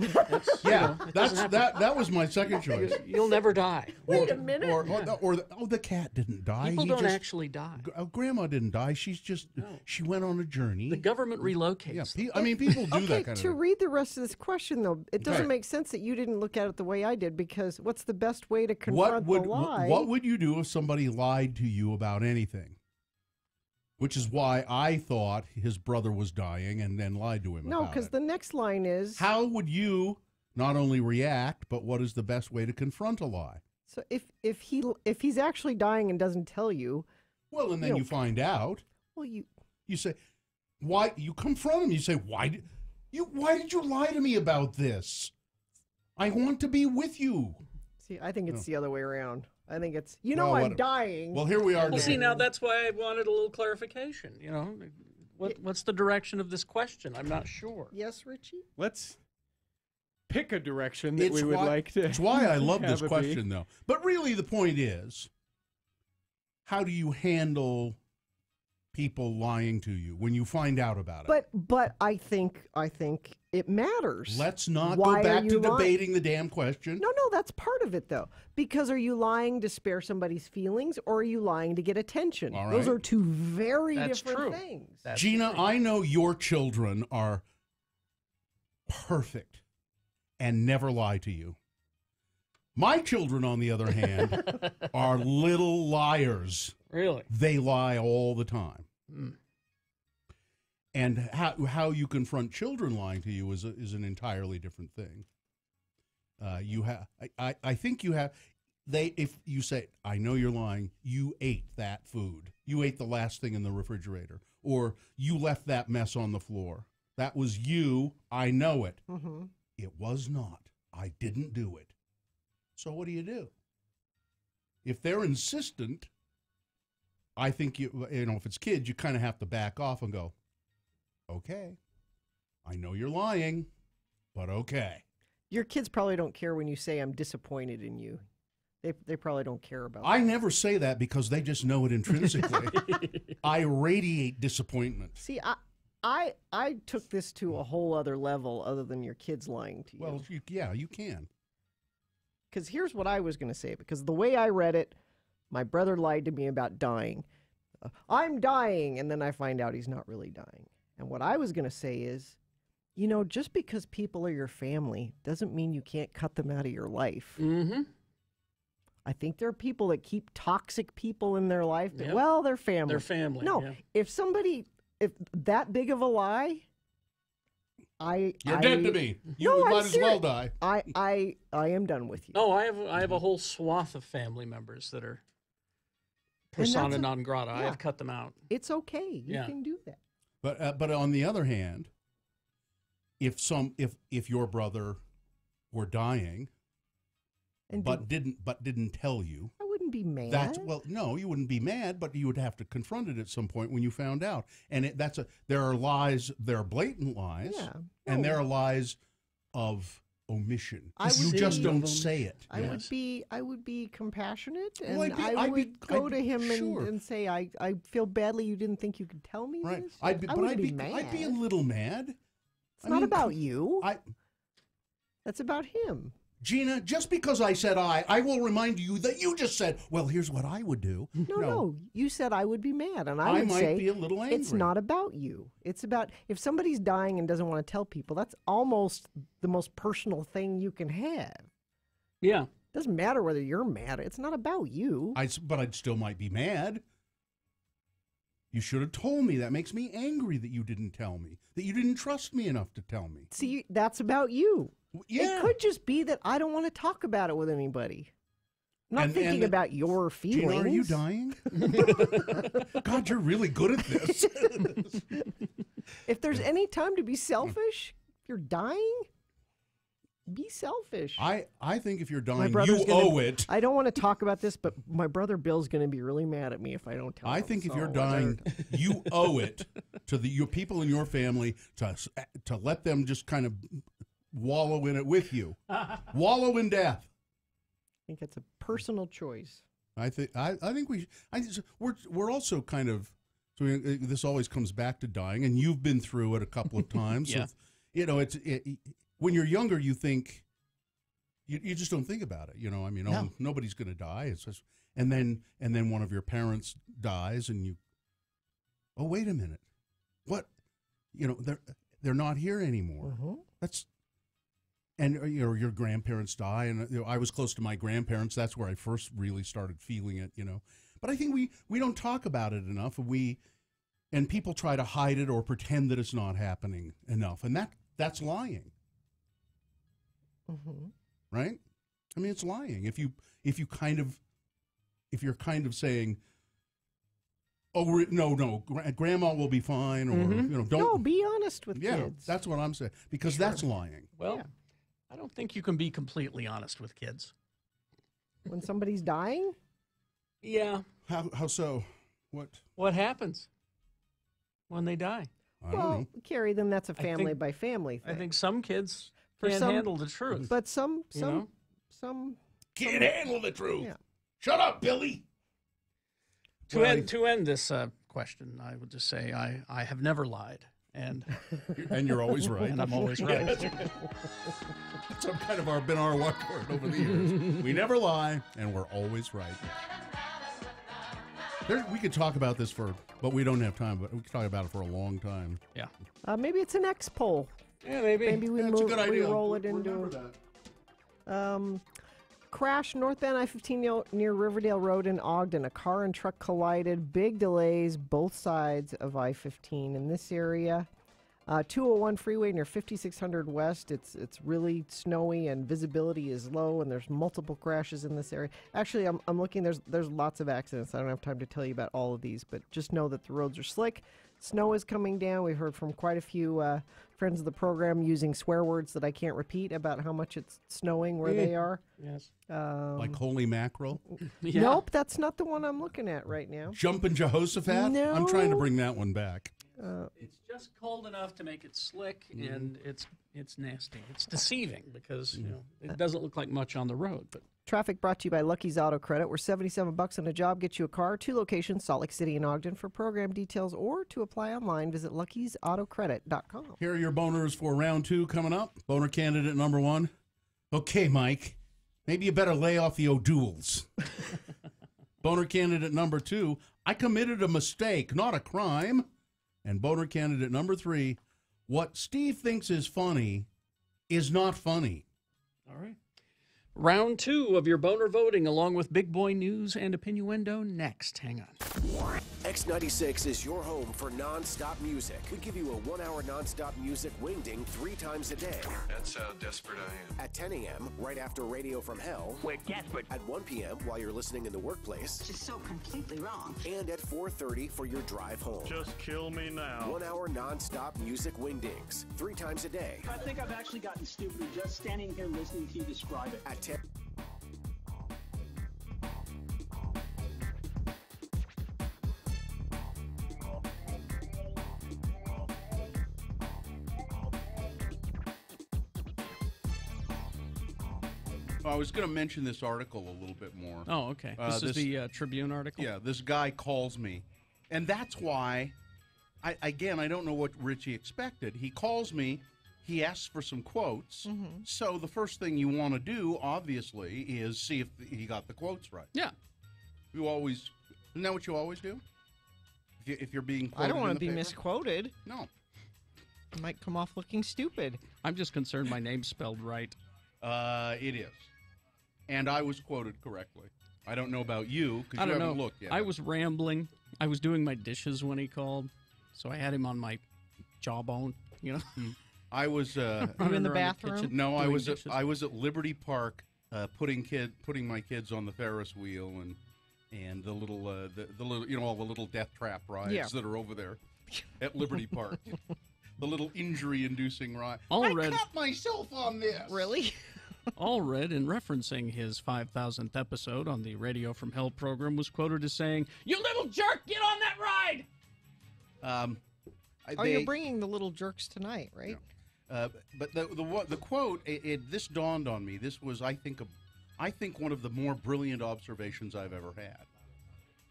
That was my second choice. You'll never die. Wait a minute. The cat didn't die. People don't actually die. Grandma didn't die. She's just she went on a journey. The government relocates. Yeah, I mean, people do that kind of To thing. read the rest of this question, though, it doesn't Okay. make sense that you didn't look at it the way I did, because what's the best way to confront the lie? What would you do if somebody lied to you about anything? Which is why I thought his brother was dying and then lied to him No, about because it. the next line is... How would you not only react, but what is the best way to confront a lie? So if he's actually dying and doesn't tell you... Well, and then you find out. Well, you say, why? You confront him. You say, why did you lie to me about this? I want to be with you. See, I think it's the other way around. I think it's, Well, I'm dying. Well, here we are. Well, see, now that's why I wanted a little clarification. What's the direction of this question? I'm not sure. Yes, Richie? Let's pick a direction that we would like to. It's why I love this have it be. question, though. But really, the point is, how do you handle people lying to you when you find out about it? But I think it matters. Let's not Why go are back you to lying? debating the damn question. No, that's part of it, though. Because are you lying to spare somebody's feelings, or are you lying to get attention? All Those right. are two very That's different true. things. Gina, I know your children are perfect and never lie to you. My children, on the other hand, are little liars. Really? They lie all the time. Mm. And how you confront children lying to you is an entirely different thing. I think you have. If you say, I know you're lying, you ate that food. You ate the last thing in the refrigerator, or you left that mess on the floor. That was you. I know it. Mm-hmm. It was not. I didn't do it. So what do? If they're insistent, I think if it's kids, you kind of have to back off and go, okay, I know you're lying, but okay. Your kids probably don't care when you say, I'm disappointed in you. They probably don't care about I that. never say that because they just know it intrinsically. I radiate disappointment. See, I took this to a whole other level other than your kids lying to you. Well, you can. Because here's what I was going to say, because the way I read it, my brother lied to me about dying. I'm dying, and then I find out he's not really dying. And what I was going to say is, just because people are your family doesn't mean you can't cut them out of your life. Mm-hmm. I think there are people that keep toxic people in their life. Yep. Well, they're family. They're family. No, yeah. if that big of a lie, You're dead to me. You No, I'm might as well serious. die. I am done with you. Oh, I have a whole swath of family members that are persona non grata. I yeah. have cut them out. It's okay. You Yeah. can do that. But on the other hand, if your brother were dying, but didn't tell you, I wouldn't be mad. No, you wouldn't be mad, but you would have to confront it at some point when you found out. And there are lies, there are blatant lies, Yeah. and there are lies of omission. I You would just be- don't say it. I would be compassionate, and Well, I would go to him sure. and say, I feel badly you didn't think you could tell me Right. this. I'd be mad. I'd be a little mad. It's not about you. That's about him. Gina, just because I said I will remind you that you just said, well, here's what I would do. No. You said I would be mad, and I would might say be a little angry. it's not about you. It's about if somebody's dying and doesn't want to tell people. That's almost the most personal thing you can have. Yeah. Doesn't matter whether you're mad. It's not about you. But I still might be mad. You should have told me. That makes me angry that you didn't tell me, that you didn't trust me enough to tell me. See, that's about you. Yeah. It could just be that I don't want to talk about it with anybody. I'm not thinking about your feelings. Gina, are you dying? God, you're really good at this. If there's any time to be selfish, if you're dying, be selfish. I think if you're My dying, brother's you gonna- owe it. I don't want to talk about this, but my brother Bill's going to be really mad at me if I don't tell him. I think if so you're I dying, better- you owe it to your people in your family to let them just kind of wallow in it with you, wallow in death. I think it's a personal choice. I think we're also kind of So this always comes back to dying, and you've been through it a couple of times. Yeah. When you're younger, you think you just don't think about it. No. Nobody's going to die. It's just, and then one of your parents dies, and you, oh, wait a minute, what? They're not here anymore. That's. And your grandparents die, and I was close to my grandparents. That's where I first really started feeling it. But I think we don't talk about it enough. And people try to hide it or pretend that it's not happening enough, and that's lying. Right? I mean, it's lying. If you're kind of saying, oh no, grandma will be fine, or don't. No, be honest with kids. kids. That's what I'm saying, because that's lying. Well, I don't think you can be completely honest with kids. When somebody's dying? Yeah. How so? What happens when they die? I don't know. Carrie, then that's a family by family thing. I think some kids For can't some- handle the truth. But some Can't handle the truth. Yeah. Shut up, Billy. To end this question, I would just say I have never lied, and you're always right. And I'm always right. That's kind of been our watchword over the years. We never lie, and we're always right. We could talk about this but we don't have time. But we could talk about it for a long time. Yeah. Maybe it's an X poll. Yeah, maybe. Maybe we That's a good idea. roll it into. Crash northbound I-15 near Riverdale Road in Ogden. A car and truck collided. Big delays both sides of I-15 in this area. 201 freeway near 5600 West. It's really snowy and visibility is low, and there's multiple crashes in this area. Actually, I'm looking. There's lots of accidents. I don't have time to tell you about all of these, but just know that the roads are slick. Snow is coming down. We've heard from quite a few friends of the program using swear words that I can't repeat about how much it's snowing where they are. Yes. Like holy mackerel? Yeah. Nope, that's not the one I'm looking at right now. Jumpin' Jehoshaphat? No. I'm trying to bring that one back. It's just cold enough to make it slick, and it's nasty. It's deceiving because it doesn't look like much on the road. But Traffic brought to you by Lucky's Auto Credit, where $77 on a job gets you a car. 2 locations, Salt Lake City and Ogden. For program details or to apply online, visit luckysautocredit.com. Here are your boners for round 2 coming up. Boner candidate number 1. Okay, Mike, maybe you better lay off the O'Douls. Boner candidate number 2. I committed a mistake, not a crime. And boner candidate number 3. What Steve thinks is funny is not funny. all right. Round 2 of your boner voting, along with big boy news and opinioendo next. Hang on. X96 is your home for non-stop music. We give you a 1-hour non-stop music wingding 3 times a day. That's how desperate I am. At 10 a.m., right after Radio from Hell. We're desperate. At 1 p.m., while you're listening in the workplace. Which is so completely wrong. And at 4:30 for your drive home. Just kill me now. 1 hour non-stop music wingdings 3 times a day. I think I've actually gotten stupid just standing here listening to you describe it. At 10. I was going to mention this article a little bit more. Oh, okay. This is the Tribune article? Yeah, this guy calls me. And that's why, I don't know what Richie expected. He calls me. He asks for some quotes. Mm-hmm. So the first thing you want to do, obviously, is see if he got the quotes right. Yeah. Isn't that what you always do? If you're being quoted I don't want in to the be paper? misquoted. No. I might come off looking stupid. I'm just concerned my name's spelled right. It is. And I was quoted correctly. I don't know about you, because you haven't looked yet. I was rambling. I was doing my dishes when he called, so I had him on my jawbone, you know. I was You in the bathroom? No, I was at Liberty Park, putting my kids on the Ferris wheel and the little all the little death trap rides that are over there at Liberty Park. The little injury-inducing ride. I cut myself on this. Really? Allred, in referencing his 5,000th episode on the Radio from Hell program, was quoted as saying, "You little jerk, get on that ride!" You're bringing the little jerks tonight, right? Yeah. But the quote, this dawned on me. This was, I think, one of the more brilliant observations I've ever had.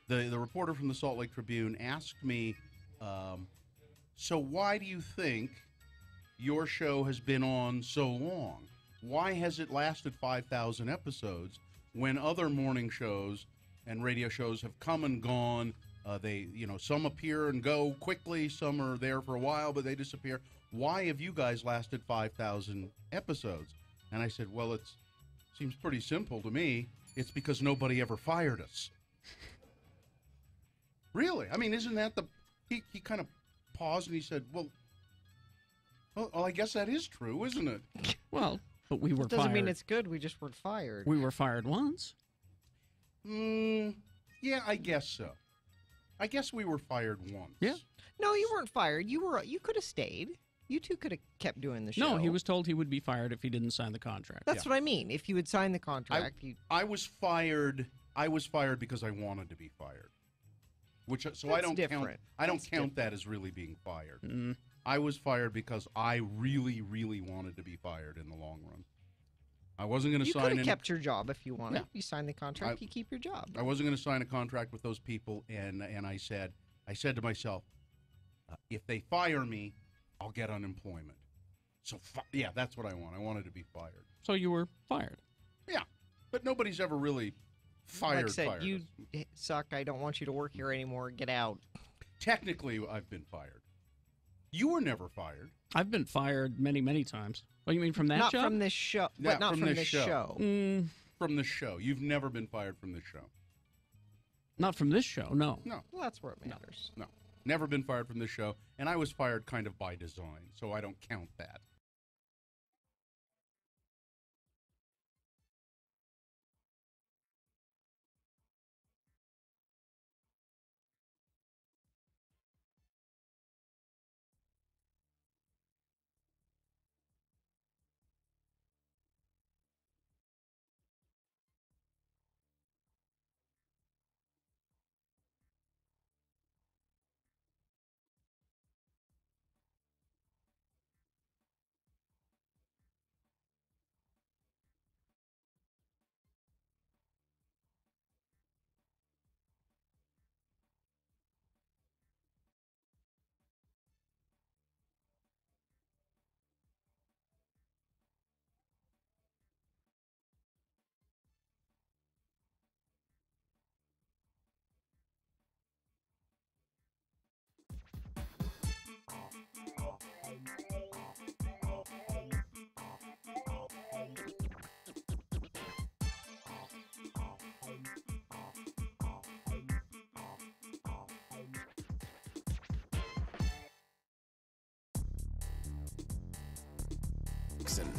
the reporter from the Salt Lake Tribune asked me, so why do you think your show has been on so long? Why has it lasted 5,000 episodes when other morning shows and radio shows have come and gone? Some appear and go quickly, some are there for a while, but they disappear. Why have you guys lasted 5,000 episodes? And I said, well, it seems pretty simple to me. It's because nobody ever fired us. Really? I mean, isn't that he kind of paused and he said, well, I guess that is true, isn't it? Well, but we were fired. Doesn't mean it's good. We just weren't fired. We were fired once. Yeah, I guess so. I guess we were fired once. Yeah. No, you weren't fired. You could have stayed. You two could have kept doing the show. No, he was told he would be fired if he didn't sign the contract. That's what I mean. If you had signed the contract, I was fired. I was fired because I wanted to be fired. I don't different. count that as really being fired. I was fired because I really, really wanted to be fired in the long run. I wasn't going to sign. You could have kept your job if you wanted. Yeah. You signed the contract. You keep your job. I wasn't going to sign a contract with those people, and I said to myself, if they fire me, I'll get unemployment. So yeah, that's what I want. I wanted to be fired. So you were fired. Yeah, but nobody's ever really fired. Like I said, fired you us. suck. I don't want you to work here anymore. Get out. Technically, I've been fired. You were never fired. I've been fired many, many times. Oh, you mean from that not job? Not from this show. Yeah, but not from this show. From the show. You've never been fired from this show. Not from this show, no. No. Well, that's where it matters. No. Never been fired from this show. And I was fired kind of by design, so I don't count that.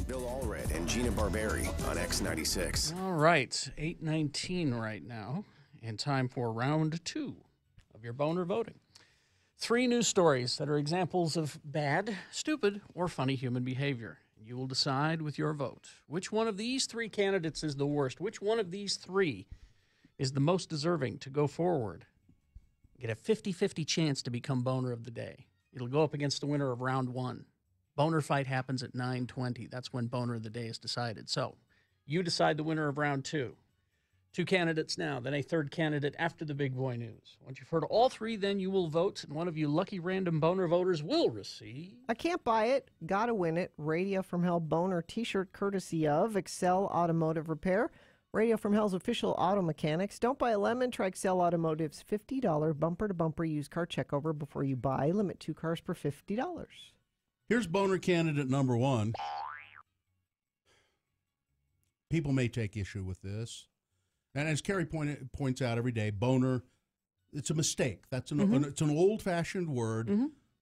Bill Allred and Gina Barberi on X96. All right, 8:19 right now, and time for round 2 of your boner voting. 3 news stories that are examples of bad, stupid, or funny human behavior. You will decide with your vote which one of these 3 candidates is the worst, which one of these 3 is the most deserving to go forward. Get a 50-50 chance to become boner of the day. It'll go up against the winner of round 1. Boner fight happens at 9:20. That's when boner of the day is decided. So you decide the winner of round 2. 2 candidates now, then a 3rd candidate after the big boy news. Once you've heard all 3, then you will vote, and one of you lucky random boner voters will receive... I can't buy it. Gotta win it. Radio from Hell boner t-shirt courtesy of Excel Automotive Repair. Radio from Hell's official auto mechanics. Don't buy a lemon. Try Excel Automotive's $50 bumper-to-bumper used car checkover before you buy. Limit 2 cars per $50. Here's boner candidate number 1. People may take issue with this. And as Carrie points out every day, boner, it's a mistake. That's it's an old-fashioned word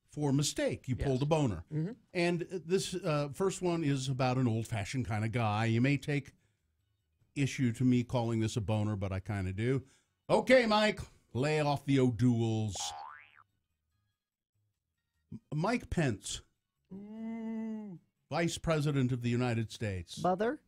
for mistake. You pulled a boner. And this first one is about an old-fashioned kind of guy. You may take issue to me calling this a boner, but I kind of do. Okay, Mike, lay off the O'Douls. Mike Pence, Vice President of the United States. Mother?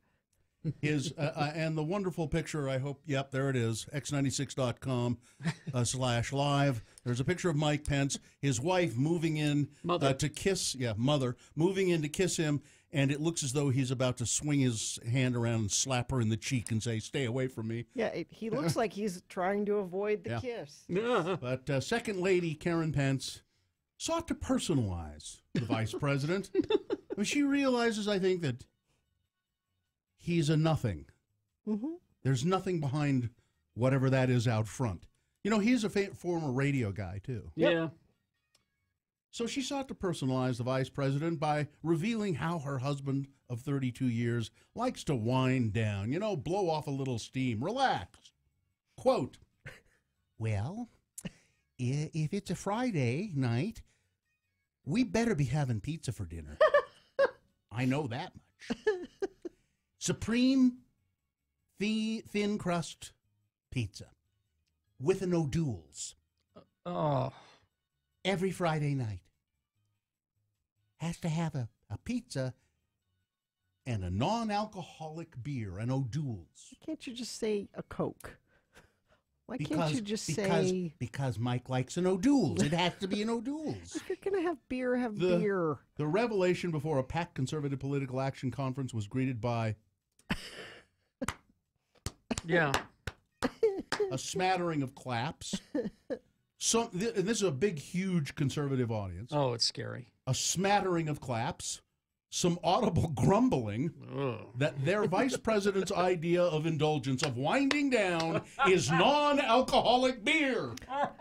His and the wonderful picture, I hope, yep, there it is, x96.com/live. There's a picture of Mike Pence, his wife moving in to kiss, mother, moving in to kiss him, and it looks as though he's about to swing his hand around and slap her in the cheek and say, "Stay away from me." Yeah, he looks like he's trying to avoid the kiss. But Second Lady Karen Pence sought to personalize the vice president. I mean, she realizes, I think, that he's a nothing. Mm-hmm. There's nothing behind whatever that is out front. You know, he's a former radio guy, too. Yeah. So she sought to personalize the vice president by revealing how her husband of 32 years likes to wind down, you know, blow off a little steam, relax. Quote, "Well, if it's a Friday night, we better be having pizza for dinner." I know that much. Supreme thin crust pizza with an O'Doul's. Oh. Every Friday night. Has to have a pizza and a non-alcoholic beer, an O'Doul's. Can't you just say a Coke? Why can't you just say... Because Mike likes an O'Doul's. It has to be an O'Doul's. If you're going to have beer, have beer. The revelation before a packed conservative political action conference was greeted by... a smattering of claps. And this is a big, huge conservative audience. Oh, it's scary. A smattering of claps. Some audible grumbling that their vice president's idea of indulgence, of winding down, is non-alcoholic beer.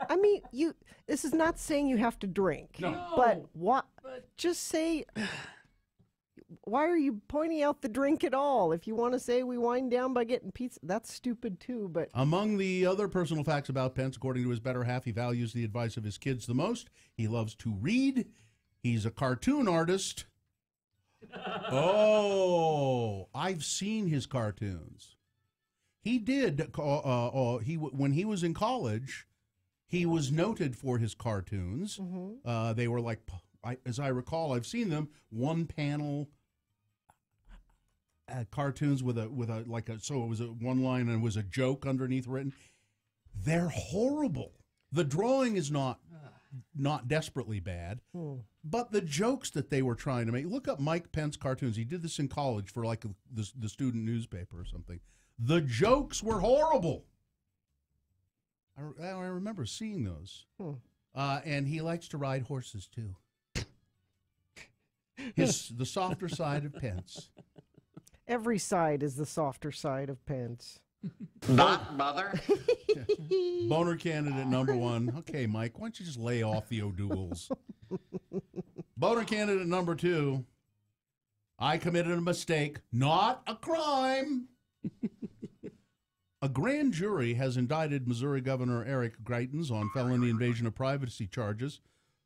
I mean, this is not saying you have to drink. No. But what? Just say, why are you pointing out the drink at all? If you want to say we wind down by getting pizza, that's stupid too. But among the other personal facts about Pence, according to his better half, he values the advice of his kids the most. He loves to read. He's a cartoon artist. Oh, I've seen his cartoons. He did. When he was in college, he was noted for his cartoons. Mm-hmm. They were like, as I recall, I've seen them one-panel cartoons with a so it was a one line and it was a joke underneath written. They're horrible. The drawing is not desperately bad, but the jokes that they were trying to make. Look up Mike Pence cartoons. He did this in college for like the student newspaper or something. The jokes were horrible. I remember seeing those. And he likes to ride horses too. The softer side of Pence. Every side is the softer side of Pence. Not mother. Boner candidate number 1. Okay, Mike, why don't you just lay off the O'Doul's? Boner candidate number 2. I committed a mistake, not a crime. A grand jury has indicted Missouri Governor Eric Greitens on felony invasion of privacy charges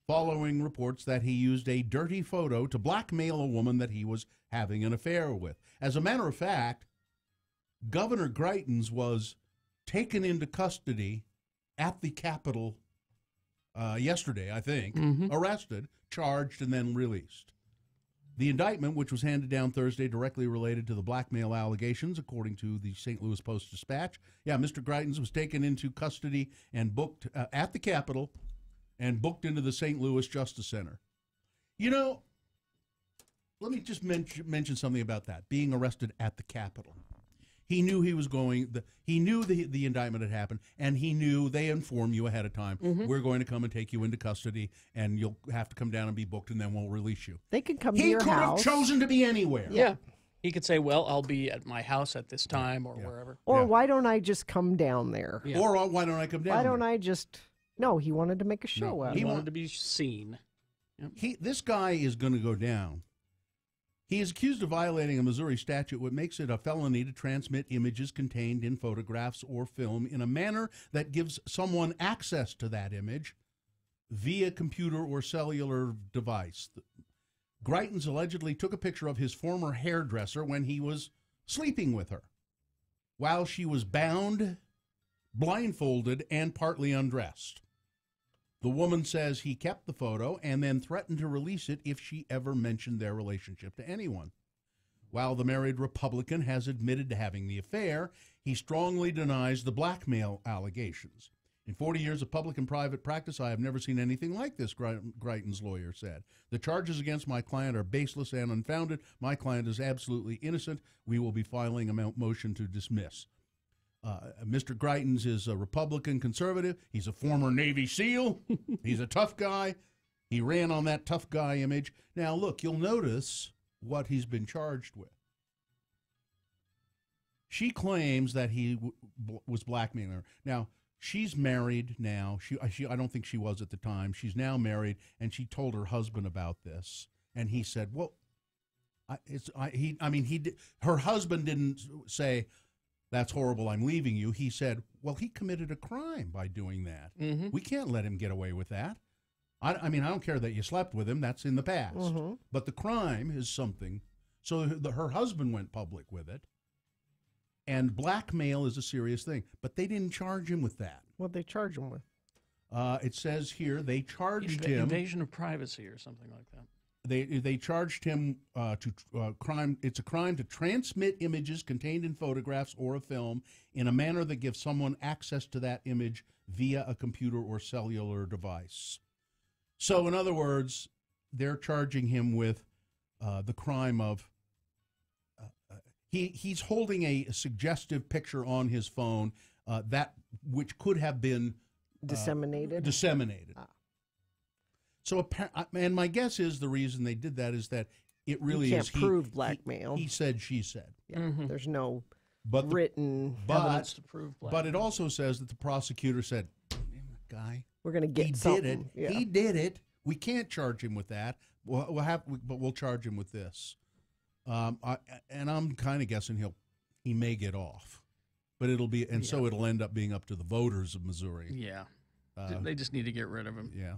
following reports that he used a dirty photo to blackmail a woman that he was having an affair with. As a matter of fact, Governor Greitens was taken into custody at the Capitol yesterday, I think, arrested, charged, and then released. The indictment, which was handed down Thursday, directly related to the blackmail allegations, according to the St. Louis Post-Dispatch. Yeah, Mr. Greitens was taken into custody and booked at the Capitol and booked into the St. Louis Justice Center. You know, let me just mention something about that, being arrested at the Capitol. He knew he was going, he knew the indictment had happened, and he knew they inform you ahead of time, we're going to come and take you into custody, and you'll have to come down and be booked, and then we'll release you. They could come to your house. He could have chosen to be anywhere. Yeah. He could say, well, I'll be at my house at this time or wherever. Or why don't I just come down there? Yeah. Or why don't I come down Why don't I just... No, he wanted to make a show out of it. He wanted to be seen. Yep. This guy is going to go down. He is accused of violating a Missouri statute which makes it a felony to transmit images contained in photographs or film in a manner that gives someone access to that image via computer or cellular device. Greitens allegedly took a picture of his former hairdresser when he was sleeping with her, while she was bound, blindfolded, and partly undressed. The woman says he kept the photo and then threatened to release it if she ever mentioned their relationship to anyone. While the married Republican has admitted to having the affair, he strongly denies the blackmail allegations. In 40 years of public and private practice, I have never seen anything like this, Greiton's lawyer said. The charges against my client are baseless and unfounded. My client is absolutely innocent. We will be filing a motion to dismiss. Mr. Greiton's is a Republican conservative. He's a former Navy SEAL. He's a tough guy. He ran on that tough guy image. Now, look, you'll notice what he's been charged with. She claims that he was blackmailing her. Now, she's married now. I don't think she was at the time. She's now married, and she told her husband about this, and he said, "Well, her husband didn't say that's horrible. I'm leaving you." He said, "Well, he committed a crime by doing that. Mm-hmm. We can't let him get away with that. I don't care that you slept with him. That's in the past. Mm-hmm. But the crime is something." So her husband went public with it. And blackmail is a serious thing. But they didn't charge him with that. What'd they charge him with? It says here they charged him. Invasion of privacy or something like that. They charged him to crime. It's a crime to transmit images contained in photographs or a film in a manner that gives someone access to that image via a computer or cellular device. So, in other words, they're charging him with the crime of he's holding a suggestive picture on his phone that which could have been disseminated. So, and my guess is the reason they did that is that it really you can't prove blackmail. He said, she said. Yeah, there's no written evidence to prove blackmail. But it also says that the prosecutor said, "Guy, we're going to get something. He did it. We can't charge him with that. But we'll charge him with this." And I'm kind of guessing he may get off, but so it'll end up being up to the voters of Missouri. Yeah, they just need to get rid of him. Yeah,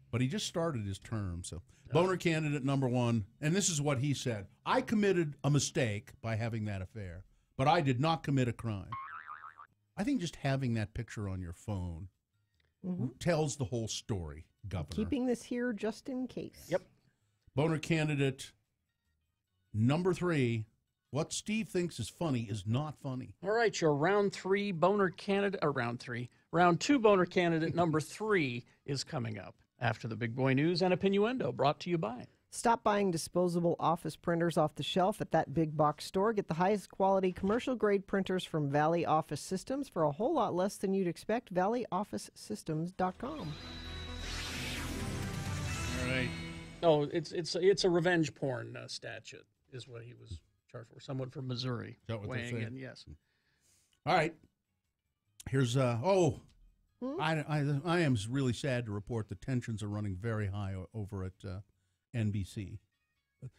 but he just started his term. So boner candidate number one, and this is what he said: "I committed a mistake by having that affair, but I did not commit a crime." I think just having that picture on your phone tells the whole story, Governor. Keeping this here just in case. Yep. Boner candidate number 3, what Steve thinks is funny is not funny. All right, your round 2 boner candidate number 3 is coming up after the big boy news and Opinioendo, brought to you by. Stop buying disposable office printers off the shelf at that big box store. Get the highest quality commercial grade printers from Valley Office Systems for a whole lot less than you'd expect. ValleyOfficeSystems.com. All right. Oh, it's a revenge porn statute is what he was charged for. Someone from Missouri Is that what they're weighing saying? in. Yes. All right. Here's I am really sad to report the tensions are running very high over at NBC.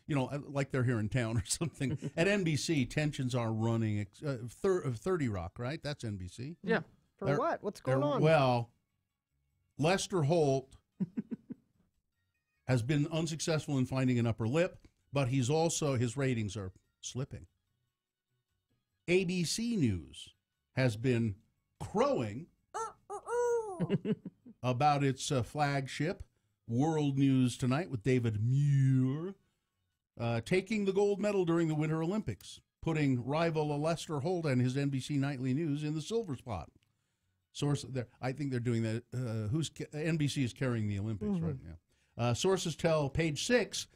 Like they're here in town or something. At NBC, tensions are running. 30 Rock, right? That's NBC. Yeah. For what? What's going on? Well, Lester Holt has been unsuccessful in finding an upper lip, but his ratings are slipping. ABC News has been crowing about its flagship, World News Tonight, with David Muir taking the gold medal during the Winter Olympics, putting rival Lester Holt and his NBC Nightly News in the silver spot. Source there, I think they're doing that. NBC is carrying the Olympics right now. Sources tell Page 6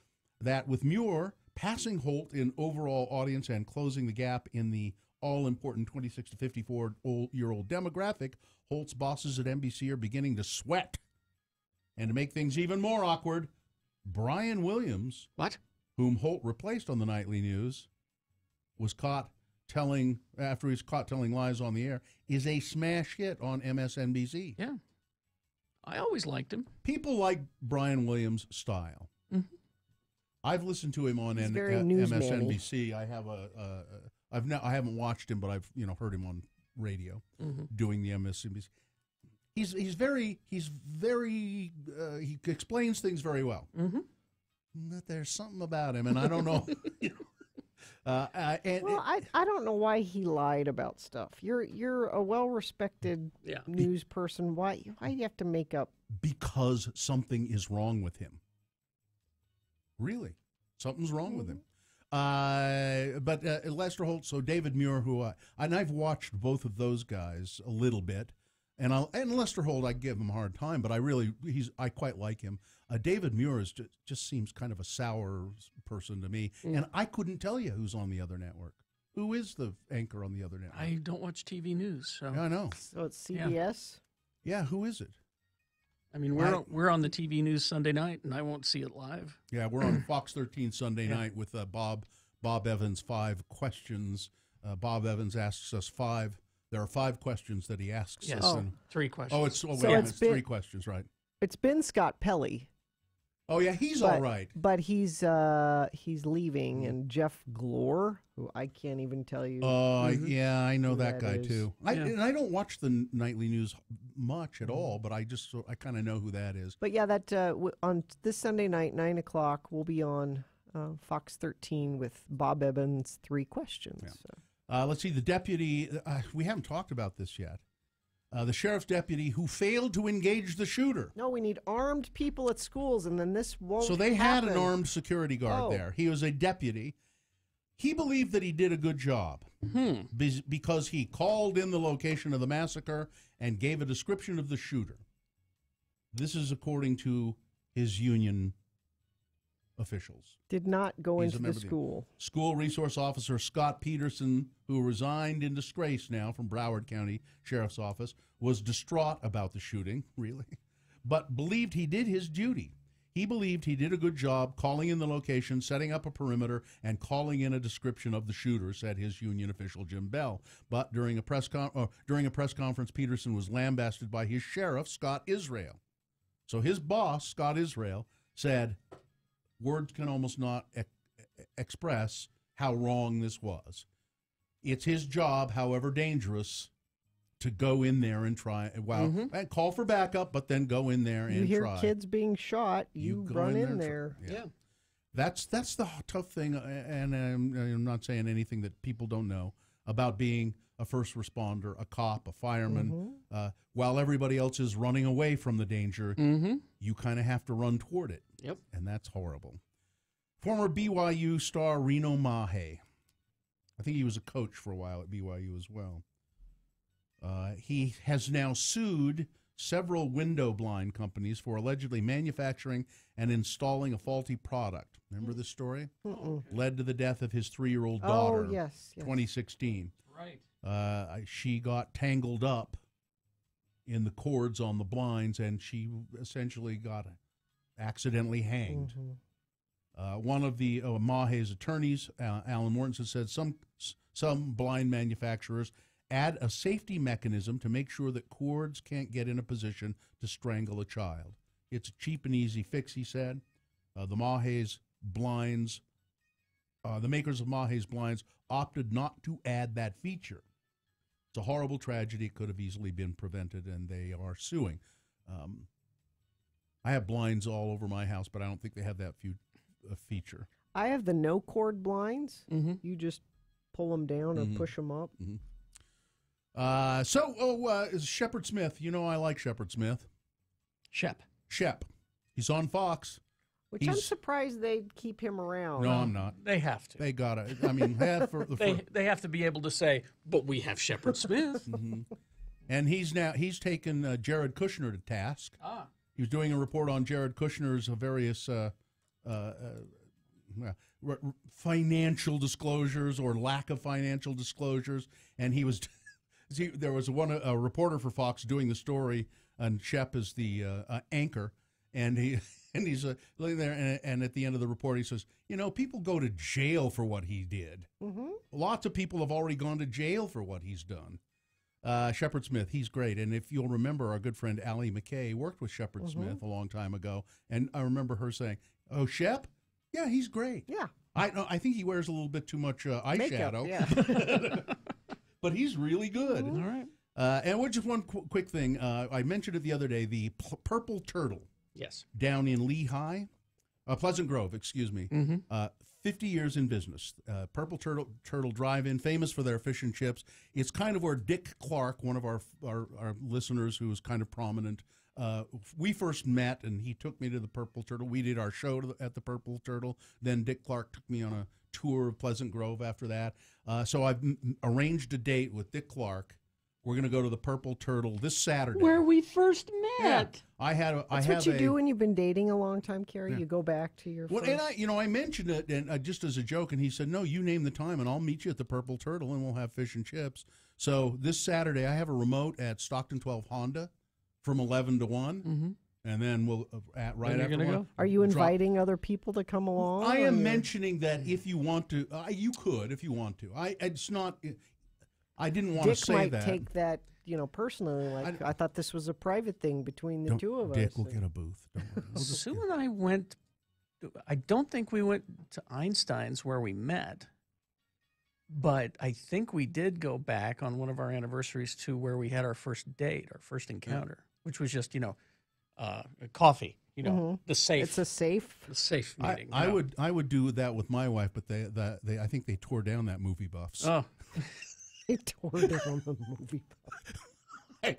that with Muir passing Holt in overall audience and closing the gap in the all-important 26 to 54-year-old demographic, Holt's bosses at NBC are beginning to sweat. And to make things even more awkward, Brian Williams, whom Holt replaced on the Nightly News, was caught telling lies on the air, is a smash hit on MSNBC. Yeah. I always liked him. People like Brian Williams' style. Mm-hmm. I've listened to him on MSNBC. I have I haven't watched him, but I've heard him on radio doing the MSNBC. He explains things very well. Mm-hmm. But there's something about him, and I don't know. I don't know why he lied about stuff. You're a well-respected news person. Why do you have to make up? Because something is wrong with him. Really, something's wrong with him. But Lester Holt, so David Muir, and I've watched both of those guys a little bit, and Lester Holt, I give him a hard time, but I quite like him. David Muir just seems kind of a sour person to me, and I couldn't tell you who's on the other network. Who is the anchor on the other network? I don't watch TV news, so I know. So it's CBS. Yeah, who is it? I mean, we're on the TV news Sunday night, and I won't see it live. Yeah, we're on Fox 13 Sunday night with Bob Evans' 5 questions. Bob Evans asks us 5. There are 5 questions that he asks us. Oh, 3 questions. It's 3 questions, right? It's been Scott Pelley. Oh yeah, he's all right. But he's leaving, and Jeff Glore, who I can't even tell you. Yeah, I know that guy is. too. And I don't watch the nightly news much at all, but I kind of know who that is. But yeah, that on this Sunday night, 9:00, we'll be on Fox 13 with Bob Evans' 3 questions. Yeah. So. Let's see, the deputy. We haven't talked about this yet. The sheriff's deputy who failed to engage the shooter. No, we need armed people at schools, and then this won't So they happen. had an armed security guard there. He was a deputy. He believed that he did a good job because he called in the location of the massacre and gave a description of the shooter. This is according to his union officials. Did not go into the school. School resource officer Scott Peterson, who resigned in disgrace now from Broward County Sheriff's Office, was distraught about the shooting, but believed he did his duty. He believed he did a good job calling in the location, setting up a perimeter, and calling in a description of the shooter, said his union official Jim Bell. But during a press conference, Peterson was lambasted by his sheriff, Scott Israel. So his boss, Scott Israel, said, words can almost not express how wrong this was. It's his job, however dangerous, to go in there and try, and call for backup, but then go in there and try. You hear kids being shot, you run in there. Yeah. That's the tough thing, and I'm not saying anything that people don't know about being a first responder, a cop, a fireman. While everybody else is running away from the danger, you kind of have to run toward it. Yep. And that's horrible. Former BYU star Reno Mahe. I think he was a coach for a while at BYU as well. He has now sued several window blind companies for allegedly manufacturing and installing a faulty product. Remember this story? Led to the death of his 3-year-old daughter. Oh, yes. 2016. Right. She got tangled up in the cords on the blinds, and she essentially got accidentally hanged. One of the Mahe's attorneys, Alan Mortensen, said some blind manufacturers add a safety mechanism to make sure that cords can't get in a position to strangle a child. It's a cheap and easy fix, he said. The Mahe's blinds, the makers of Mahe's blinds opted not to add that feature. It's a horrible tragedy. It could have easily been prevented, and they are suing. I have blinds all over my house, but I don't think they have that feature. I have the no cord blinds. You just pull them down or push them up. Shepard Smith. You know I like Shepard Smith. Shep. He's on Fox. I'm surprised they keep him around. No, I'm not. They have to. They gotta. I mean, they have to be able to say, but we have Shepard Smith. And he's taken Jared Kushner to task. He was doing a report on Jared Kushner's various financial disclosures or lack of financial disclosures, and he was. There was a reporter for Fox doing the story, and Shep is the anchor, and he's laying there, and at the end of the report he says, people go to jail for what he did. Lots of people have already gone to jail for what he's done. Shepard Smith, he's great, and if you'll remember, our good friend Allie McKay worked with Shepard Smith a long time ago, and I remember her saying, "Oh, Shep, yeah, he's great. Yeah, I think he wears a little bit too much eyeshadow." Makeup, yeah. But he's really good. All right. And just one quick thing. I mentioned it the other day, the Purple Turtle. Yes. Down in Lehigh. Pleasant Grove, excuse me. 50 years in business. Purple Turtle Drive-In, famous for their fish and chips. It's kind of where Dick Clark, one of our listeners who is kind of prominent, we first met, and he took me to the Purple Turtle. We did our show at the Purple Turtle. Then Dick Clark took me on a tour of Pleasant Grove after that. So I've arranged a date with Dick Clark. We're going to go to the Purple Turtle this Saturday. Where we first met. Yeah. That's what you do when you've been dating a long time, Carrie. Yeah. You go back to your Well, first... and I mentioned it and just as a joke, and he said, "No, you name the time, and I'll meet you at the Purple Turtle, and we'll have fish and chips." So this Saturday, I have a remote at Stockton 12 Honda from 11 to 1, and then we'll right after 1. Go? Are you inviting other people to come along? I am mentioning that if you want to, you could if you want to. It's not. I didn't want Dick to say might that. take that, personally. Like I thought this was a private thing between the two of us. Dick will get a booth. Don't worry. Sue and I went. I don't think we went to Einstein's where we met, but I think we did go back on one of our anniversaries to where we had our first date, our first encounter, which was just coffee. The safe. It's a safe. The safe meeting. I would do that with my wife, but they I think they tore down that Movie Buffs. Oh. They tore down the Movie Buffs. Hey,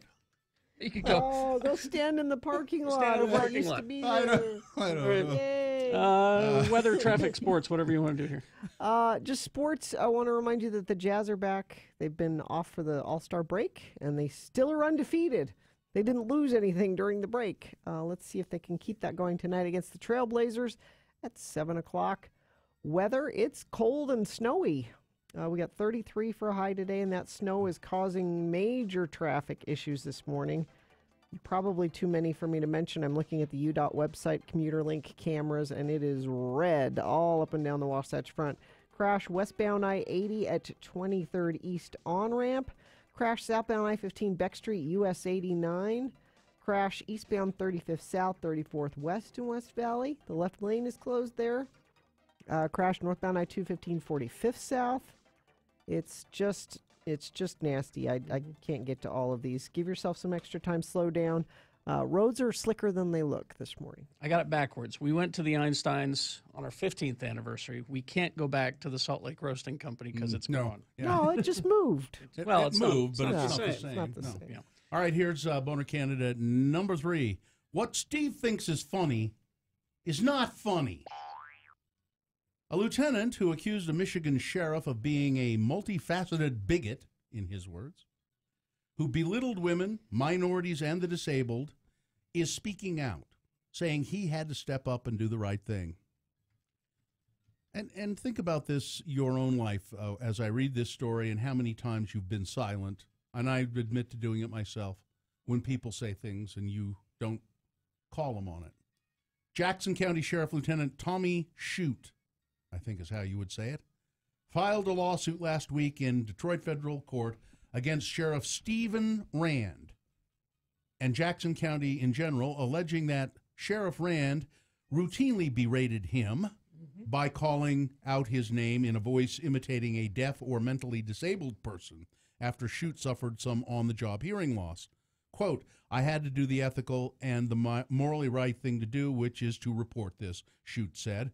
you could go. Oh, go stand in the parking lot. Stand in the of what parking used lot. to be I there. don't know. Yay. Weather, traffic, sports, whatever you want to do here. Just sports. I want to remind you that the Jazz are back. They've been off for the All-Star break, and they still are undefeated. They didn't lose anything during the break. Let's see if they can keep that going tonight against the Trailblazers at 7 o'clock. Weather, it's cold and snowy. We got 33 for a high today, and that snow is causing major traffic issues this morning. Probably too many for me to mention. I'm looking at the UDOT website, commuter link cameras, and it is red all up and down the Wasatch Front. Crash westbound I-80 at 23rd East on-ramp. Crash southbound I-15 Beck Street, US 89. Crash eastbound 35th South, 34th West in West Valley. The left lane is closed there. Crash northbound I-215 45th South. It's just nasty. I can't get to all of these. Give yourself some extra time. Slow down. Roads are slicker than they look this morning. I got it backwards. We went to the Einsteins on our 15th anniversary. We can't go back to the Salt Lake Roasting Company because it's gone. Yeah. No, it just moved. It it's moved, but not it's the not the same. same. It's not the No. same. Yeah. All right, here's Boner Candidate number 3. What Steve thinks is funny is not funny. A lieutenant who accused a Michigan sheriff of being a multifaceted bigot, in his words, who belittled women, minorities, and the disabled, is speaking out, saying he had to step up and do the right thing. And think about this, your own life, as I read this story and how many times you've been silent, and I admit to doing it myself, when people say things and you don't call them on it. Jackson County Sheriff Lieutenant Tommy Shute, I think is how you would say it, filed a lawsuit last week in Detroit Federal Court against Sheriff Stephen Rand and Jackson County in general, alleging that Sheriff Rand routinely berated him by calling out his name in a voice imitating a deaf or mentally disabled person after Shute suffered some on-the-job hearing loss. Quote, "I had to do the ethical and the morally right thing to do, which is to report this," Shute said.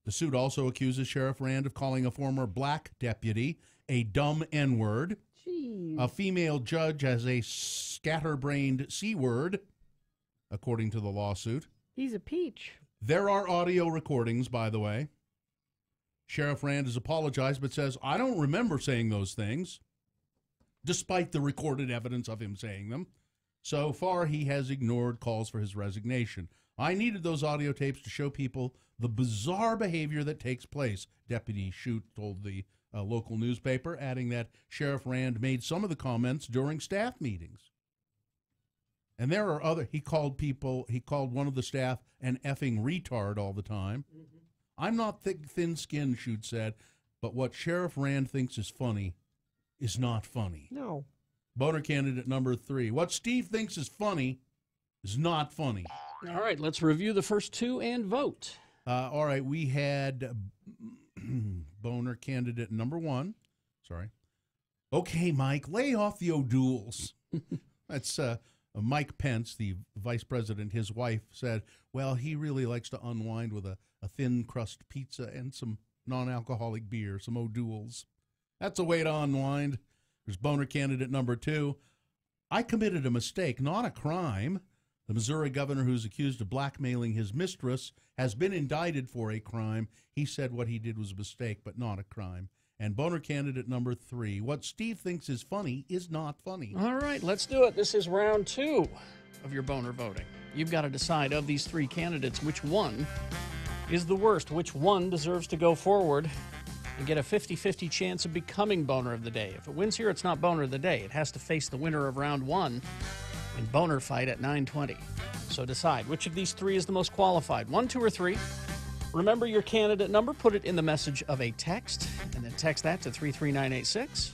The suit also accuses Sheriff Rand of calling a former black deputy a dumb N-word, a female judge as a scatterbrained C-word, according to the lawsuit. He's a peach. There are audio recordings, by the way. Sheriff Rand has apologized but says, "I don't remember saying those things," despite the recorded evidence of him saying them. So far, he has ignored calls for his resignation. "I needed those audio tapes to show people the bizarre behavior that takes place," Deputy Shute told the local newspaper, adding that Sheriff Rand made some of the comments during staff meetings. And there are he called one of the staff an effing retard all the time. "I'm not thin-skinned," Shute said, "but what Sheriff Rand thinks is funny is not funny." No. Boner Candidate number 3. What Steve thinks is funny is not funny. All right, let's review the first two and vote. All right, we had Boner Candidate number 1. Sorry. Okay, Mike, lay off the O'Douls. That's Mike Pence, the vice president. His wife said, well, he really likes to unwind with a thin crust pizza and some non-alcoholic beer, some O'Douls. That's a way to unwind. There's Boner Candidate number 2. I committed a mistake, not a crime. The Missouri governor, who's accused of blackmailing his mistress, has been indicted for a crime. He said what he did was a mistake, but not a crime. And boner candidate number 3. What Steve thinks is funny is not funny. All right, let's do it. This is round 2 of your boner voting. You've got to decide of these 3 candidates which one is the worst, which one deserves to go forward and get a 50-50 chance of becoming boner of the day. If it wins here, it's not boner of the day. It has to face the winner of round 1 in boner fight at 9:20. So decide which of these 3 is the most qualified, 1, 2, or 3. Remember your candidate number, put it in the message of a text, and then text that to 33986.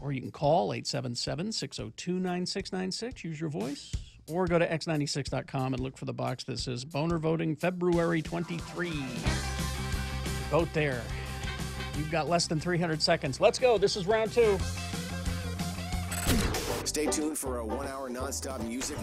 Or you can call 877-602-9696, use your voice, or go to x96.com and look for the box that says Boner Voting February 23. Vote there. You've got less than 300 seconds. Let's go. This is round 2. Stay tuned for a 1-hour nonstop music.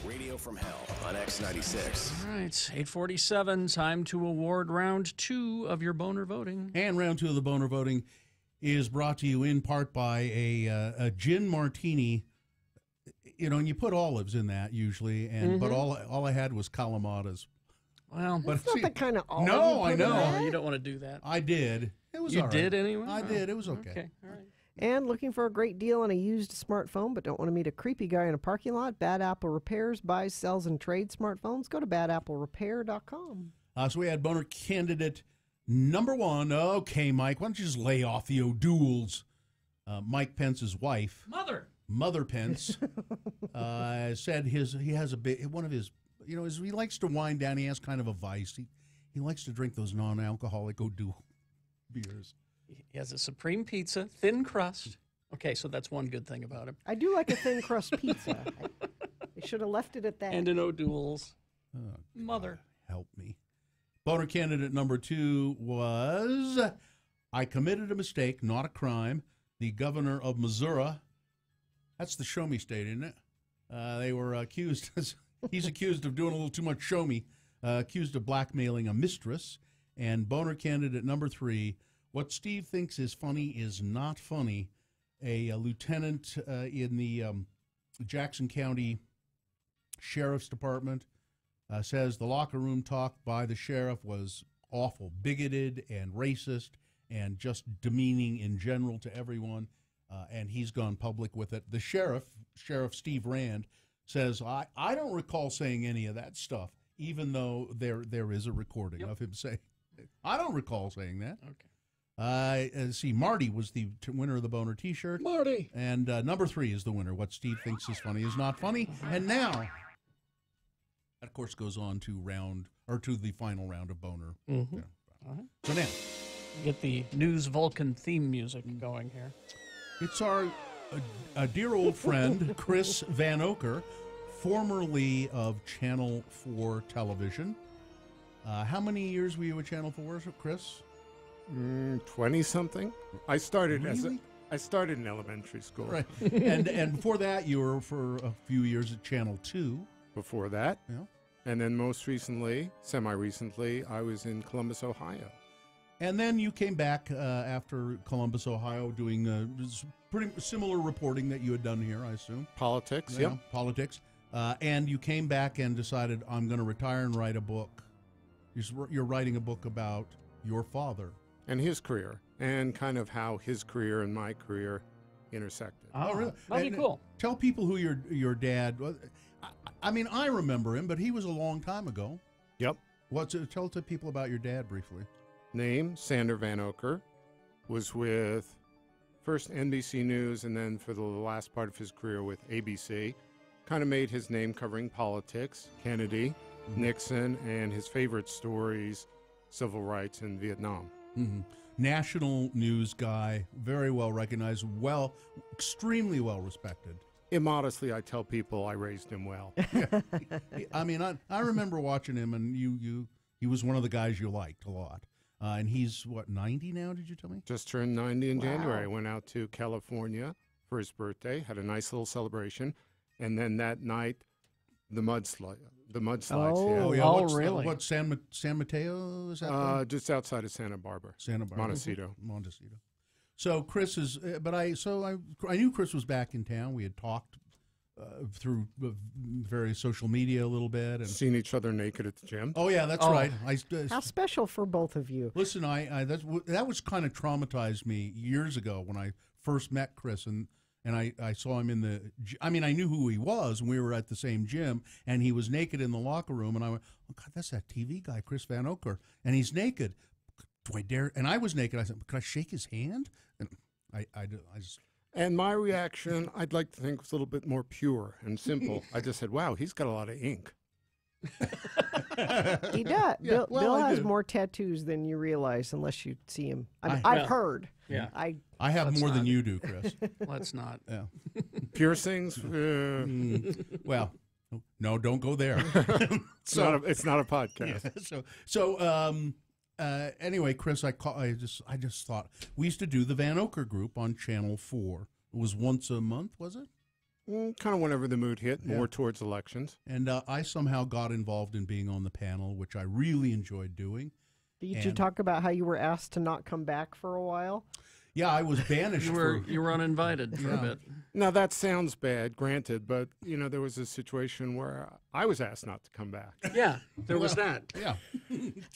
Radio from Hell on X96. All right, 8:47. Time to award round 2 of your boner voting. And round 2 of the boner voting is brought to you in part by a gin martini. You know, and you put olives in that usually, and but all I had was Kalamatas. Well, but It's not the kind of olive no, you I put in know. that. You don't want to do that. I did. It was You all right. did anyway? I did. It was okay. Okay, all right. And looking for a great deal on a used smartphone, but don't want to meet a creepy guy in a parking lot? Bad Apple Repairs buys, sells, and trades smartphones. Go to badapplerepair.com. So we had boner candidate number 1. Okay, Mike, why don't you just lay off the O'Douls? Mike Pence's wife, Mother Pence, said he has a bit. One of his, you know, he likes to wind down. He has kind of a vice. He likes to drink those non-alcoholic O'Doul beers. He has a supreme pizza, thin crust. Okay, so that's one good thing about him. I do like a thin crust pizza. They should have left it at that. And an O'Doul's. Oh, Mother. Help me. Boner candidate number 2 was, I committed a mistake, not a crime. The governor of Missouri, that's the show me state, isn't it? They were accused, he's accused of doing a little too much show me, accused of blackmailing a mistress. And boner candidate number 3, what Steve thinks is funny is not funny. A lieutenant in the Jackson County Sheriff's Department says the locker room talk by the sheriff was awful, bigoted and racist and just demeaning in general to everyone, and he's gone public with it. The Sheriff Steve Rand, says, I don't recall saying any of that stuff, even though there is a recording of him saying I don't recall saying that. Okay. See, Marty was the winner of the Boner T-shirt. Marty. And number 3 is the winner. What Steve thinks is funny is not funny. And now, that, of course, goes on to the final round of Boner. Mm-hmm. Yeah. So now, get the News Vulcan theme music going here. It's our dear old friend, Chris Vanocur, formerly of Channel 4 Television. How many years were you at Channel 4, Chris? 20-something. I started Really? I started in elementary school. Right. and before that, you were for a few years at Channel 2. Before that. Yeah. And then most recently, semi-recently, I was in Columbus, Ohio. And then you came back after Columbus, Ohio, doing pretty similar reporting that you had done here, I assume. Politics, yeah. yep. Politics. And you came back and decided, I'm going to retire and write a book. You're writing a book about your father. And his career, and kind of how his career and my career intersected. Oh, really? That'd be cool. Tell people who your dad was. I mean, I remember him, but he was a long time ago. Yep. Tell to people about your dad briefly. Name, Sander Vanocur, was with first NBC News and then for the last part of his career with ABC. Kind of made his name covering politics, Kennedy, Nixon, and his favorite stories, civil rights in Vietnam. Mm-hmm. National news guy, very well recognized, extremely well respected. Immodestly, I tell people I raised him well. Yeah. I mean, I remember watching him, and he was one of the guys you liked a lot. And he's, 90 now, did you tell me? Just turned 90 in Wow. January. I went out to California for his birthday, had a nice little celebration, and then that night, the mudslides hit. Yeah. Really? What, San Mateo is that? Just outside of Santa Barbara. Montecito. Montecito. So Chris is, I knew Chris was back in town. We had talked through various social media a little bit, and seen each other naked at the gym. Oh yeah, that's right. How special for both of you. Listen, that was kind of traumatized me years ago when I first met Chris, and I saw him in the. I mean, I knew who he was, and we were at the same gym, and he was naked in the locker room, and I went, "Oh God, that's that TV guy, Chris Vanocur, and he's naked. Do I dare?" And I was naked. I said, "Could I shake his hand?" And I just. And my reaction, I'd like to think, was a little bit more pure and simple. I just said, "Wow, he's got a lot of ink." He does. Yeah, Bill has more tattoos than you realize, unless you see him. I've heard. Yeah, I have more than you do, Chris. Let's not. Yeah. Piercings. Well, no, don't go there. It's not a podcast. Yeah, anyway, Chris, I just thought we used to do the Vanocur group on Channel 4. It was once a month, was it? Kind of whenever the mood hit, more towards elections. And I somehow got involved in being on the panel, which I really enjoyed doing. Did you talk about how you were asked to not come back for a while? Yeah, I was banished. You were uninvited for a bit. Now, that sounds bad, granted, but, there was a situation where I was asked not to come back. Yeah, there was that. Yeah.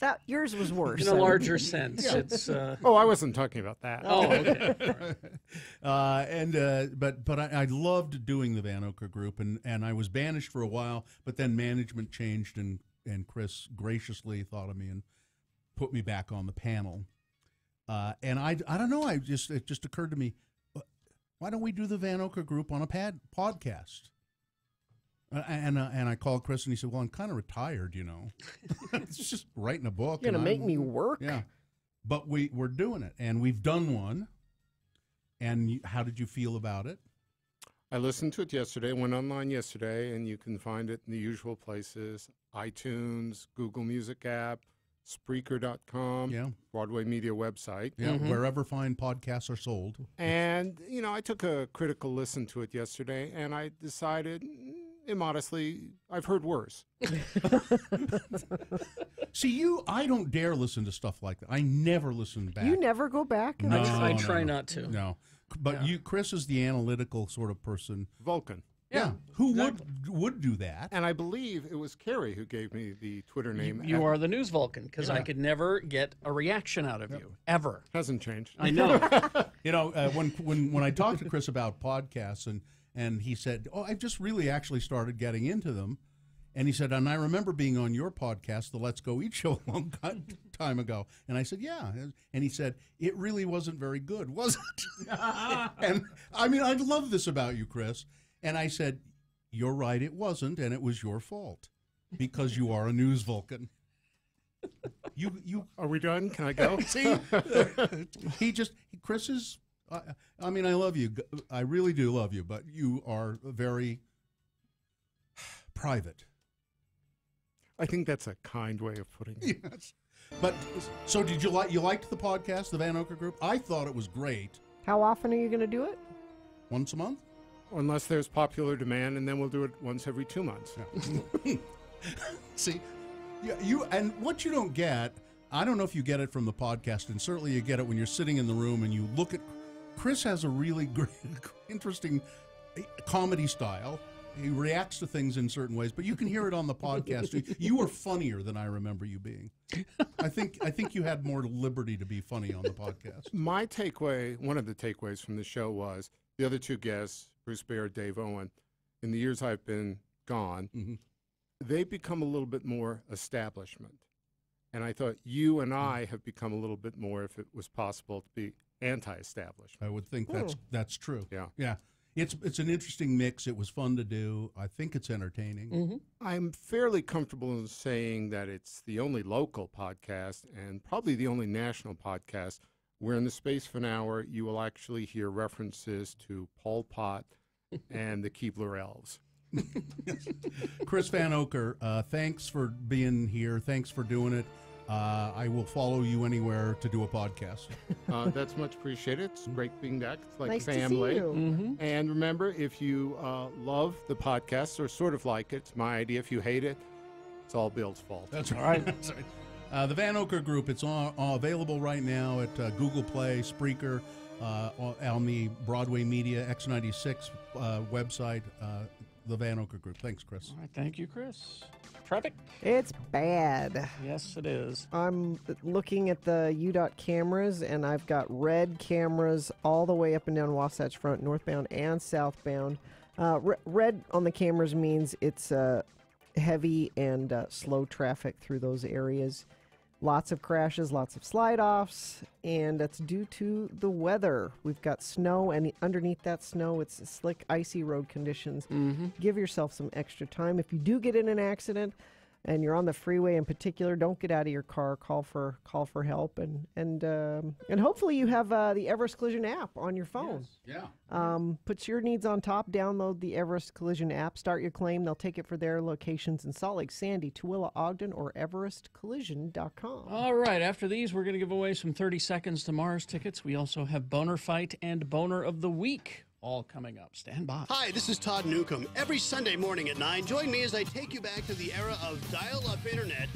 That yours was worse. In a larger sense. Yeah. It's, Oh, I wasn't talking about that. Oh, okay. But I loved doing the Vanocur group, and I was banished for a while, but then management changed, and Chris graciously thought of me and put me back on the panel. And I don't know. It just occurred to me, why don't we do the Vanocur group on a podcast? And I called Chris, and he said, "Well, I'm kind of retired, It's just writing a book. You're gonna make me work." Yeah, but we're doing it, and we've done one. And how did you feel about it? I listened to it yesterday. Went online yesterday, and you can find it in the usual places: iTunes, Google Music app, Spreaker.com, Broadway Media website. Yeah, wherever fine podcasts are sold. And, I took a critical listen to it yesterday, and I decided, immodestly, I've heard worse. See, I don't dare listen to stuff like that. I never listen back. You never go back? No, I try not to. No. But Chris is the analytical sort of person. Vulcan. Yeah, who would do that? And I believe it was Carrie who gave me the Twitter name. You are the News Vulcan, because I could never get a reaction out of you, ever. Hasn't changed. I know. When I talked to Chris about podcasts, and he said, "Oh, I've just really actually started getting into them," and he said, "And I remember being on your podcast, the Let's Go Eat Show, a long time ago," and I said, "Yeah," and he said, "It really wasn't very good, was it?" And I mean, I love this about you, Chris. And I said, "You're right, it wasn't, and it was your fault, because you are a News Vulcan." You Are we done? Can I go? See, Chris is. I mean, I love you. I really do love you, but you are very private. I think that's a kind way of putting it. Yes. But so did you liked the podcast, the Vanocur group? I thought it was great. How often are you going to do it? Once a month. Unless there's popular demand, and then we'll do it once every 2 months. Yeah. See, and what you don't get, I don't know if you get it from the podcast, and certainly you get it when you're sitting in the room and you look at. Chris has a really great, interesting comedy style. He reacts to things in certain ways, but you can hear it on the podcast. You were funnier than I remember you being. I think you had more liberty to be funny on the podcast. My takeaway, one of the takeaways from the show was the other two guests, Bruce Baird, Dave Owen, in the years I've been gone, they've become a little bit more establishment. And I thought you and I have become a little bit more, if it was possible, to be anti-establishment. I would think that's true. Yeah. Yeah. It's an interesting mix. It was fun to do. I think it's entertaining. I'm fairly comfortable in saying that it's the only local podcast and probably the only national podcast where in the space of an hour you will actually hear references to Pol Pot and the Keebler Elves. Chris Vanocur, thanks for being here. Thanks for doing it. I will follow you anywhere to do a podcast. That's much appreciated. It's great being back. It's like Nice to family. see you. And remember, if you love the podcast or sort of like it, it's my idea. If you hate it, it's all Bill's fault. That's right. That's right. The Vanocur Group, it's all available right now at Google Play, Spreaker, on the Broadway Media X96 website, the Vanocur Group. Thanks, Chris. All right, thank you, Chris. Traffic? It's bad. Yes, it is. I'm looking at the UDOT cameras, and I've got red cameras all the way up and down Wasatch Front, northbound and southbound. Red on the cameras means it's heavy and slow traffic through those areas. Lots of crashes, lots of slide-offs, and that's due to the weather. We've got snow, and underneath that snow, it's slick, icy road conditions. Give yourself some extra time. If you do get in an accident and you're on the freeway in particular, don't get out of your car. Call for help, and hopefully you have the Everest Collision app on your phone. Yes. Yeah. Puts your needs on top. Download the Everest Collision app. Start your claim. They'll take it for their locations in Salt Lake, Sandy, Tooele, Ogden, or EverestCollision.com. All right, after these, we're going to give away some 30 Seconds to Mars tickets. We also have Boner Fight and Boner of the Week all coming up. Stand by. Hi, this is Todd Newcomb. Every Sunday morning at 9, join me as I take you back to the era of dial-up internet.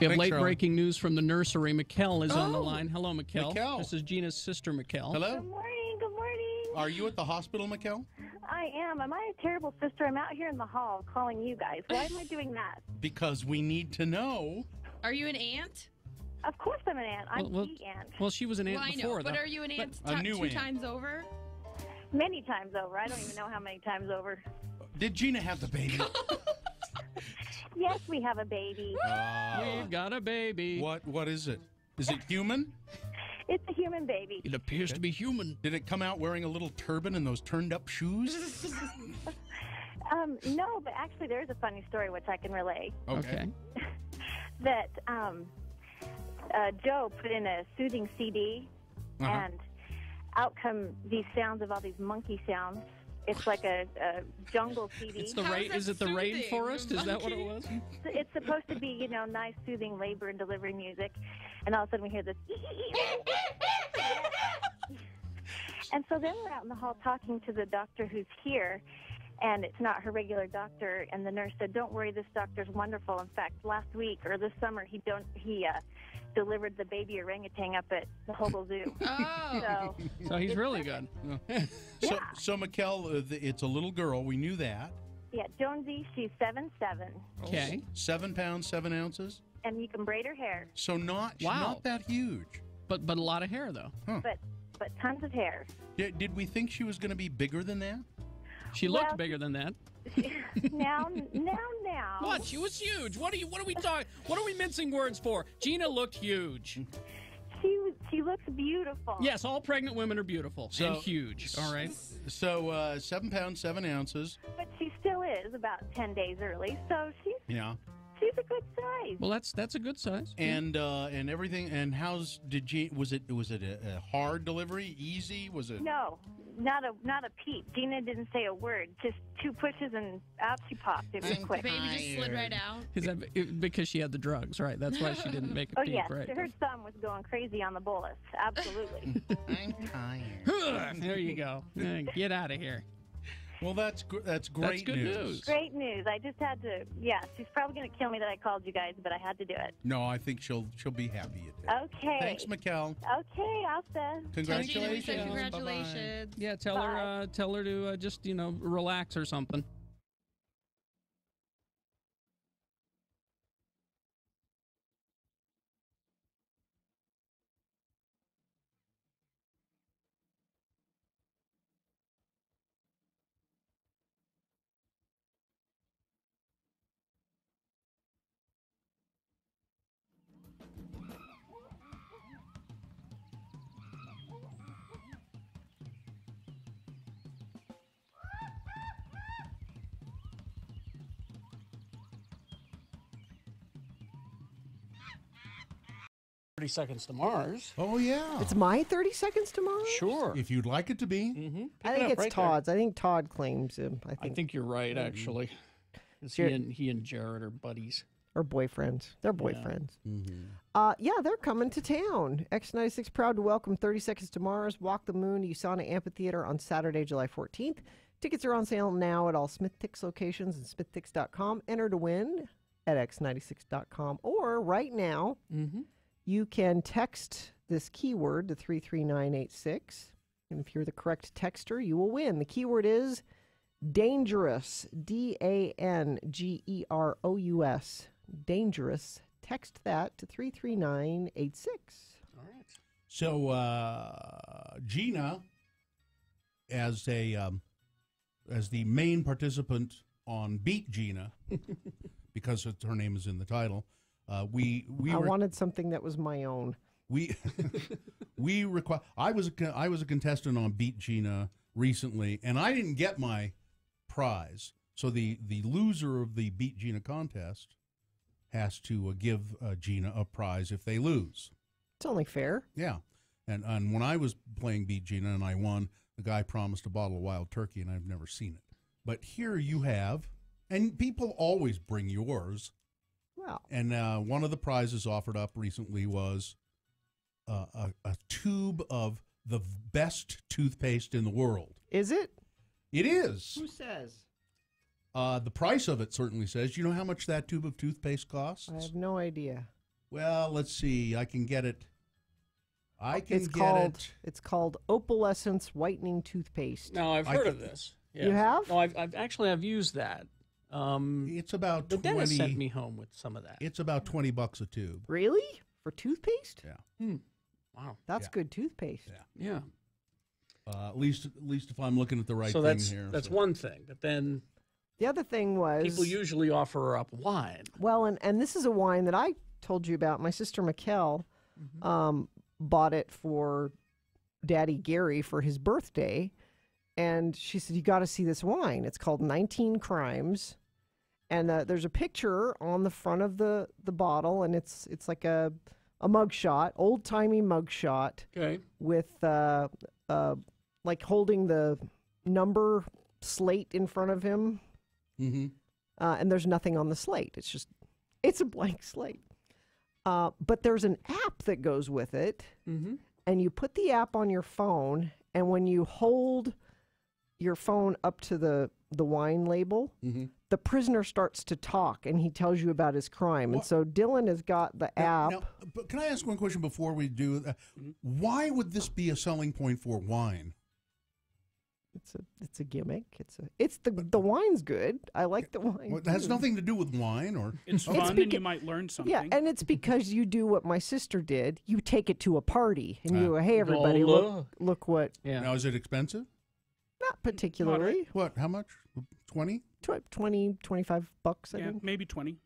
We have Thanks, late Charlie. breaking news from the nursery. Mikkel is on the line. Hello, Mikkel. Mikkel. This is Gina's sister, Mikkel. Hello. Good morning. Good morning. Are you at the hospital, Mikkel? I am. Am I a terrible sister? I'm out here in the hall calling you guys. Why am I doing that? Because we need to know. Are you an aunt? Of course I'm an aunt. I'm Well, the aunt. Well, she was an aunt Well, I know, before. but though. are you an aunt a new two aunt. times over? Many times over. I don't even know how many times over. Did Gina have the baby? Yes, we have a baby. We've got a baby. What is it? Is it human? It's a human baby. It appears to be human. Did it come out wearing a little turban and those turned-up shoes? No, but actually there's a funny story which I can relay. Okay. That Joe put in a soothing CD, and out come these sounds of all these monkey sounds. It's like a jungle CD. It's the Is it the rainforest? Is that what it was? It's supposed to be, nice, soothing labor and delivery music, and all of a sudden we hear this. And so then we're out in the hall talking to the doctor who's here, and it's not her regular doctor. And the nurse said, "Don't worry, this doctor's wonderful. In fact, last week or this summer, he delivered the baby orangutan up at the Hogle Zoo." Oh. So he's really good. So Mikkel, it's a little girl. We knew that. Yeah, Jonesy, she's 7'7". Okay. 7 pounds, 7 ounces. And you can braid her hair. So she's not that huge. But a lot of hair though. Huh. But tons of hair. Did we think she was going to be bigger than that? She looked bigger than that. Now. What? She was huge. What are we talking? What are we mincing words for? Gina looked huge. She looks beautiful. Yes, all pregnant women are beautiful and huge. All right. So 7 pounds, 7 ounces. But she still is about 10 days early, so she's a good size. Well, that's a good size. And everything. And was it a hard delivery? Easy? Was it? No, not a peep. Gina didn't say a word. Just 2 pushes and out she popped. It was quick. The baby just slid right out. Is that because she had the drugs, right? That's why she didn't make a peep, yes, right? her thumb was going crazy on the bolus. Absolutely. I'm tired. There you go. Get out of here. Well, that's great That's good news. Great news. I just had to. Yeah, she's probably going to kill me that I called you guys, but I had to do it. No, I think she'll be happy you did. Okay. Thanks, Mikkel. Okay, Elsa. Congratulations. Congratulations. Yeah, tell her to just relax or something. Seconds to Mars. Oh, yeah. It's my 30 Seconds to Mars? Sure. If you'd like it to be. Mm-hmm. I think it's Todd's. I think Todd claims him. I think you're right, actually. He and Jared are buddies. Or boyfriends. They're boyfriends. Mm-hmm. They're coming to town. X96 proud to welcome 30 Seconds to Mars, Walk the Moon, USANA Amphitheater on Saturday, July 14th. Tickets are on sale now at all Smith Tix locations and SmithTix.com. Enter to win at X96.com. Or right now, you can text this keyword to 33986. And if you're the correct texter, you will win. The keyword is dangerous. DANGEROUS. Dangerous. Text that to 33986. All right. So Gina, as the main participant on Beat Gina, because her name is in the title, I wanted something that was my own. I was a contestant on Beat Gina recently, and I didn't get my prize. So the loser of the Beat Gina contest has to give Gina a prize if they lose. It's only fair. Yeah, and when I was playing Beat Gina and I won, the guy promised a bottle of wild turkey, and I've never seen it. But here you have, and people always bring yours. Wow. And one of the prizes offered up recently was a tube of the best toothpaste in the world. Is it? It is. Who says? The price of it certainly says. You know how much that tube of toothpaste costs? I have no idea. Well, let's see. I can get it. It's called Opalescence Whitening Toothpaste. No, I've heard of this. You have? No, I've used that. It's about the 20. dentist sent me home with some of that. It's about $20 a tube. Really? For toothpaste? Yeah. Wow. That's good toothpaste. Yeah. At least if I'm looking at the right So thing that's here. that's one thing. But then The other thing was people usually offer up wine. Well, and this is a wine that I told you about. My sister Mikkel bought it for Daddy Gary for his birthday, and she said, "You got to see this wine. It's called 19 Crimes." And there's a picture on the front of the bottle, and it's like a mugshot, old-timey mugshot. Okay. With like holding the number slate in front of him. Mm-hmm. And there's nothing on the slate. It's a blank slate. But there's an app that goes with it, and you put the app on your phone, and when you hold your phone up to the wine label, the prisoner starts to talk, and he tells you about his crime. And so Dylan has got the app. Now, but can I ask one question before we do that? Why would this be a selling point for wine? It's a gimmick. It's the wine's good. I like the wine. Well, it has nothing to do with wine, or it's fun, and you might learn something. Yeah, and it's because you do what my sister did. You take it to a party, and you go, "Hey, everybody, look what." Yeah. Now, is it expensive? Not particularly. What? How much? 20? 20, 25 bucks. I Yeah, think. maybe 20.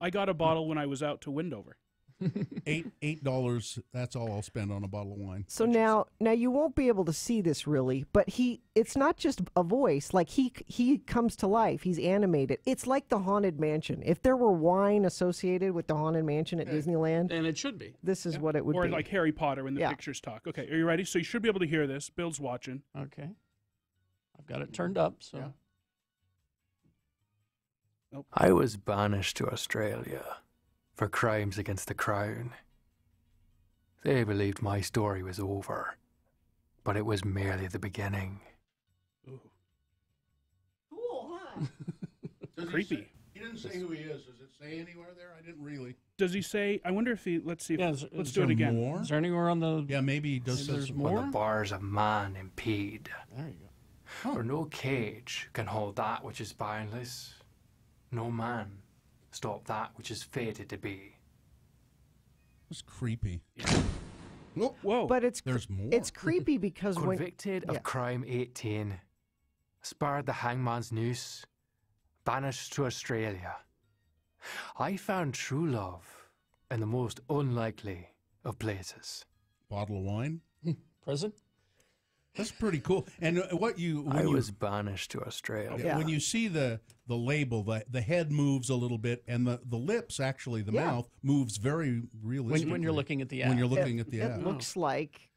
I got a bottle when I was out to Windover. $8. That's all I'll spend on a bottle of wine. So now you won't be able to see this really, but it's not just a voice. Like he comes to life. He's animated. It's like the Haunted Mansion. If there were wine associated with the Haunted Mansion at Disneyland, and it should be. This is what it would or be. like Harry Potter when the pictures talk. Okay, are you ready? So you should be able to hear this. Bill's watching. Okay. I've got it turned up, so. I was banished to Australia for crimes against the Crown. They believed my story was over, but it was merely the beginning. Cool, huh? Creepy. He didn't say who he is. Does it say anywhere there? I didn't really. Does he say? I wonder if he. Let's see. Yeah, let's do it again. More? Is there anywhere on the? Yeah, maybe he does. There's When more. the bars of man impede. There you go. For no cage can hold that which is boundless. No man stop that which is fated to be. It's creepy. Whoa! But there's more. It's creepy because Convicted of crime 18, spared the hangman's noose, banished to Australia. I found true love in the most unlikely of places. Bottle of wine? Prison? That's pretty cool. And I was banished to Australia. When you see the label, the head moves a little bit, and the lips, actually, the mouth moves very realistically. When you're looking at the app. When you're looking at the app. It looks like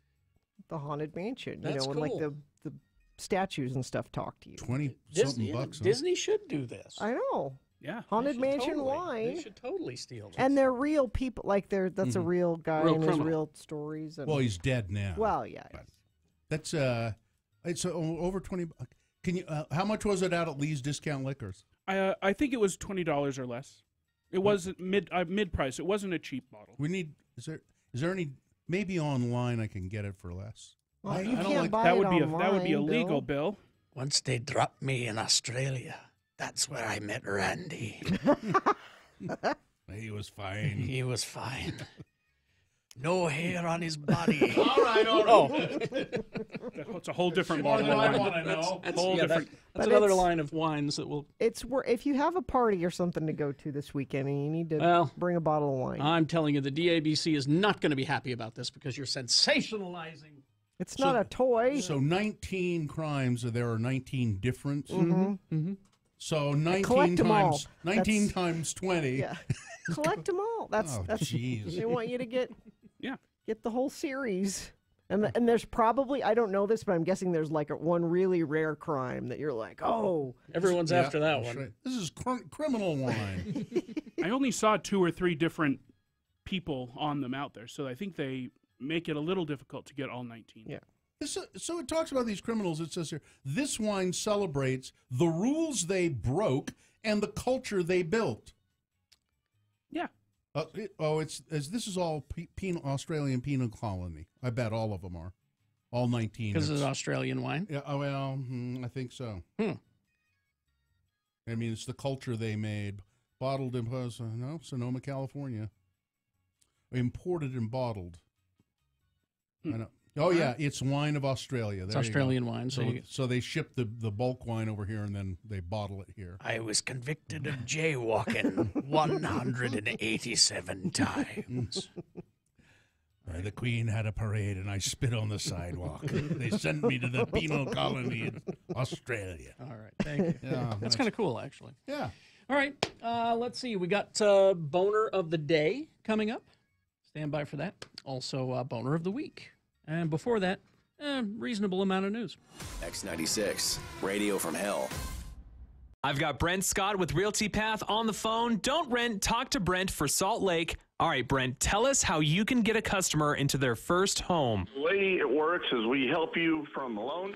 the Haunted Mansion. That's when like cool. the statues and stuff talk to you. 20-something bucks. Huh? Disney should do this. I know. Yeah. Haunted Mansion Totally. wine. They should totally steal this. And they're real people. Like that's a real guy Real and his criminal. real stories. And, Well, he's dead now. Well, yeah. That's it's over 20. Can you? How much was it out at Lee's Discount Liquors? I think it was $20 or less. It was mid price. It wasn't a cheap bottle. We need. Is there any? Maybe online I can get it for less. Well, I you don't can't like buy that it would be online, that would be illegal, Bill. Once they dropped me in Australia, that's where I met Randy. He was fine. He was fine. No hair on his body. all right. That's a whole different More bottle. than I of wine. wanna know. That's, Whole yeah, different. that's But another it's- line of wines that will. It's where if you have a party or something to go to this weekend and you need to Well, bring a bottle of wine. I'm telling you, the DABC is not going to be happy about this because you're sensationalizing. It's not a toy. So 19 crimes. There are 19 different. Mm-hmm. So 19 collect 'em all. times 19 That's- times 20. Yeah. Collect them all. That's Oh, that's. jeez. They want you to get Yeah. get the whole series. And there's probably, I don't know this, but I'm guessing there's like one really rare crime that you're like, oh. Everyone's after that that's one. right. This is criminal wine. I only saw 2 or 3 different people on them out there, so I think they make it a little difficult to get all 19. Yeah. So it talks about these criminals. It says here, this wine celebrates the rules they broke and the culture they built. Yeah. This is all Australian penal colony. I bet all of them are. All 19. Because it's Australian wine? Yeah, I think so. I mean, it's the culture they made. Bottled in Sonoma, California. Imported and bottled. I know. Oh, yeah, it's wine of Australia. It's Australian wine. So they ship the bulk wine over here, and then they bottle it here. I was convicted of jaywalking 187 times. The Queen had a parade, and I spit on the sidewalk. They sent me to the penal colony in Australia. All right, thank you. Yeah, That's kind of cool, actually. Yeah. All right, let's see. We got Boner of the Day coming up. Stand by for that. Also, Boner of the Week. And before that, reasonable amount of news. X96, Radio from Hell. I've got Brent Scott with Realty Path on the phone. Don't rent, talk to Brent for Salt Lake. All right, Brent, tell us how you can get a customer into their first home. The way it works is we help you from the loan.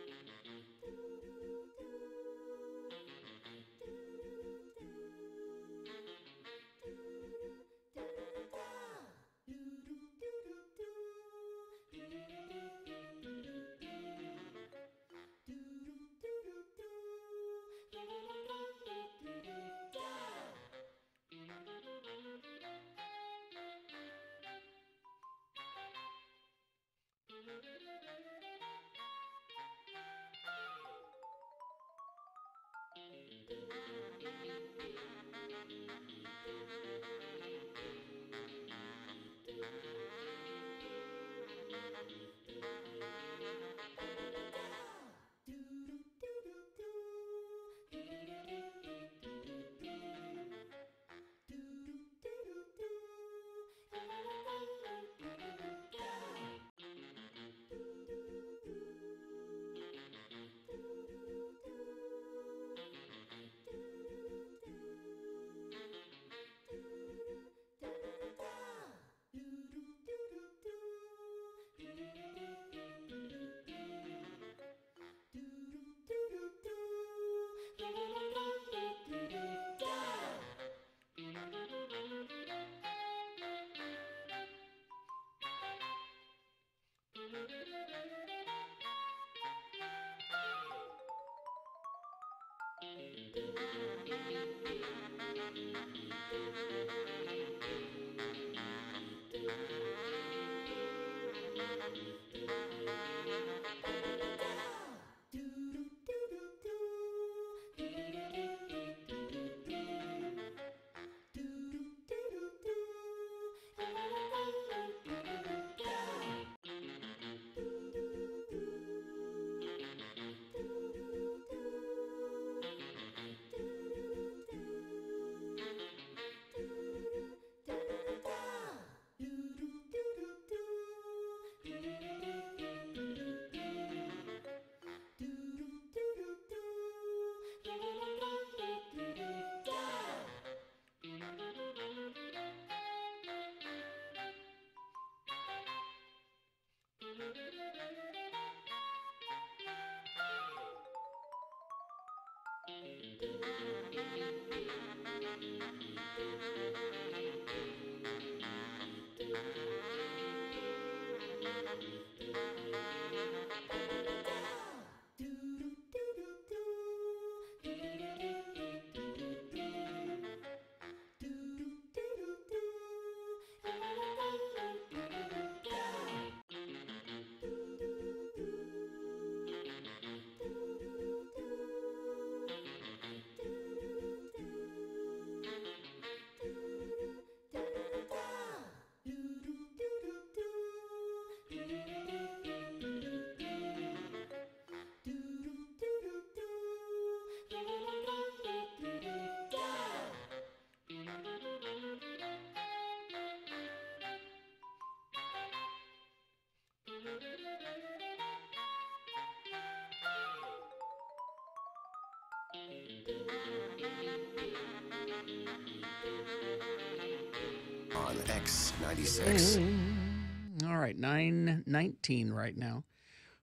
On X96. All right, 9:19 right now.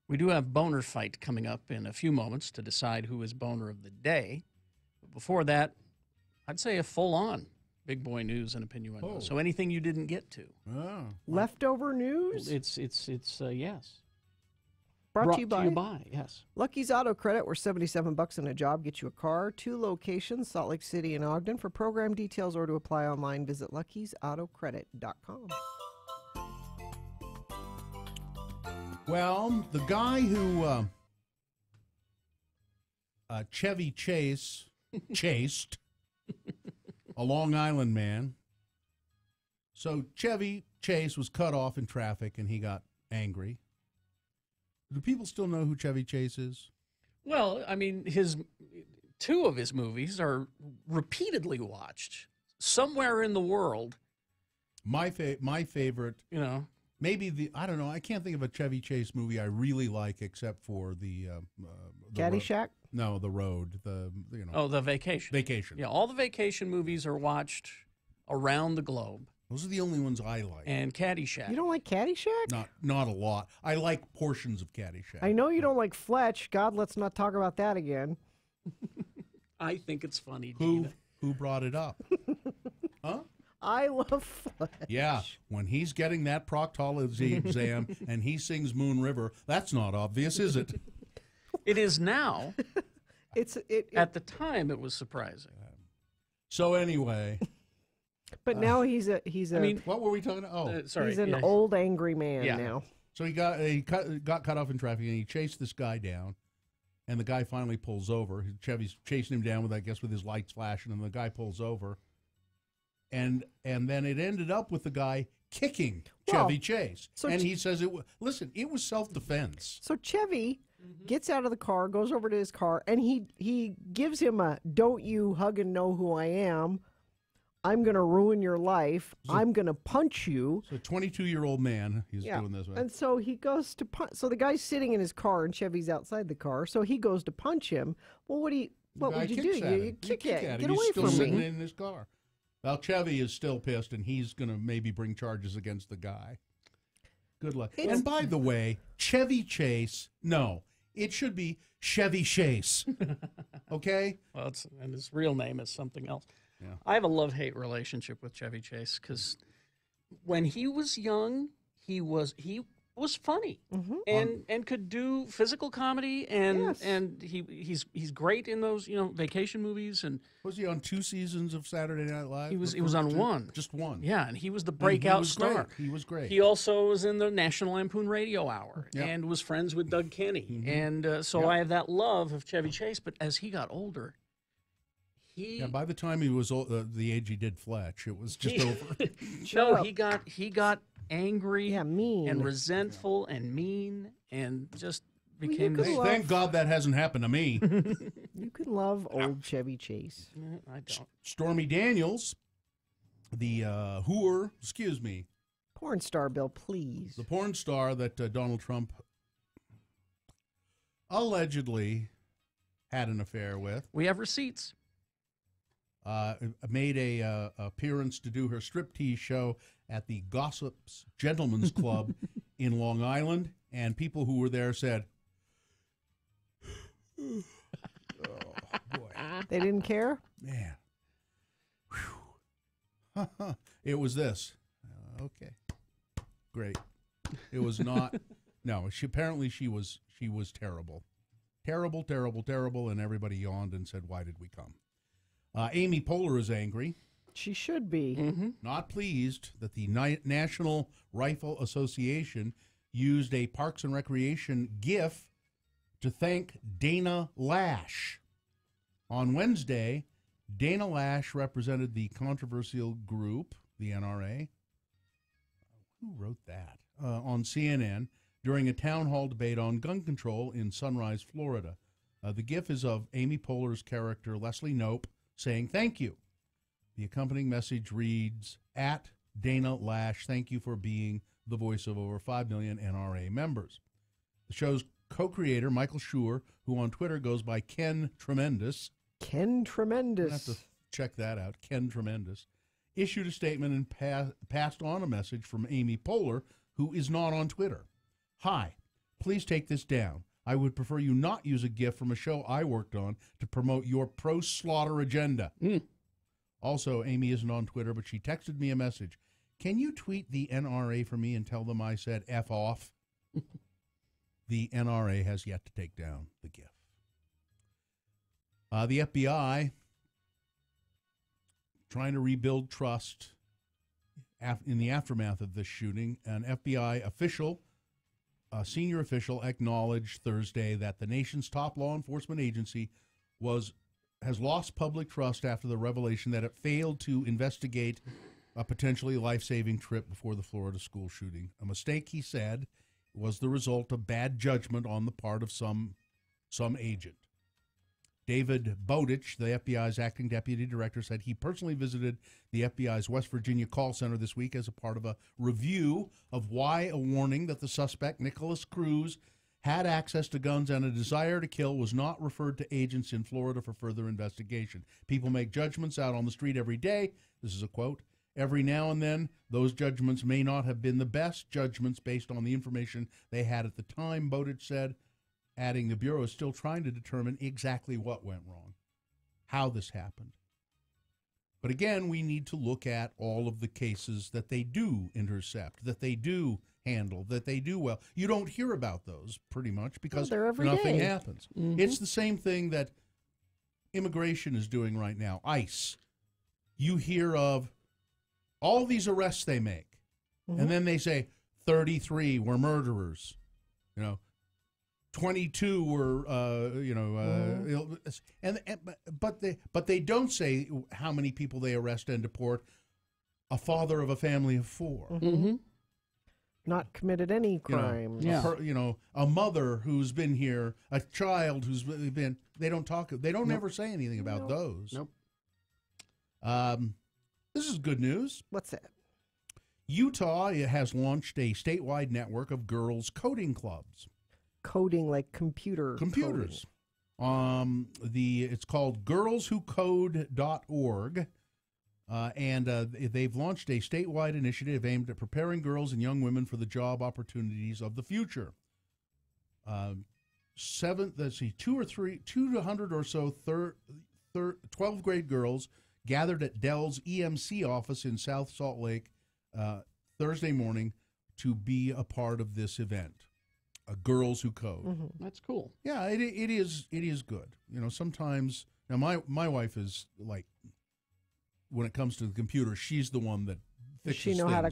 We do have Boner Fight coming up in a few moments to decide who is Boner of the Day. But before that, I'd say a full-on Big boy news and opinion. So anything you didn't get to. Leftover news? It's yes. Brought to you by yes. Lucky's Auto Credit, where $77 in a job gets you a car. 2 locations, Salt Lake City and Ogden. For program details or to apply online, visit luckysautocredit.com. Well, the guy who Chevy Chase chased, a Long Island man. So Chevy Chase was cut off in traffic, and he got angry. Do people still know who Chevy Chase is? Well, I mean, 2 of his movies are repeatedly watched somewhere in the world. My favorite, maybe I don't know. I can't think of a Chevy Chase movie I really like except for the Caddyshack. No, The Road. The Vacation. Vacation. Yeah, all the vacation movies are watched around the globe. Those are the only ones I like. And Caddyshack. You don't like Caddyshack? Not a lot. I like portions of Caddyshack. I know you don't like Fletch. God, let's not talk about that again. I think it's funny, Who Gina. Who brought it up? Huh? I love Fletch. Yeah, when he's getting that proctology exam and he sings Moon River, that's not obvious, is it? It is now. At the time, it was surprising. So anyway... But now he's a. I mean, what were we talking about? Oh, sorry. He's an old angry man now. So he got cut off in traffic, and he chased this guy down, and the guy finally pulls over. Chevy's chasing him down with his lights flashing, and the guy pulls over, and then it ended up with the guy kicking Chevy Chase, and he says it was self-defense. So Chevy gets out of the car, goes over to his car, and he gives him a "Don't you hug and know who I am. I'm going to ruin your life. I'm going to punch you." So a 22-year-old man, he's doing this. And so he goes to punch. So the guy's sitting in his car, and Chevy's outside the car. So he goes to punch him. Well, what would you do? You kick at him. Get away from me. He's still sitting in his car. Well, Chevy is still pissed, and he's going to maybe bring charges against the guy. Good luck. And by the way, Chevy Chase, no, it should be Chevy Chase. Okay? Well, and his real name is something else. Yeah. I have a love-hate relationship with Chevy Chase because when he was young, he was funny and could do physical comedy and he's great in those vacation movies. And was he on 2 seasons of Saturday Night Live? He was on 1, just 1. Yeah, and he was the breakout star. He was great. He also was in the National Lampoon Radio Hour and was friends with Doug Kenny, and so I have that love of Chevy Chase. But as he got older. By the time he was the age he did Fletch, it was just over. No, he got angry, mean, and resentful, and mean, and just became. Thank God that hasn't happened to me. You can love old Chevy Chase. I don't. Stormy Daniels, the porn star, Bill, please. The porn star that Donald Trump allegedly had an affair with. We have receipts. Made a appearance to do her striptease show at the Gossips Gentlemen's Club in Long Island, and people who were there said, "Oh boy, they didn't care." Man, it was this. Okay, great. It was not. No, she was terrible, terrible, and everybody yawned and said, "Why did we come?" Amy Poehler is angry. She should be. Not pleased that the National Rifle Association used a Parks and Recreation GIF to thank Dana Loesch. On Wednesday, Dana Loesch represented the controversial group, the NRA. Who wrote that? On CNN during a town hall debate on gun control in Sunrise, Florida. The GIF is of Amy Poehler's character, Leslie Knope, saying thank you. The accompanying message reads, "At Dana Loesch, thank you for being the voice of over 5 million NRA members." The show's co-creator, Michael Schur, who on Twitter goes by Ken Tremendous. Ken Tremendous. I have to check that out. Ken Tremendous. Issued a statement and passed on a message from Amy Poehler, who is not on Twitter. "Hi, please take this down. I would prefer you not use a GIF from a show I worked on to promote your pro-slaughter agenda." Also, Amy isn't on Twitter, but she texted me a message. Can you tweet the NRA for me and tell them I said F off? The NRA has yet to take down the GIF. The FBI trying to rebuild trust in the aftermath of this shooting. An FBI official, a senior official, acknowledged Thursday that the nation's top law enforcement agency has lost public trust after the revelation that it failed to investigate a potentially life-saving trip before the Florida school shooting. A mistake, he said, was the result of bad judgment on the part of some agent. David Bowditch, the FBI's acting deputy director, said he personally visited the FBI's West Virginia call center this week as a part of a review of why a warning that the suspect, Nicholas Cruz, had access to guns and a desire to kill was not referred to agents in Florida for further investigation. People make judgments out on the street every day. This is a quote. Every now and then, those judgments may not have been the best judgments based on the information they had at the time, Bowditch said, adding the Bureau is still trying to determine exactly what went wrong, how this happened. But again, we need to look at all of the cases that they do intercept, that they do handle, that they do well. You don't hear about those pretty much because nothing happens. Mm-hmm. It's the same thing that immigration is doing right now, ICE. You hear of all these arrests they make, and then they say 33 were murderers, 22 were, but they don't say how many people they arrest and deport. A father of a family of 4, not committed any crime. A mother who's been here, a child who's been. They don't talk. They don't ever say anything about those. Nope. This is good news. What's that? Utah has launched a statewide network of girls' coding clubs. Coding like computers. It's called girlswhocode.org, and they've launched a statewide initiative aimed at preparing girls and young women for the job opportunities of the future. 200 or so 12th grade girls gathered at Dell's EMC office in South Salt Lake Thursday morning to be a part of this event. Girls Who Code. That's cool. Yeah, it is good. Sometimes my wife is like, when it comes to the computer, she's the one that fixes Does she know things. how to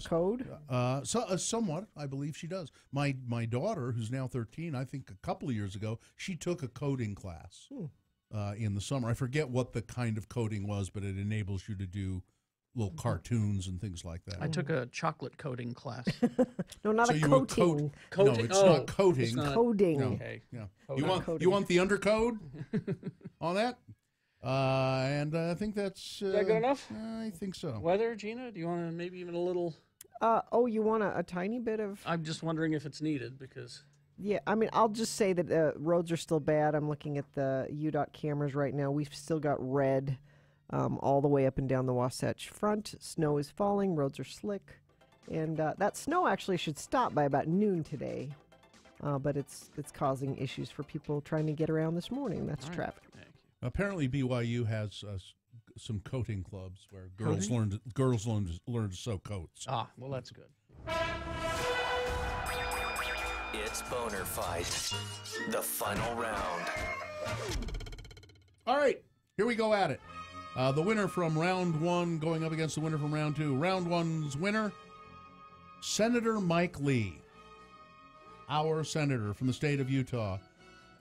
code? Somewhat, I believe she does. My daughter, who's now 13, I think a couple of years ago, she took a coding class in the summer. I forget what the kind of coding was, but it enables you to do little cartoons and things like that. I took a chocolate coating class. No, not So a you were coating. No, it's not coating. It's not- Coding. No. Okay. Yeah. Coding. You want the undercode on that? And I think that's Is that good enough? I think so. Weather, Gina? Do you want to maybe even a little? You want a tiny bit of? I'm just wondering if it's needed because. Yeah, I mean, I'll just say that roads are still bad. I'm looking at the UDOT cameras right now. We've still got red all the way up and down the Wasatch Front. Snow is falling. Roads are slick. And that snow actually should stop by about noon today. But it's causing issues for people trying to get around this morning. That's traffic. Apparently, BYU has some coating clubs where girls learn to sew coats. Ah, well, that's good. It's Boner Fight, the final round. All right, here we go at it. The winner from round 1 going up against the winner from round 2. Round 1's winner, Senator Mike Lee, our senator from the state of Utah,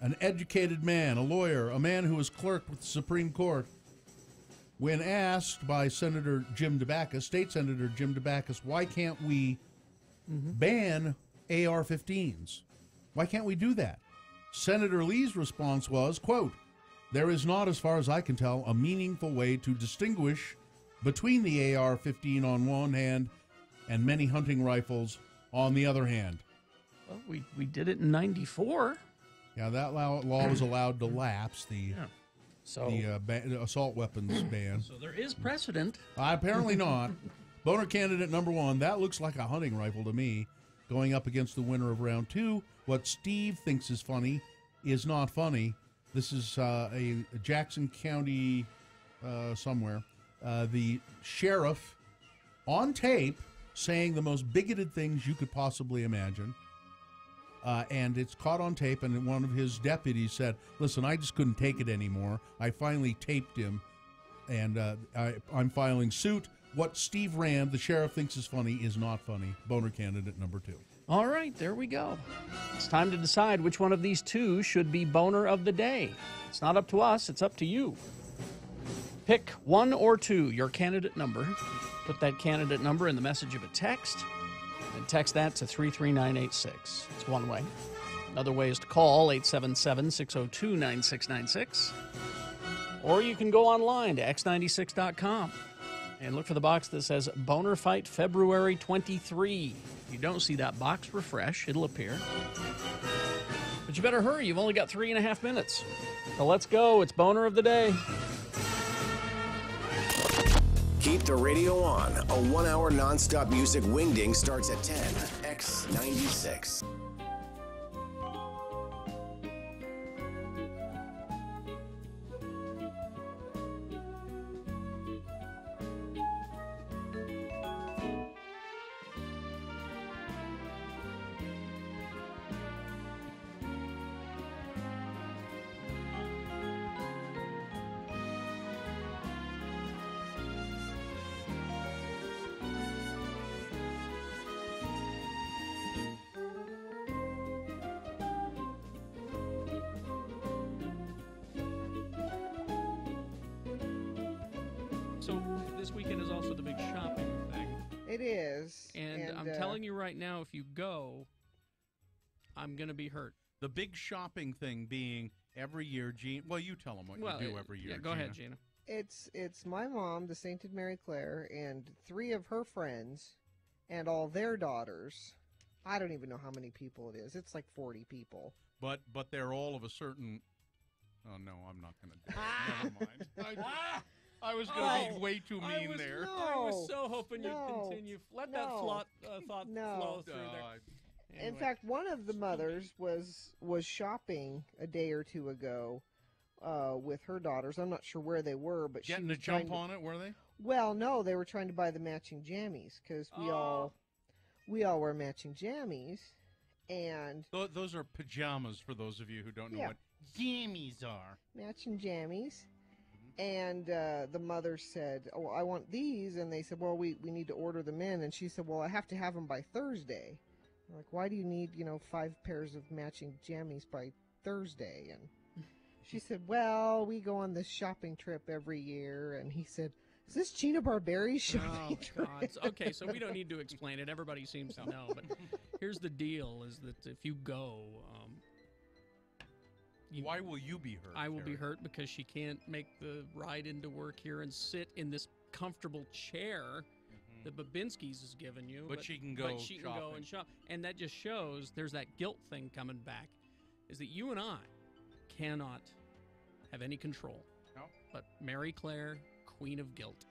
an educated man, a lawyer, a man who was clerk with the Supreme Court. When asked by Senator Jim DeBackus, State Senator Jim DeBackus, why can't we ban AR-15s? Why can't we do that? Senator Lee's response was, quote, there is not, as far as I can tell, a meaningful way to distinguish between the AR-15 on one hand and many hunting rifles on the other hand. Well, we did it in '94. Yeah, that law was allowed to lapse, the assault weapons ban. So there is precedent. Apparently not. Boner candidate number 1, that looks like a hunting rifle to me, going up against the winner of round 2. What Steve thinks is funny is not funny. This is a Jackson County somewhere. the sheriff on tape saying the most bigoted things you could possibly imagine. And it's caught on tape, and one of his deputies said, listen, I just couldn't take it anymore. I finally taped him, and I'm filing suit. What Steve Rand, the sheriff, thinks is funny is not funny. Boner candidate number 2. All right, there we go. It's time to decide which one of these two should be boner of the day. It's not up to us, it's up to you. Pick 1 or 2, your candidate number. Put that candidate number in the message of a text, and text that to 33986. It's one way. Another way is to call 877-602-9696. Or you can go online to x96.com and look for the box that says Boner Fight February 23. If you don't see that box, refresh. It'll appear. But you better hurry. You've only got 3.5 minutes. So let's go. It's Boner of the Day. Keep the radio on. A 1-hour nonstop music wingding starts at 10. X96. So this weekend is also the big shopping thing. It is. And I'm telling you right now, if you go, I'm going to be hurt. The big shopping thing being every year, Gina. Well, you tell them what you do every year. Yeah, go ahead, Gina. It's my mom, the Sainted Mary Claire, and 3 of her friends, and all their daughters. I don't even know how many people it is. It's like 40 people. But they're all of a certain. Oh no, I'm not going to do it. Never mind. I was going to be way too mean there. I was so hoping you'd continue. Let that thought flow through there. Anyway. In fact, one of the mothers was shopping a day or two ago with her daughters. I'm not sure where they were, but getting she a jump on it. Were they? Well, no, they were trying to buy the matching jammies because we all wear matching jammies, and those are pajamas for those of you who don't know what jammies are. Matching jammies. And the mother said, oh, I want these. And they said, well, we need to order them in. And she said, well, I have to have them by Thursday. I'm like, why do you need, 5 pairs of matching jammies by Thursday? And she said, well, we go on this shopping trip every year. And he said, is this Gina Barberi's shopping trip? God. Okay, so we don't need to explain it. Everybody seems to know. But here's the deal, is that if you go... why will you be hurt? I will be hurt because she can't make the ride into work here and sit in this comfortable chair that Babinski's has given you. But she can go can go and shop. And that just shows there's that guilt thing coming back, is that you and I cannot have any control. No. But Mary Claire, Queen of Guilt.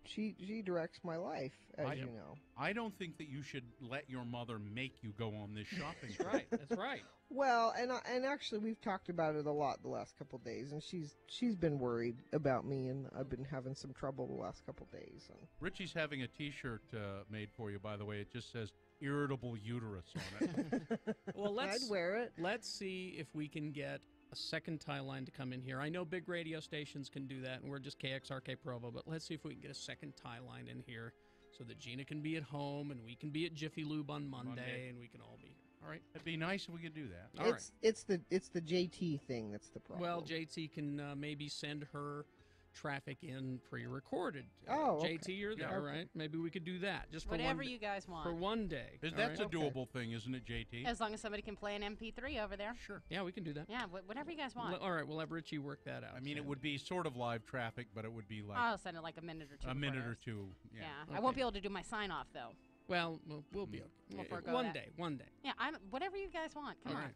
She directs my life, as you know. I don't think that you should let your mother make you go on this shopping trip. Right, that's right. Well, and actually we've talked about it a lot the last couple of days, and she's been worried about me, and I've been having some trouble the last couple of days. And Richie's having a T-shirt made for you, by the way. It just says irritable uterus on it. Well, I'd wear it. Let's see if we can get a second tie line to come in here. I know big radio stations can do that, and we're just KXRK Provo, but let's see if we can get a second tie line in here so that Gina can be at home and we can be at Jiffy Lube on Monday and we can all be here. All right? It'd be nice if we could do that. All right. It's the JT thing that's the problem. Well, JT can maybe send her traffic in pre-recorded. Oh, okay. JT, you're there, right? Maybe we could do that just for Whatever one you guys want. For one day. That's a doable thing, isn't it, JT? As long as somebody can play an MP3 over there. Sure. Yeah, we can do that. Yeah, whatever you guys want. All right, we'll have Richie work that out. I mean, it would be sort of live traffic, but it would be like... I'll send it like a minute or two. A minute or two, yeah. I won't be able to do my sign-off, though. Well, we'll be okay. We'll forego One that. day. Yeah, whatever you guys want. Come All on. right.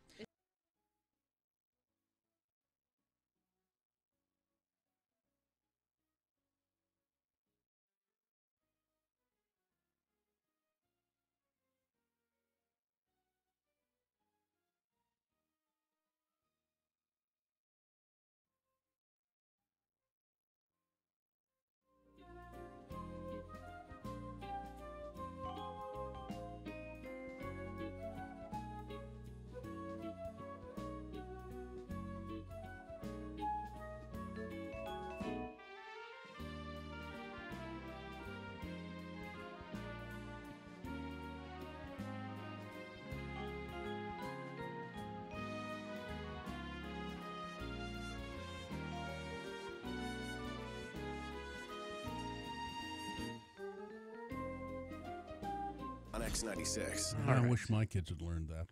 X96. I wish my kids had learned that.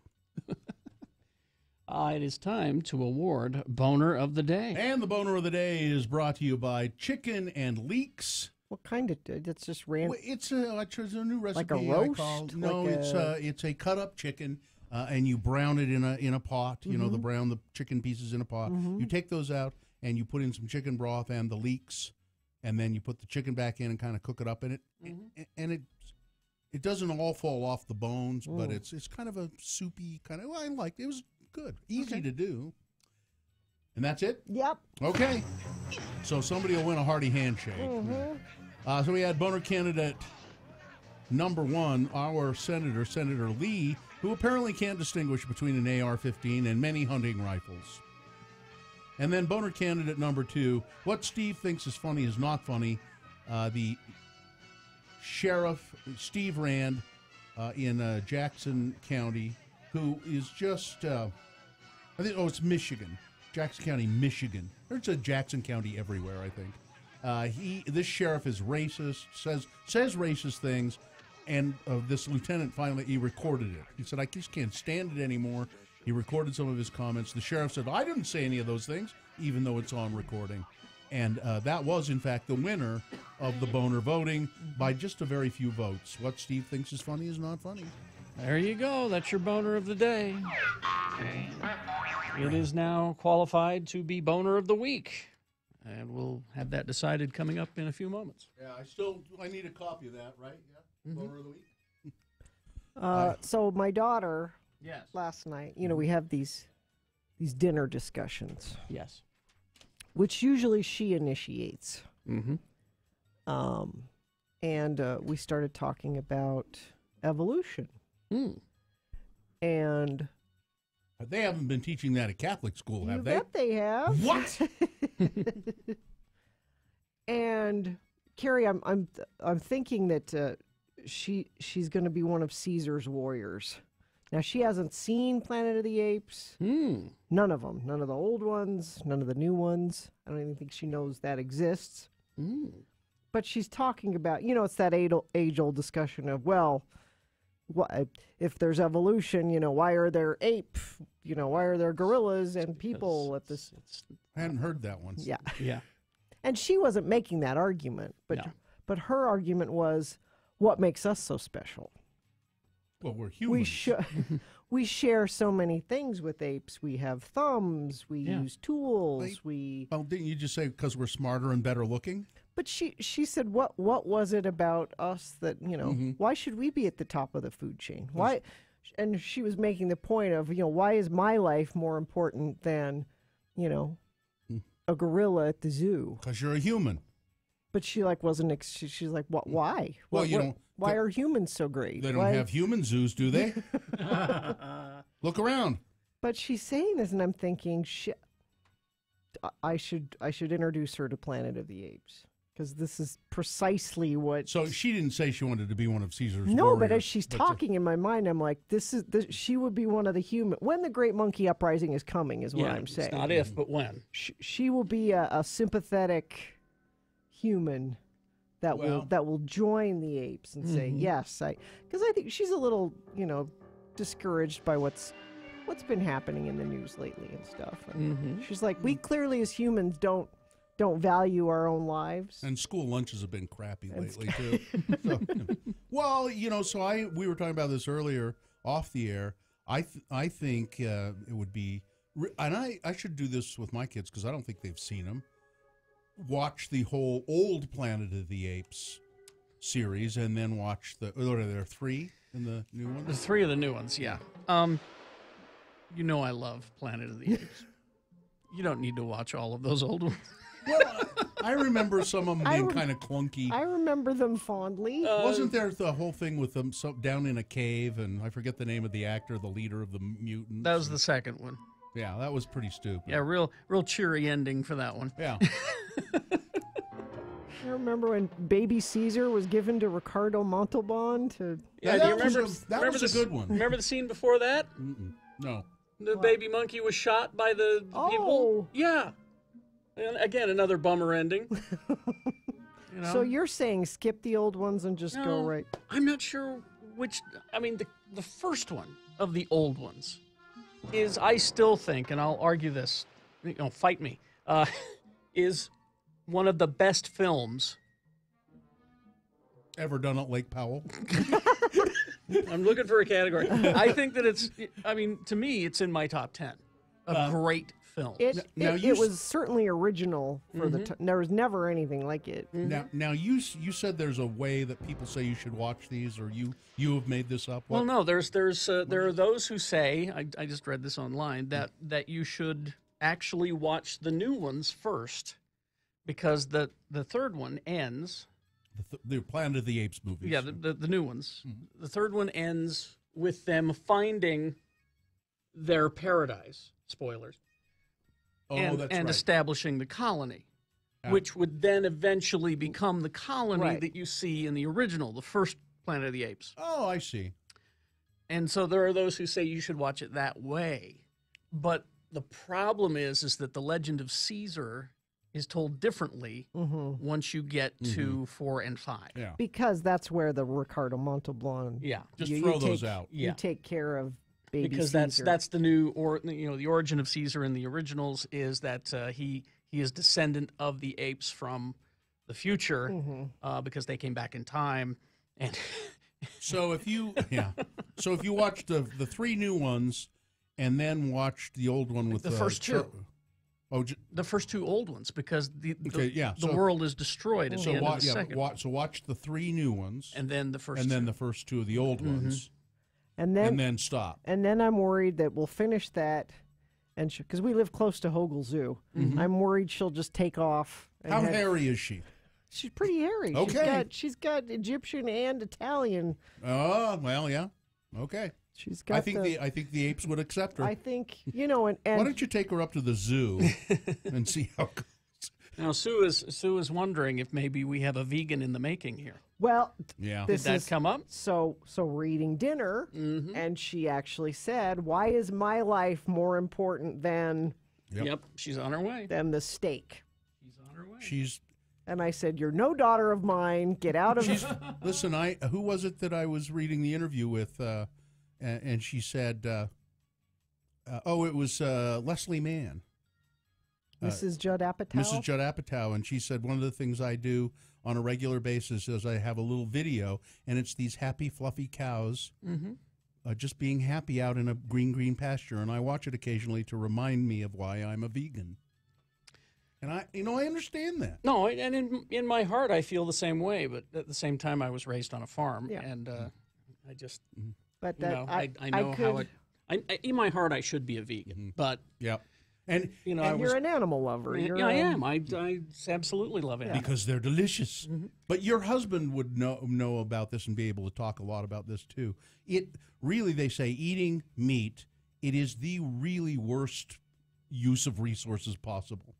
It is time to award Boner of the Day. And the Boner of the Day is brought to you by Chicken and Leeks. What kind of? It's just random. Well, it's a new recipe. Like a roast? No, Like it's a cut up chicken, and you brown it in a pot. You know, the chicken pieces in a pot. You take those out and you put in some chicken broth and the leeks, and then you put the chicken back in and kind of cook it up in it, and it doesn't all fall off the bones, but it's kind of a soupy kind of. Well, I liked it. It was good, easy to do. And that's it? Yep. Okay. So somebody will win a hearty handshake. So we had Boner candidate number 1, our Senator Lee, who apparently can't distinguish between an AR-15 and many hunting rifles. And then Boner candidate number 2, what Steve thinks is funny is not funny. The Sheriff Steve Rand in Jackson County, who is just, it's Michigan. Jackson County, Michigan. There's a Jackson County everywhere, I think. This sheriff is racist, says racist things, and this lieutenant finally, he recorded it. He said, I just can't stand it anymore. He recorded some of his comments. The sheriff said, I didn't say any of those things, even though it's on recording. And that was, in fact, the winner of the Boner voting by just a very few votes. What Steve thinks is funny is not funny. There you go. That's your Boner of the Day. It is now qualified to be Boner of the Week. And we'll have that decided coming up in a few moments. Yeah, I need a copy of that, right? Yeah, Boner of the Week. So my daughter, last night, we have these dinner discussions. Yes. Which usually she initiates. And we started talking about evolution. And they haven't been teaching that at Catholic school, have they? Bet they have. What? And Carrie, I'm thinking that she's going to be one of Caesar's warriors. Now, she hasn't seen Planet of the Apes. None of them. None of the old ones. None of the new ones. I don't even think she knows that exists. But she's talking about, it's that age-old discussion of, well, if there's evolution, why are there ape? Why are there gorillas and people at this? I hadn't heard that one. Yeah. Yeah. And she wasn't making that argument, but her argument was, what makes us so special? Well, we're humans. We share so many things with apes. We have thumbs. We use tools. Didn't you just say because we're smarter and better looking? But she said, what was it about us that, why should we be at the top of the food chain? Why? And she was making the point of, why is my life more important than, a gorilla at the zoo? Because you're a human. But she wasn't. She's like, what? Why? Well, why are humans so great? They don't have human zoos, do they? Look around. But she's saying this, and I'm thinking, I should introduce her to Planet of the Apes. Because this is precisely what. So she didn't say she wanted to be one of Caesar's No, warriors, but as she's talking in my mind, I'm like, she would be one of the human. When the Great Monkey Uprising is coming, is what I'm saying. It's not if, but when. She will be a sympathetic human that will join the apes and say yes. Because I think she's a little discouraged by what's been happening in the news lately and stuff. And she's like, we clearly as humans don't value our own lives. And school lunches have been crappy lately, too. We were talking about this earlier off the air. I think it would be, and I should do this with my kids because I don't think they've seen them, watch the whole old Planet of the Apes series and then watch what are there, 3 in the new ones? There's 3 of the new ones, yeah. I love Planet of the Apes. You don't need to watch all of those old ones. Well, I remember some of them being kind of clunky. I remember them fondly. Wasn't there the whole thing with them down in a cave, and I forget the name of the actor, the leader of the mutants? That was the second one. Yeah, that was pretty stupid. Yeah, real cheery ending for that one. Yeah. I remember when Baby Caesar was given to Ricardo Montalban to. Yeah, do you remember? That was a good one. Remember the scene before that? No. The baby monkey was shot by the people. Yeah. And again, another bummer ending. So you're saying skip the old ones and just go right? I'm not sure which, I mean, the first one of the old ones is, I still think, and I'll argue this, fight me, is one of the best films ever done at Lake Powell. I'm looking for a category. I think that it's, I mean, to me, it's in my top 10 of great films. It was certainly original for the time. There was never anything like it. Now you said there's a way that people say you should watch these, or you have made this up. Well, no, there are those who say, I just read this online, that you should actually watch the new ones first, because the third one ends. The Planet of the Apes movies. Yeah, the new ones. Mm-hmm. The third one ends with them finding their paradise. Spoilers. And establishing the colony, which would then eventually become the colony that you see in the original, the first Planet of the Apes. Oh, I see. And so there are those who say you should watch it that way. But the problem is that the legend of Caesar is told differently once you get to 4 and 5. Yeah. Because that's where the Ricardo Montalban. Yeah. Just throw those out. You take care of baby because Caesar. that's the new, or the origin of Caesar in the originals is that he is descendant of the apes from the future because they came back in time. And so if you watch the 3 new ones and then watch the old one with the first 2. The first 2 old ones, because the world is destroyed at the end of the second. So watch the 3 new ones, and then the first, and then the first 2 of the old ones, and then stop. And then I'm worried that we'll finish that, and because we live close to Hogle Zoo, I'm worried she'll just take off. How hairy is she? She's pretty hairy. Okay, she's got Egyptian and Italian. Oh well, yeah. Okay. She's got. I think the apes would accept her. I think and why don't you take her up to the zoo and see how it goes? Now Sue is wondering if maybe we have a vegan in the making here. Well, yeah, did that come up? So we're eating dinner, and she actually said, "Why is my life more important than?" Yep, she's on her way. Than the steak. She's on her way. And I said, "You're no daughter of mine. Get out of." Listen, who was it that I was reading the interview with? And she said, it was Leslie Mann. Mrs. Judd Apatow? Mrs. Judd Apatow. And she said, one of the things I do on a regular basis is I have a little video, and it's these happy, fluffy cows just being happy out in a green pasture. And I watch it occasionally to remind me of why I'm a vegan. And I understand that. No, and in my heart, I feel the same way. But at the same time, I was raised on a farm, and I just... But I know how it. In my heart, I should be a vegan, but and you're an animal lover. I am. I absolutely love animals because they're delicious. But your husband would know about this and be able to talk a lot about this too. It really, they say, eating meat, it is the really worst use of resources possible.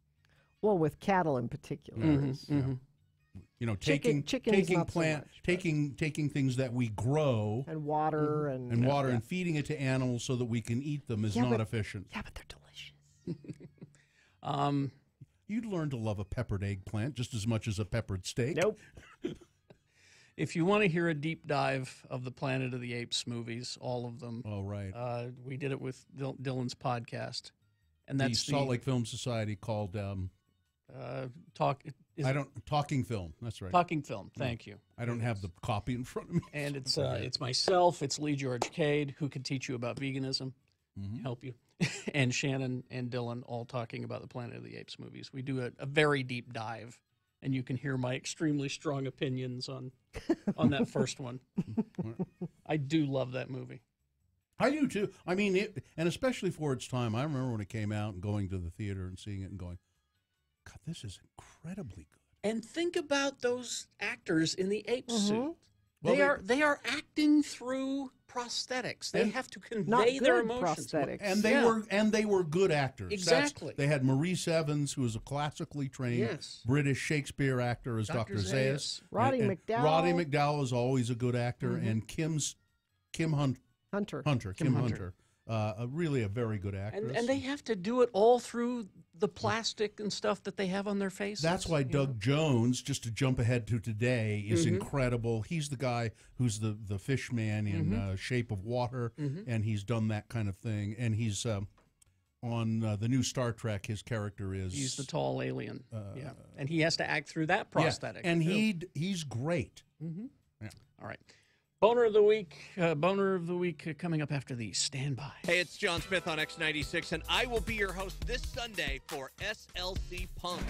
Well, with cattle in particular. Taking things that we grow and water and feeding it to animals so that we can eat them is not efficient. Yeah, but they're delicious. You'd learn to love a peppered eggplant just as much as a peppered steak. Nope. If you want to hear a deep dive of the Planet of the Apes movies, all of them. Oh, right. We did it with Dylan's podcast, and that's the Salt Lake Film Society called. Talking Film. That's right. Talking Film. Thank you. I don't have the copy in front of me. And it's myself. It's Lee George Cade, who can teach you about veganism, help you, and Shannon and Dylan all talking about the Planet of the Apes movies. We do a very deep dive, and you can hear my extremely strong opinions on that first one. I do love that movie. I do too. I mean, and especially for its time. I remember when it came out and going to the theater and seeing it and going, God, this is incredibly good. And think about those actors in the ape suit. Well, they are acting through prosthetics. They have to convey their emotions. And they were good actors. Exactly. They had Maurice Evans, who was a classically trained British Shakespeare actor, as Dr. Zayas. Roddy McDowall. Roddy McDowall is always a good actor, and Kim Hunter. Really a very good actress. And they have to do it all through the plastic and stuff that they have on their faces. That's why Doug Jones, just to jump ahead to today, is incredible. He's the guy who's the fish man in Shape of Water, and he's done that kind of thing. And he's on the new Star Trek. His character is he's the tall alien. Yeah, and he has to act through that prosthetic. Yeah. And he's great. Yeah. All right. Boner of the week coming up after the standby. Hey, it's John Smith on X96, and I will be your host this Sunday for SLC Punks.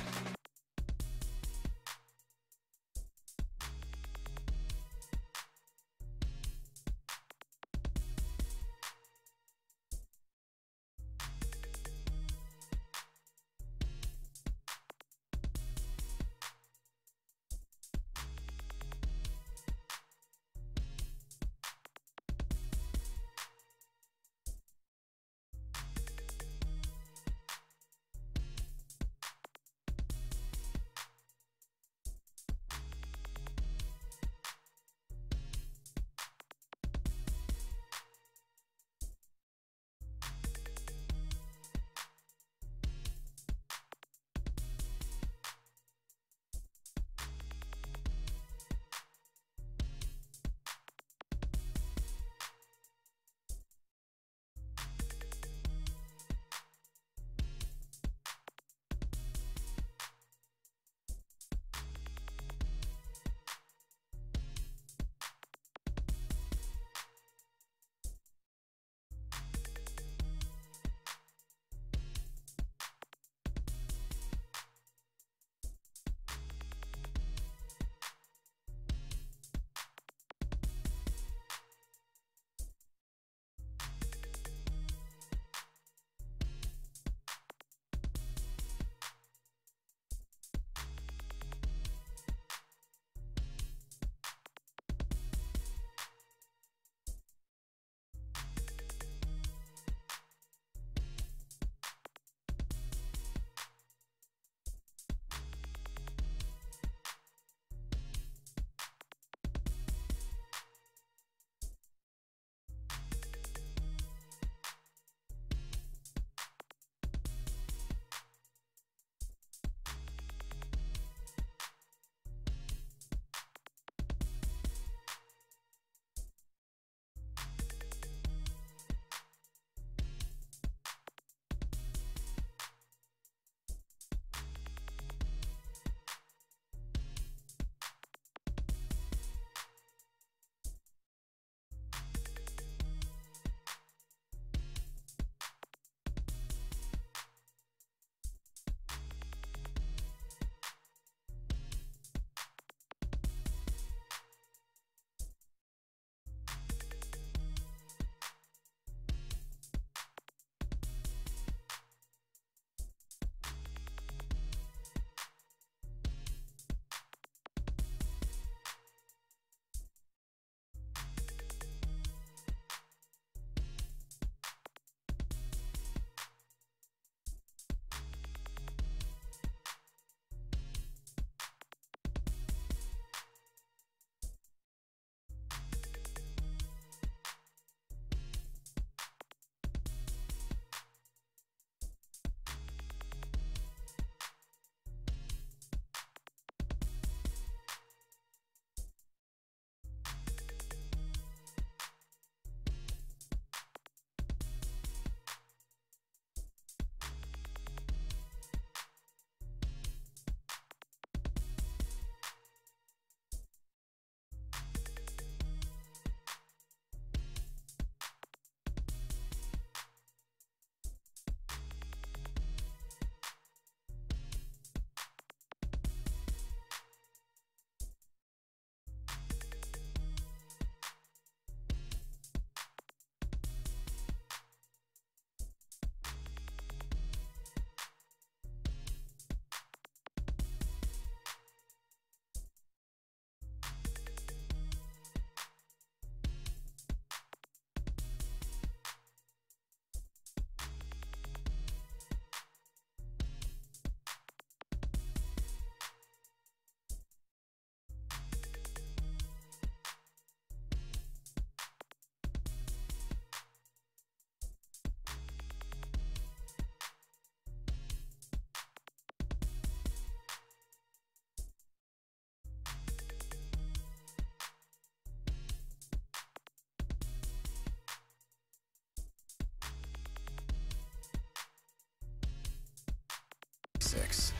6.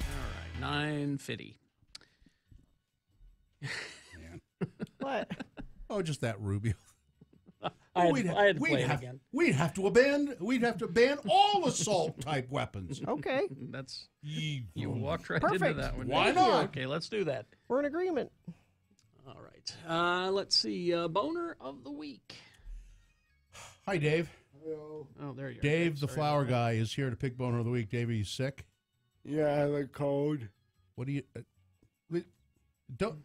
All right, 9:50. What? Oh, just that Rubio. I had to play it again. We'd have to ban all assault type weapons. Okay. That's you walked right into Perfect. that one. Why didn't you? not? Okay, let's do that. We're in agreement. All right. Let's see. Boner of the week. Hi, Dave. Hello. Oh, there you are. Dave, the Sorry flower about that. guy, is here to pick Boner of the week. Dave, are you sick? Yeah, I have a cold. What do you... don't...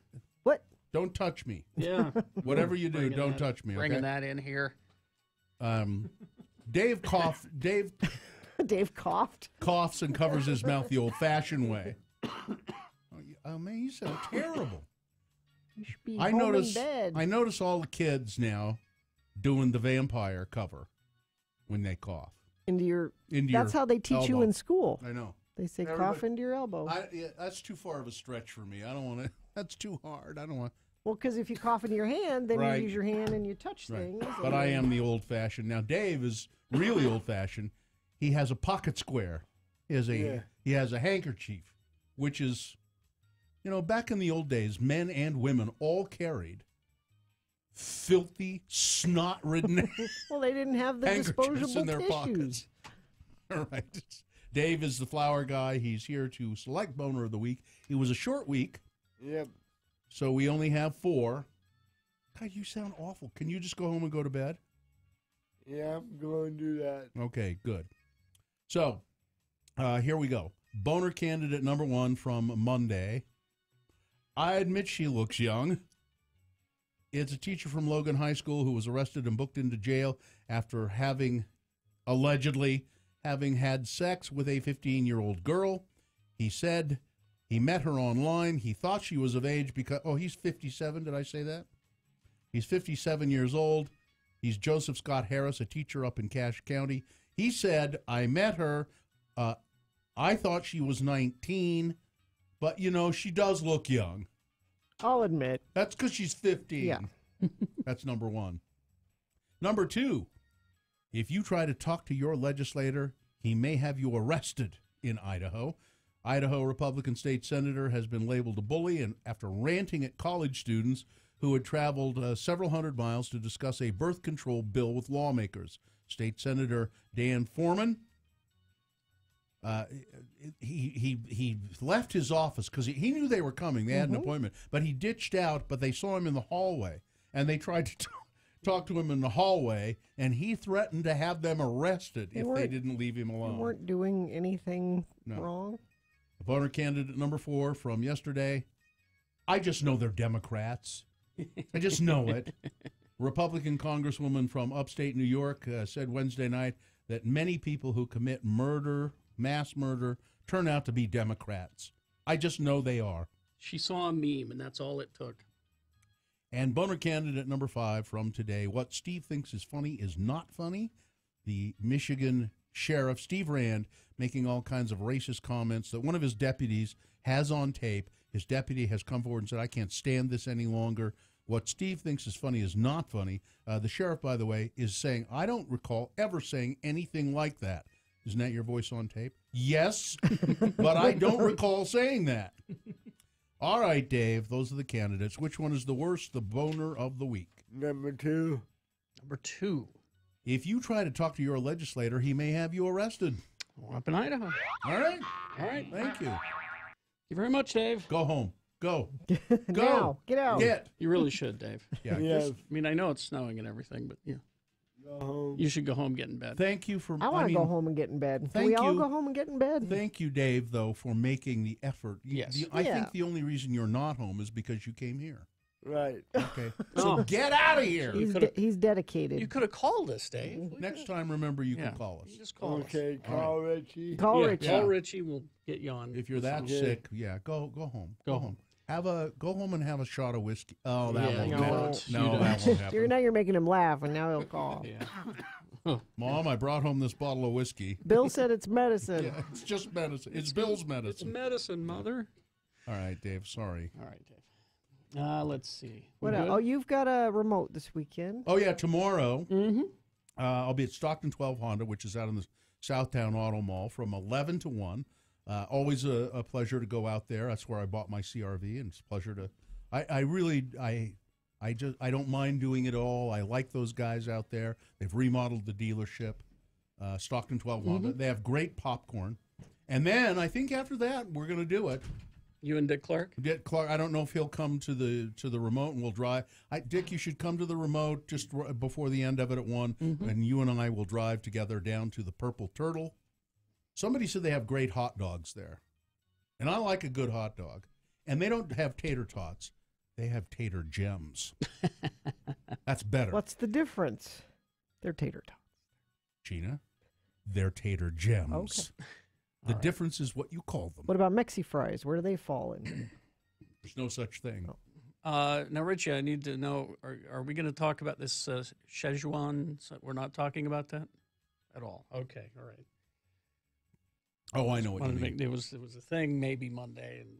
What? Don't touch me. Yeah. Whatever you do, Bringing don't that- touch me, okay? Bringing that in here. Dave coughed. Dave Dave coughed. coughs and covers his mouth the old-fashioned way. Oh, man, you sound terrible. You should be I home notice. in bed. I notice all the kids now doing the vampire cover when they cough. That's how they teach you elbow. in school. I know. They say Everybody- cough into your elbow. That's too far of a stretch for me. I don't want to. That's too hard. I don't want. Well, because if you cough into your hand, then Right. you use your hand and you touch things. But and I then- am the old-fashioned. Now Dave is really old-fashioned. He has a pocket square. He has a handkerchief, which is, back in the old days, men and women all carried filthy, snot-ridden Well, they didn't have the handkerchiefs disposable in their tissues. pockets. All right. Dave is the flower guy. He's here to select Boner of the Week. It was a short week. Yep. So we only have 4. God, you sound awful. Can you just go home and go to bed? Yeah, I'm going to do that. Okay, good. So here we go. Boner candidate number 1 from Monday. I admit she looks young. It's a teacher from Logan High School who was arrested and booked into jail after allegedly having had sex with a 15-year-old girl. He said he met her online. He thought she was of age because, he's 57. Did I say that? He's 57 years old. He's Joseph Scott Harris, a teacher up in Cache County. He said, I met her. I thought she was 19, but, she does look young. I'll admit. That's because she's 15. Yeah. That's number 1. Number 2, if you try to talk to your legislator, he may have you arrested in Idaho. Idaho Republican State Senator has been labeled a bully and after ranting at college students who had traveled several hundred miles to discuss a birth control bill with lawmakers. State Senator Dan Foreman, he left his office because he knew they were coming. They had an appointment, but he ditched out, but they saw him in the hallway, and they tried to talk to him in the hallway, and he threatened to have them arrested if they didn't leave him alone. They weren't doing anything wrong. Voter candidate number 4 from yesterday. I just know they're Democrats. I just know it. Republican Congresswoman from upstate New York said Wednesday night that many people who commit murder, mass murder, turn out to be Democrats. I just know they are. She saw a meme, and that's all it took. And Boner candidate number 5 from today. What Steve thinks is funny is not funny. The Michigan sheriff, Steve Rand, making all kinds of racist comments that one of his deputies has on tape. His deputy has come forward and said, I can't stand this any longer. What Steve thinks is funny is not funny. The sheriff, by the way, is saying, I don't recall ever saying anything like that. Isn't that your voice on tape? Yes, but I don't recall saying that. All right, Dave, those are the candidates. Which one is the worst, the boner of the week? Number 2. Number 2. If you try to talk to your legislator, he may have you arrested. We're up in Idaho. All right. All right. Thank you. Thank you very much, Dave. Go home. Go. Go. Now, get out. Get. You really should, Dave. Yeah. Yes. I mean, I know it's snowing and everything, but yeah. Go home. You should go home, get in bed. Thank you for. I want to go home and get in bed. Can thank we all you. go home and get in bed? Thank you, Dave, though, for making the effort. Yes. I think the only reason you're not home is because you came here. Right. Okay. So get out of here. He's dedicated. You could have called us, Dave. Next time, remember, you can call us. You just call us. Okay, call Richie. Call Richie. Call Richie. We'll get you on. If you're that Okay. sick, go home. Go home. Go home and have a shot of whiskey. Oh, that Yeah, won't you happen. won't. No, You that don't. won't happen. Now you're making him laugh, and now he'll call. Yeah. Mom, I brought home this bottle of whiskey. Bill said it's medicine. Yeah, it's just medicine. It's Bill's It's medicine. medicine, Mother. All right, Dave. Sorry. All right, Dave. Let's see. What else? Oh, you've got a remote this weekend. Oh yeah, tomorrow. Mm-hmm. I'll be at Stockton 12 Honda, which is out in the Southtown Auto Mall, from 11 to 1. Always a pleasure to go out there. That's where I bought my CRV, and it's a pleasure to. I don't mind doing it all. I like those guys out there. They've remodeled the dealership, Stockton 12 They have great popcorn, and then I think after that we're going to do it. You and Dick Clark? Dick Clark. I don't know if he'll come to the remote, and we'll drive. Dick, you should come to the remote just before the end of it at 1, and you and I will drive together down to the Purple Turtle. Somebody said they have great hot dogs there, and I like a good hot dog. And they don't have tater tots; they have tater gems. That's better. What's the difference? They're tater tots. Gina, they're tater gems. Okay. The difference is what you call them. What about Mexi fries? Where do they fall in? There's no such thing. Now, Richie, I need to know, are we going to talk about this Szechuan? We're not talking about that at all. Okay, all right. Oh, I know what you mean. It was a thing maybe Monday, and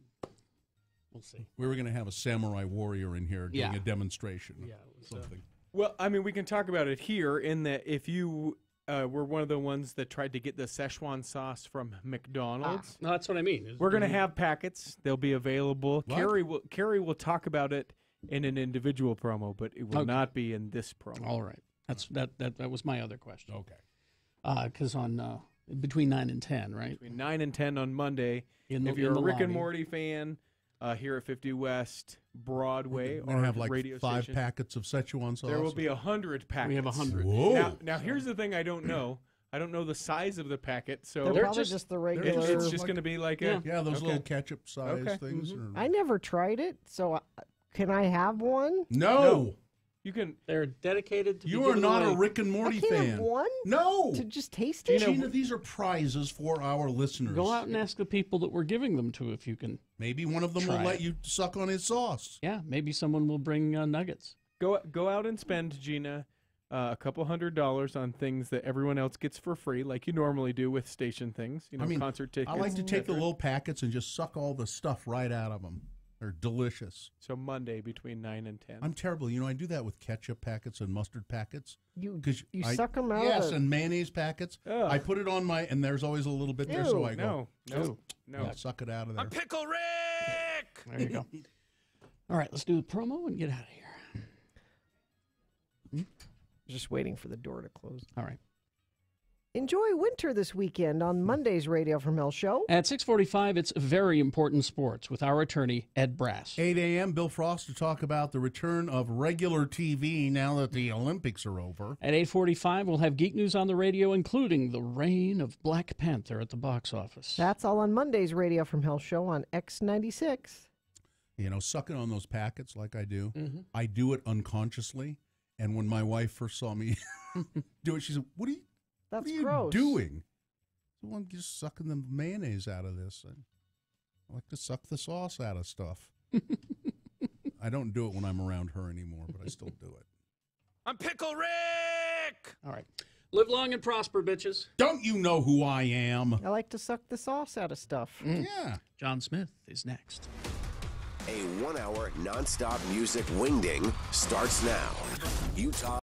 we'll see. We were going to have a samurai warrior in here doing a demonstration. Yeah, something. Well, I mean, we can talk about it here in that if you were one of the ones that tried to get the Szechuan sauce from McDonald's. No, that's what I mean. We're going to have packets. They'll be available. What? Carrie will talk about it in an individual promo, but it will not be in this promo. All right. That was my other question. Okay. Because on between 9 and 10, right? Between 9 and 10 on Monday. If you're a Rick and Morty fan, here at 50 West Broadway, we're going to have like radio 5 station, packets of Szechuan sauce. there will be 100 packets. We have 100. Whoa. Now here's the thing I don't know. I don't know the size of the packet, so They're probably just the regular. It's just going to be like a those little ketchup size things. I never tried it, so can I have one? No. You can. They're dedicated to. You are not a Rick and Morty I can't fan. have one? No. To just taste it? Gina, these are prizes for our listeners. Go out and ask the people that we're giving them to if you can. Maybe one of them will let you suck on his sauce. Yeah, maybe someone will bring nuggets. Go out and spend, Gina, a couple $100 on things that everyone else gets for free, like you normally do with station things. You know, concert tickets. I like to take the little packets and just suck all the stuff right out of them. They're delicious. So Monday between 9 and 10. I'm terrible. You know, I do that with ketchup packets and mustard packets. You suck them out? Yes, and mayonnaise packets. Ugh. I put it on and there's always a little bit there, so I go, No. Yeah, suck it out of there. I'm Pickle Rick! There you go. All right, let's do the promo and get out of here. Just waiting for the door to close. All right. Enjoy winter this weekend on Monday's Radio from Hell show. At 6:45, it's Very Important Sports with our attorney, Ed Brass. 8 a.m., Bill Frost to talk about the return of regular TV now that the Olympics are over. At 8:45, we'll have geek news on the radio, including the reign of Black Panther at the box office. That's all on Monday's Radio from Hell show on X96. You know, sucking on those packets like I do, I do it unconsciously. And when my wife first saw me do it, she said, What are you gross. doing? So I'm just sucking the mayonnaise out of this. I like to suck the sauce out of stuff. I don't do it when I'm around her anymore, but I still do it. I'm Pickle Rick! All right. Live long and prosper, bitches. Don't you know who I am? I like to suck the sauce out of stuff. Yeah. John Smith is next. A 1-hour nonstop music wingding starts now. Utah.